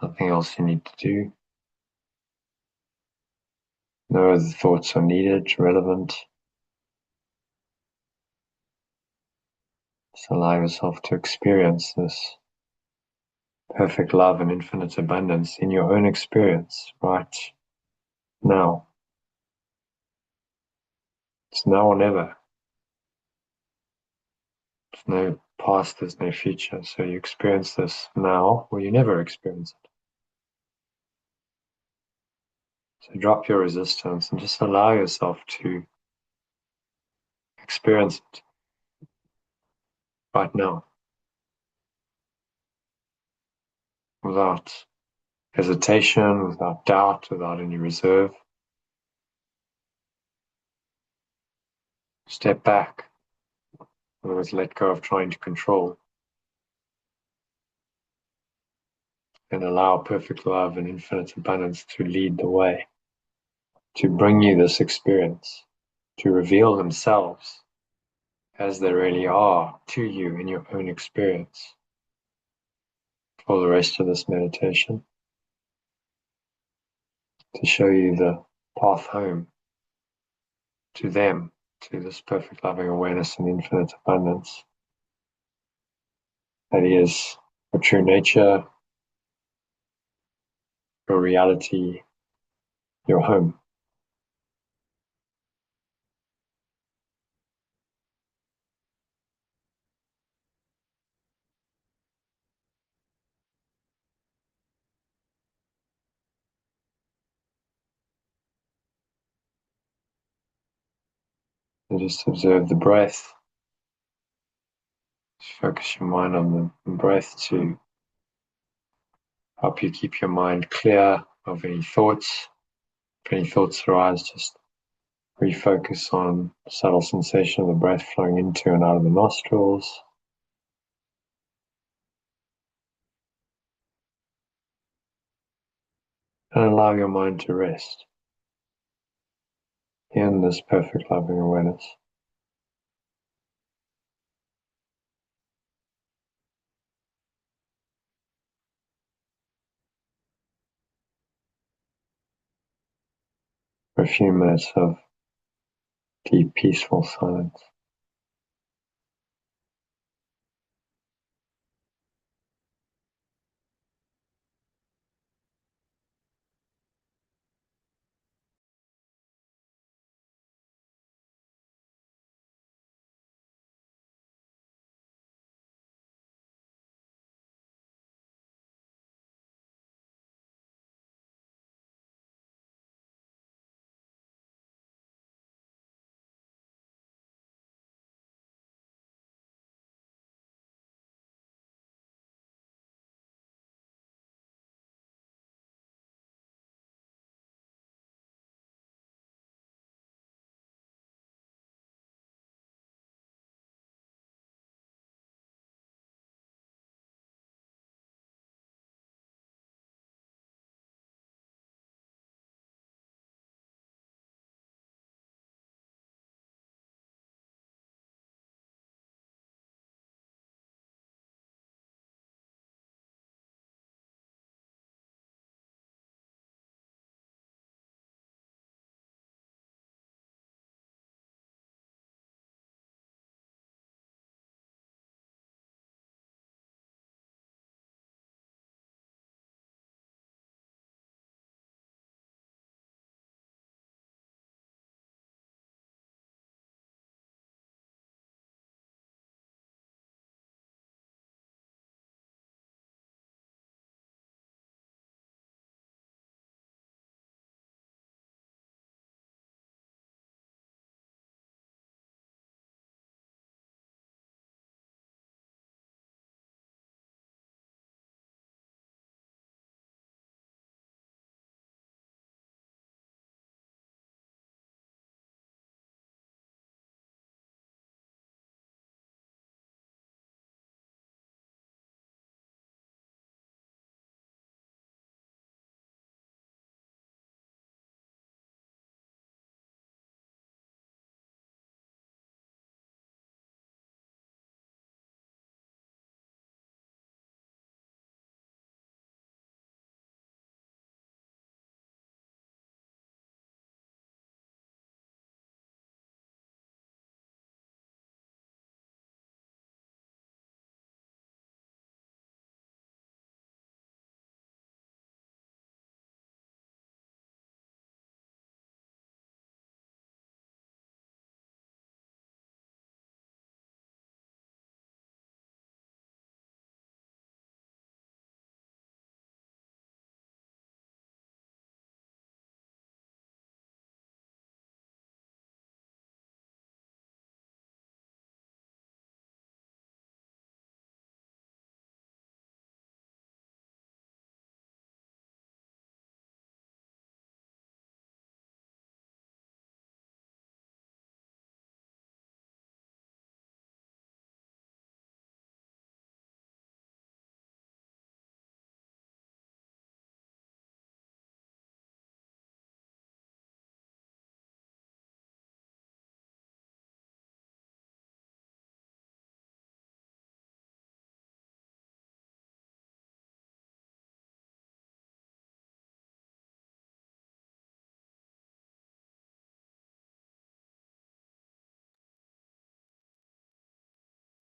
Nothing else you need to do. No other thoughts are needed, relevant. Just allow yourself to experience this perfect love and infinite abundance in your own experience right now. It's now or never. There's no past, there's no future. So you experience this now or you never experience it. So drop your resistance and just allow yourself to experience it right now without hesitation, without doubt, without any reserve. Step back. In other words, let go of trying to control and allow perfect love and infinite abundance to lead the way, to bring you this experience, to reveal themselves as they really are to you in your own experience for the rest of this meditation, to show you the path home to them, to this perfect loving awareness and infinite abundance that is your true nature, your reality, your home. And just observe the breath. Just focus your mind on the breath to help you keep your mind clear of any thoughts. If any thoughts arise, just refocus on the subtle sensation of the breath flowing into and out of the nostrils. And allow your mind to rest in this perfect loving awareness. For a few minutes of deep, peaceful silence.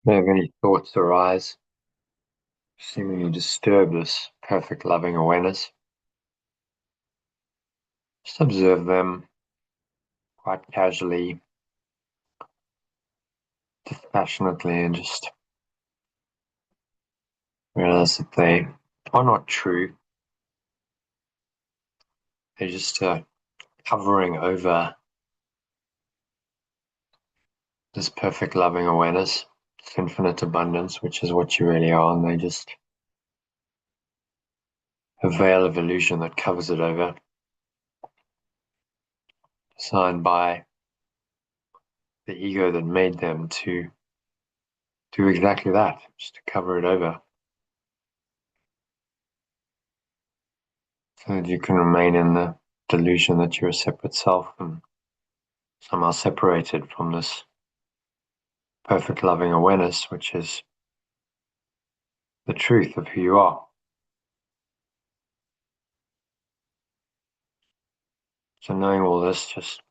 Have any thoughts arise, seemingly disturb this perfect loving awareness? Just observe them quite casually, dispassionately, and just realize that they are not true. They're just covering over this perfect loving awareness, this infinite abundance, which is what you really are, and they just a veil of illusion that covers it over, designed by the ego that made them to do exactly that, just to cover it over, so that you can remain in the delusion that you're a separate self and somehow separated from this perfect loving awareness, which is the truth of who you are. So knowing all this, just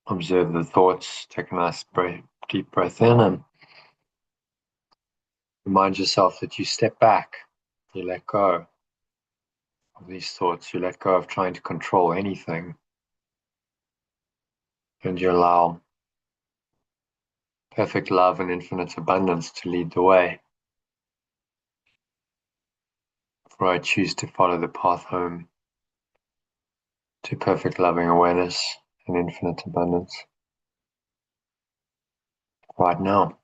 observe the thoughts, take a nice deep breath in, and remind yourself that you step back, you let go of these thoughts, you let go of trying to control anything, and you allow perfect love and infinite abundance to lead the way. For I choose to follow the path home to perfect loving awareness and infinite abundance right now.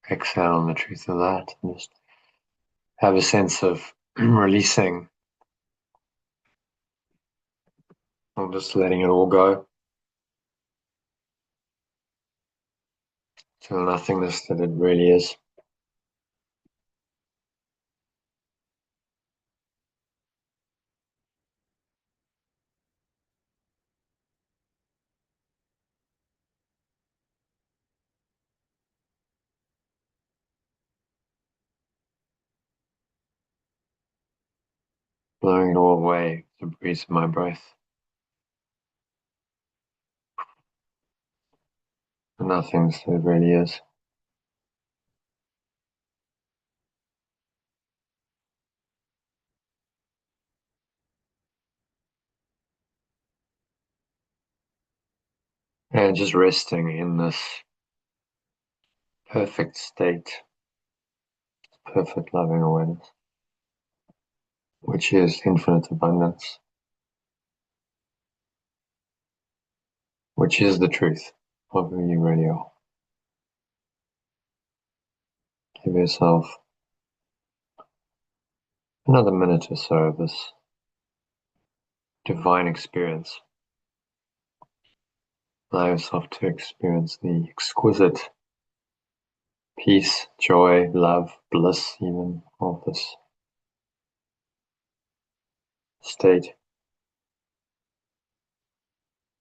Exhale on the truth of that, and just have a sense of releasing, or just letting it all go to the nothingness that it really is. Blowing it all away, the breeze of my breath. The nothingness that it really is. And just resting in this perfect state, perfect loving awareness, which is infinite abundance, which is the truth of who you really are. Give yourself another minute or so of this divine experience. Allow yourself to experience the exquisite peace, joy, love, bliss, even of this state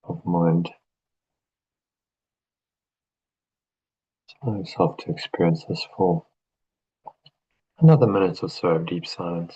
of mind. Allow yourself to experience this for another minute or so of deep silence.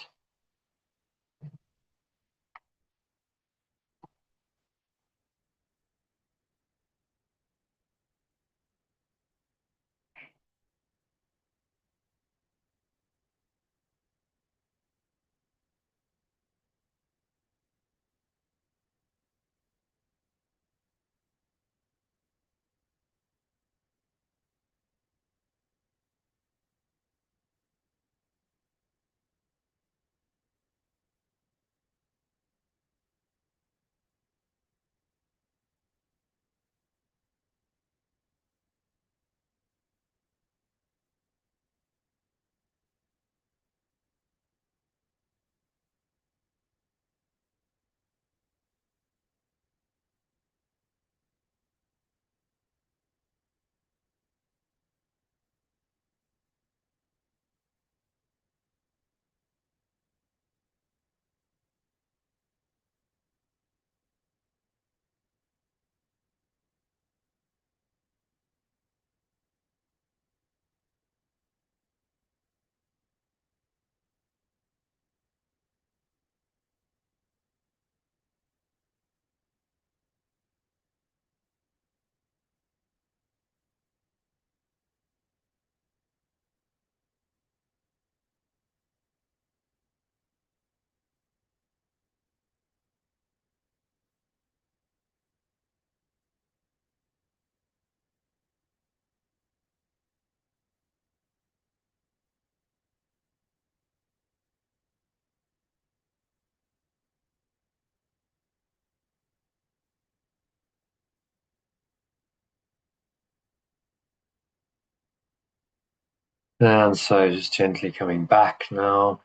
And so just gently coming back now,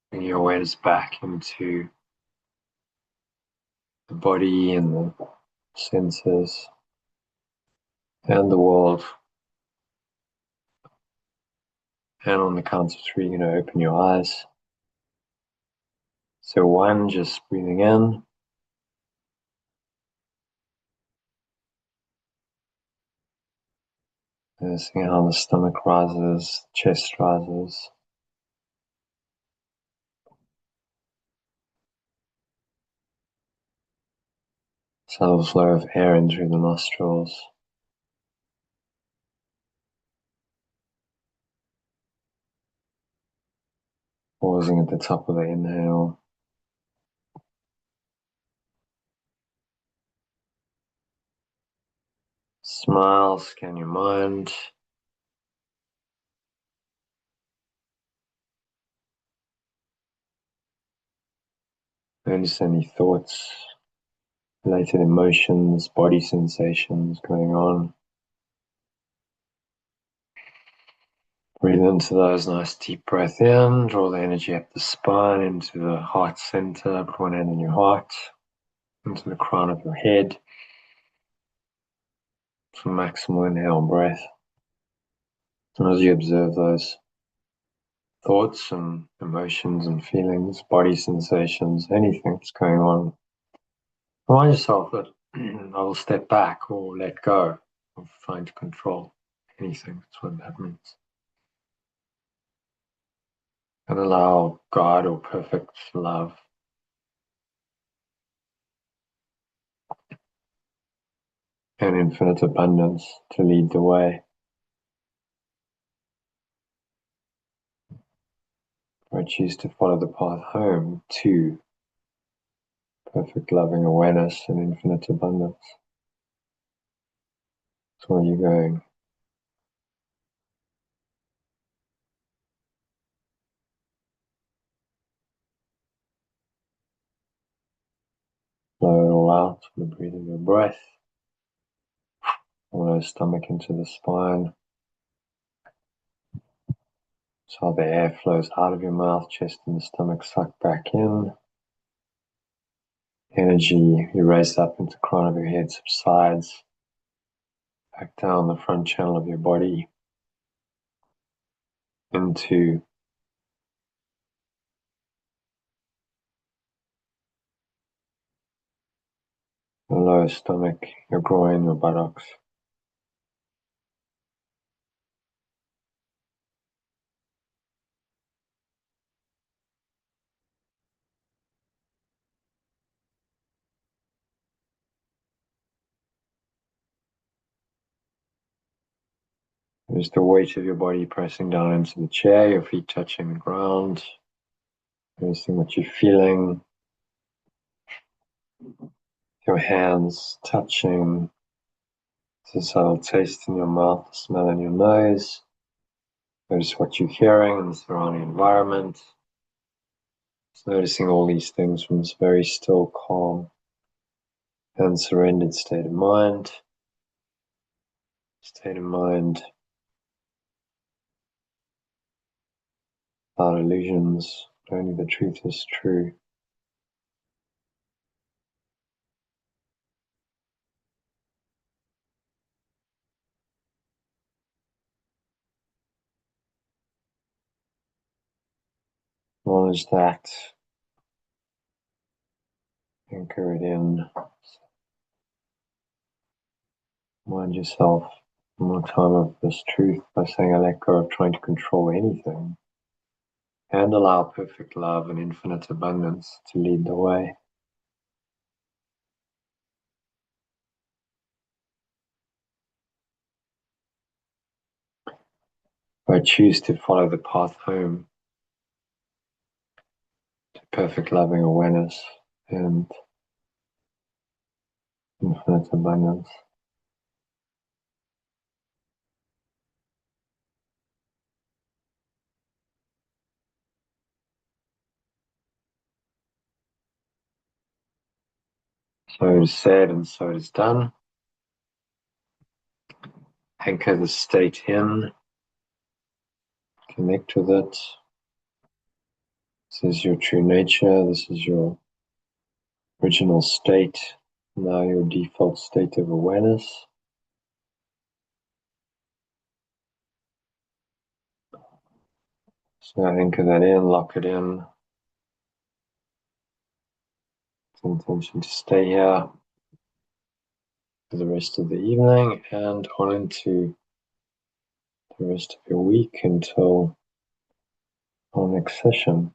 bring your awareness back into the body and the senses and the world. And on the count of three, you're going to open your eyes. So 1, just breathing in. Noticing how the stomach rises, chest rises. Subtle flow of air in through the nostrils. Pausing at the top of the inhale. Smile, scan your mind. Notice any thoughts, related emotions, body sensations going on. Breathe into those, nice deep breath in, draw the energy up the spine into the heart center, put one hand on your heart, into the crown of your head. Some maximal inhale breath. And as you observe those thoughts and emotions and feelings, body sensations, anything that's going on, remind yourself that I will step back or let go of trying to control anything. That's what that means. And allow God or perfect love and infinite abundance to lead the way. I choose to follow the path home to perfect loving awareness and infinite abundance. So where are you going? Blow it all out with the breathing of your breath. Follow the stomach into the spine. So the air flows out of your mouth, chest and the stomach suck back in. Energy you raise up into the crown of your head subsides back down the front channel of your body into the lower stomach, your groin, your buttocks. There's the weight of your body pressing down into the chair, your feet touching the ground. Noticing what you're feeling. Your hands touching. There's a subtle taste in your mouth, smell in your nose. Notice what you're hearing in the surrounding environment. Just noticing all these things from this very still, calm, and surrendered state of mind. State of mind without illusions, only the truth is true. Acknowledge that. Anchor it in. Remind yourself one more time of this truth by saying, I let go of trying to control anything and allow perfect love and infinite abundance to lead the way. I choose to follow the path home to perfect loving awareness and infinite abundance. So it is said and so it is done. anchor the state in, connect with it. This is your true nature. This is your original state. Now your default state of awareness. So anchor that in, lock it in. Intention to stay here for the rest of the evening and on into the rest of your week until our next session.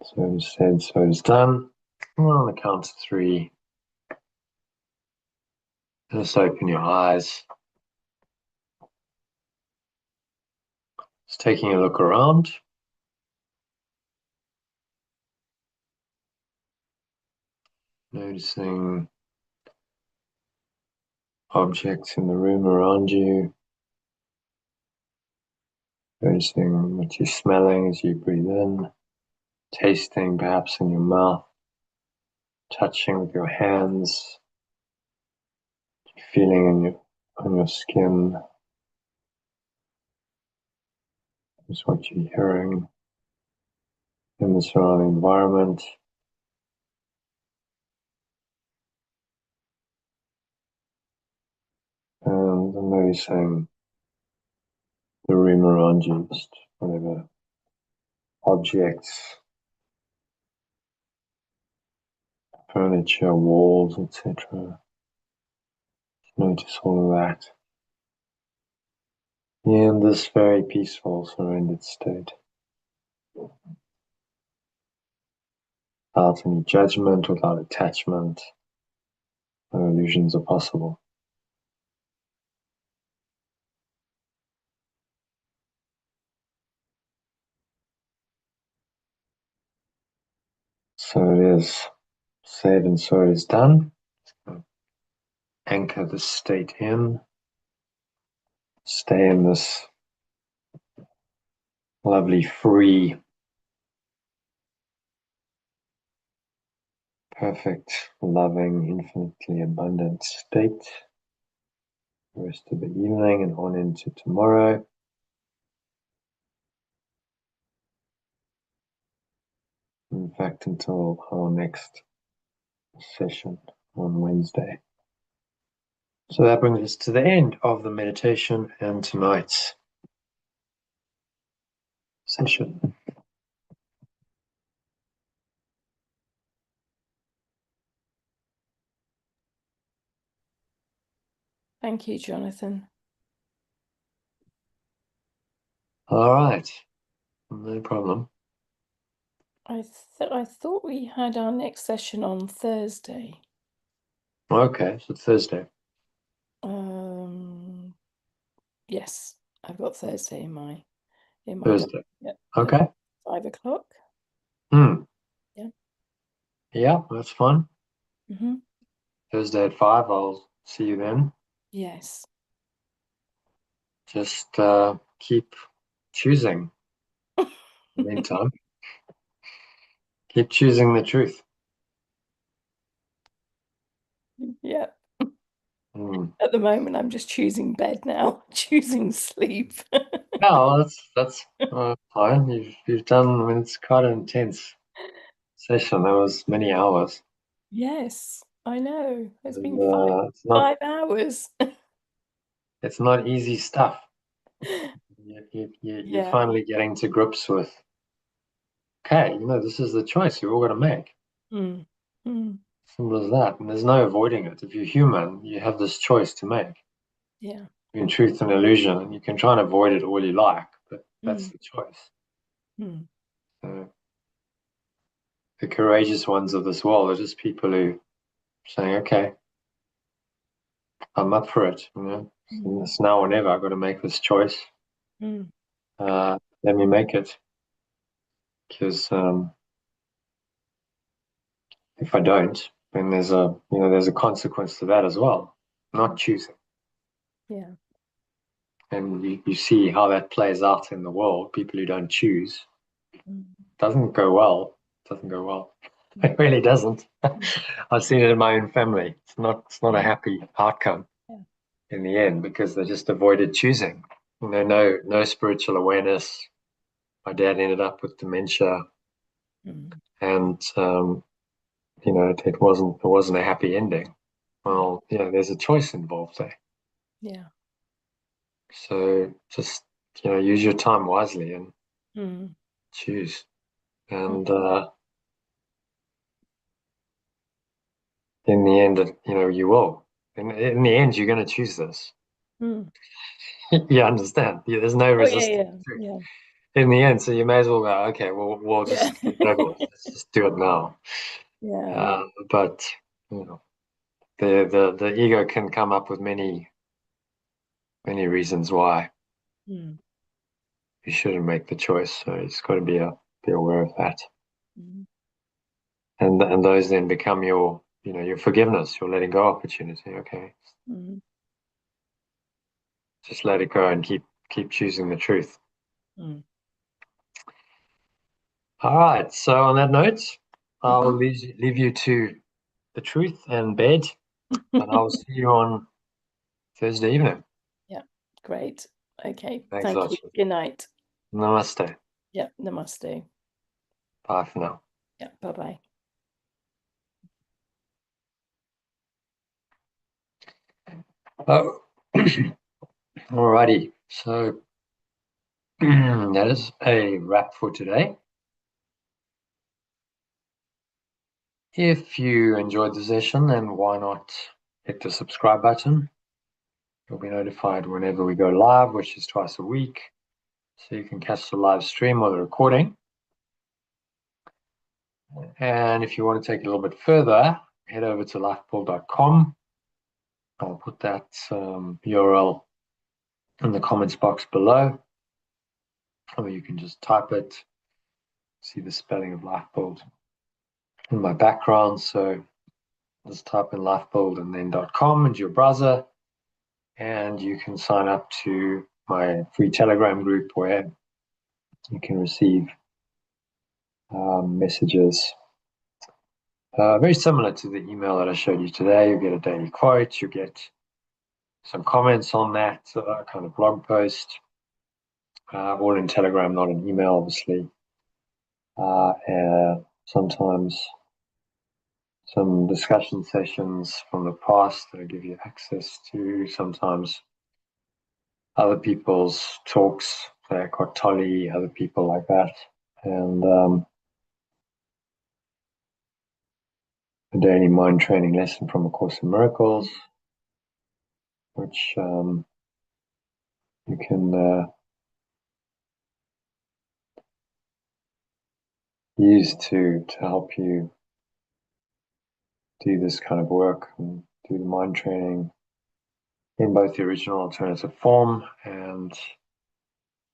So it is said, so it is done. On the count of 3, just open your eyes. Just taking a look around. Noticing objects in the room around you. Noticing what you're smelling as you breathe in. Tasting perhaps in your mouth. Touching with your hands. Feeling on your skin. Is what you're hearing in the surrounding environment. And noticing the room around you, just whatever objects, furniture, walls, etc. Notice all of that in this very peaceful, surrendered state. Without any judgment, without attachment, no illusions are possible. So it is said and so it is done. Anchor the state in. Stay in this lovely, free, perfect, loving, infinitely abundant state. The rest of the evening and on into tomorrow. In fact, until our next session on Wednesday. So that brings us to the end of the meditation and tonight's session. Thank you, Jonathan. All right, no problem. I thought we had our next session on Thursday. Okay, so Thursday. Yes, I've got Thursday in my Thursday. Yep. Okay. 5 o'clock. Yeah. Yeah. Yeah, that's fine. Mm-hmm. Thursday at 5. I'll see you then. Yes. Just keep choosing. In the meantime, keep choosing the truth. Yeah. Mm. At the moment, I'm just choosing bed now, choosing sleep. No, that's fine. You've done. I mean, it's quite an intense session. That was many hours. Yes, I know. It's been And, it's not 5 hours. it's not easy stuff. You're Yeah. finally getting to grips with. Okay, this is the choice you're all going to make. Mm. Mm. Simple as that. And there's no avoiding it. If you're human, you have this choice to make Yeah. between truth and illusion, and you can try and avoid it all you like, but that's the choice. Mm. So the courageous ones of this world are just people who are saying, "Okay, I'm up for it. It's now or never. I've got to make this choice. Mm. Let me make it, because if I don't, then there's a consequence to that as well. Not choosing." Yeah. And you see how that plays out in the world. People who don't choose, Mm. doesn't go well. Doesn't go well. It really doesn't. I've seen it in my own family. It's not a happy outcome. Yeah. in the end because they just avoided choosing. No spiritual awareness. My dad ended up with dementia, and it wasn't a happy ending. Well, there's a choice involved there. Yeah. So just use your time wisely and choose. And in the end, you will. In the end, you're going to choose this. You understand? There's no resistance. Yeah. In the end, so you may as well go, okay, we'll just get over it. Let's just do it now. Yeah. But the ego can come up with many reasons why you shouldn't make the choice. So you just got to be aware of that. And those then become your forgiveness, your letting go opportunity. Okay, just let it go and keep choosing the truth. All right. So on that note, I'll leave you to the truth and bed, and I'll see you on Thursday evening. Yeah. Great. Okay. Thanks, Thank you. Good night. Namaste. Yeah. Namaste. Bye for now. Yeah. Bye-bye. Oh, alrighty. So that is a wrap for today. If you enjoyed the session, then why not hit the subscribe button? You'll be notified whenever we go live, which is twice a week. So you can catch the live stream or the recording. And if you want to take it a little bit further, head over to lifepool.com. I'll put that URL in the comments box below. Or you can just type it. See the spelling of Lifepool in my background. So just type in lifepool and then .com into your browser. And you can sign up to my free Telegram group where you can receive messages very similar to the email that I showed you today. You get a daily quote, you get some comments on that kind of blog post, all in Telegram, not an email, obviously. And sometimes some discussion sessions from the past that I give you access to, sometimes other people's talks, like Cortoli, other people like that. And a daily mind training lesson from A Course in Miracles, which you can use to help you do this kind of work and do the mind training in both the original alternative form and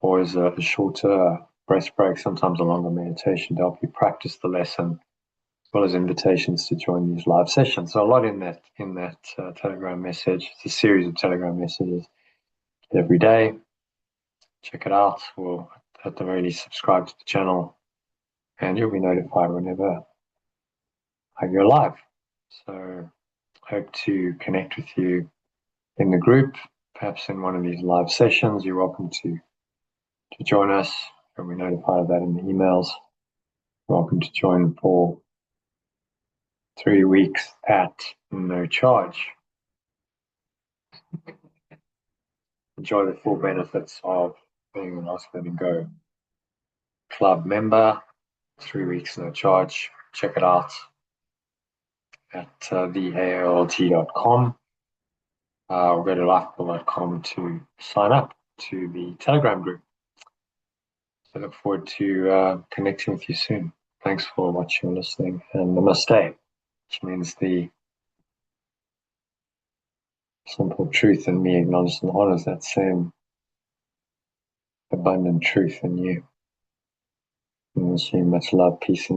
or as a shorter breath break, sometimes a longer meditation to help you practice the lesson, as well as invitations to join these live sessions. So a lot in that Telegram message. It's a series of Telegram messages every day. Check it out, or at the very least subscribe to the channel, and you'll be notified whenever I go live. So hope to connect with you in the group, perhaps in one of these live sessions. You're welcome to join us. You'll be notified of that in the emails. You're welcome to join for 3 weeks at no charge. Enjoy the full benefits of being an Ask Let Go club member. 3 weeks no charge. Check it out at theaolt.com. Or go to lifepool.com to sign up to the Telegram group. I look forward to connecting with you soon. Thanks for watching and listening. And namaste, which means the simple truth in me acknowledges and honors that same abundant truth in you. And wishing you much love, peace, and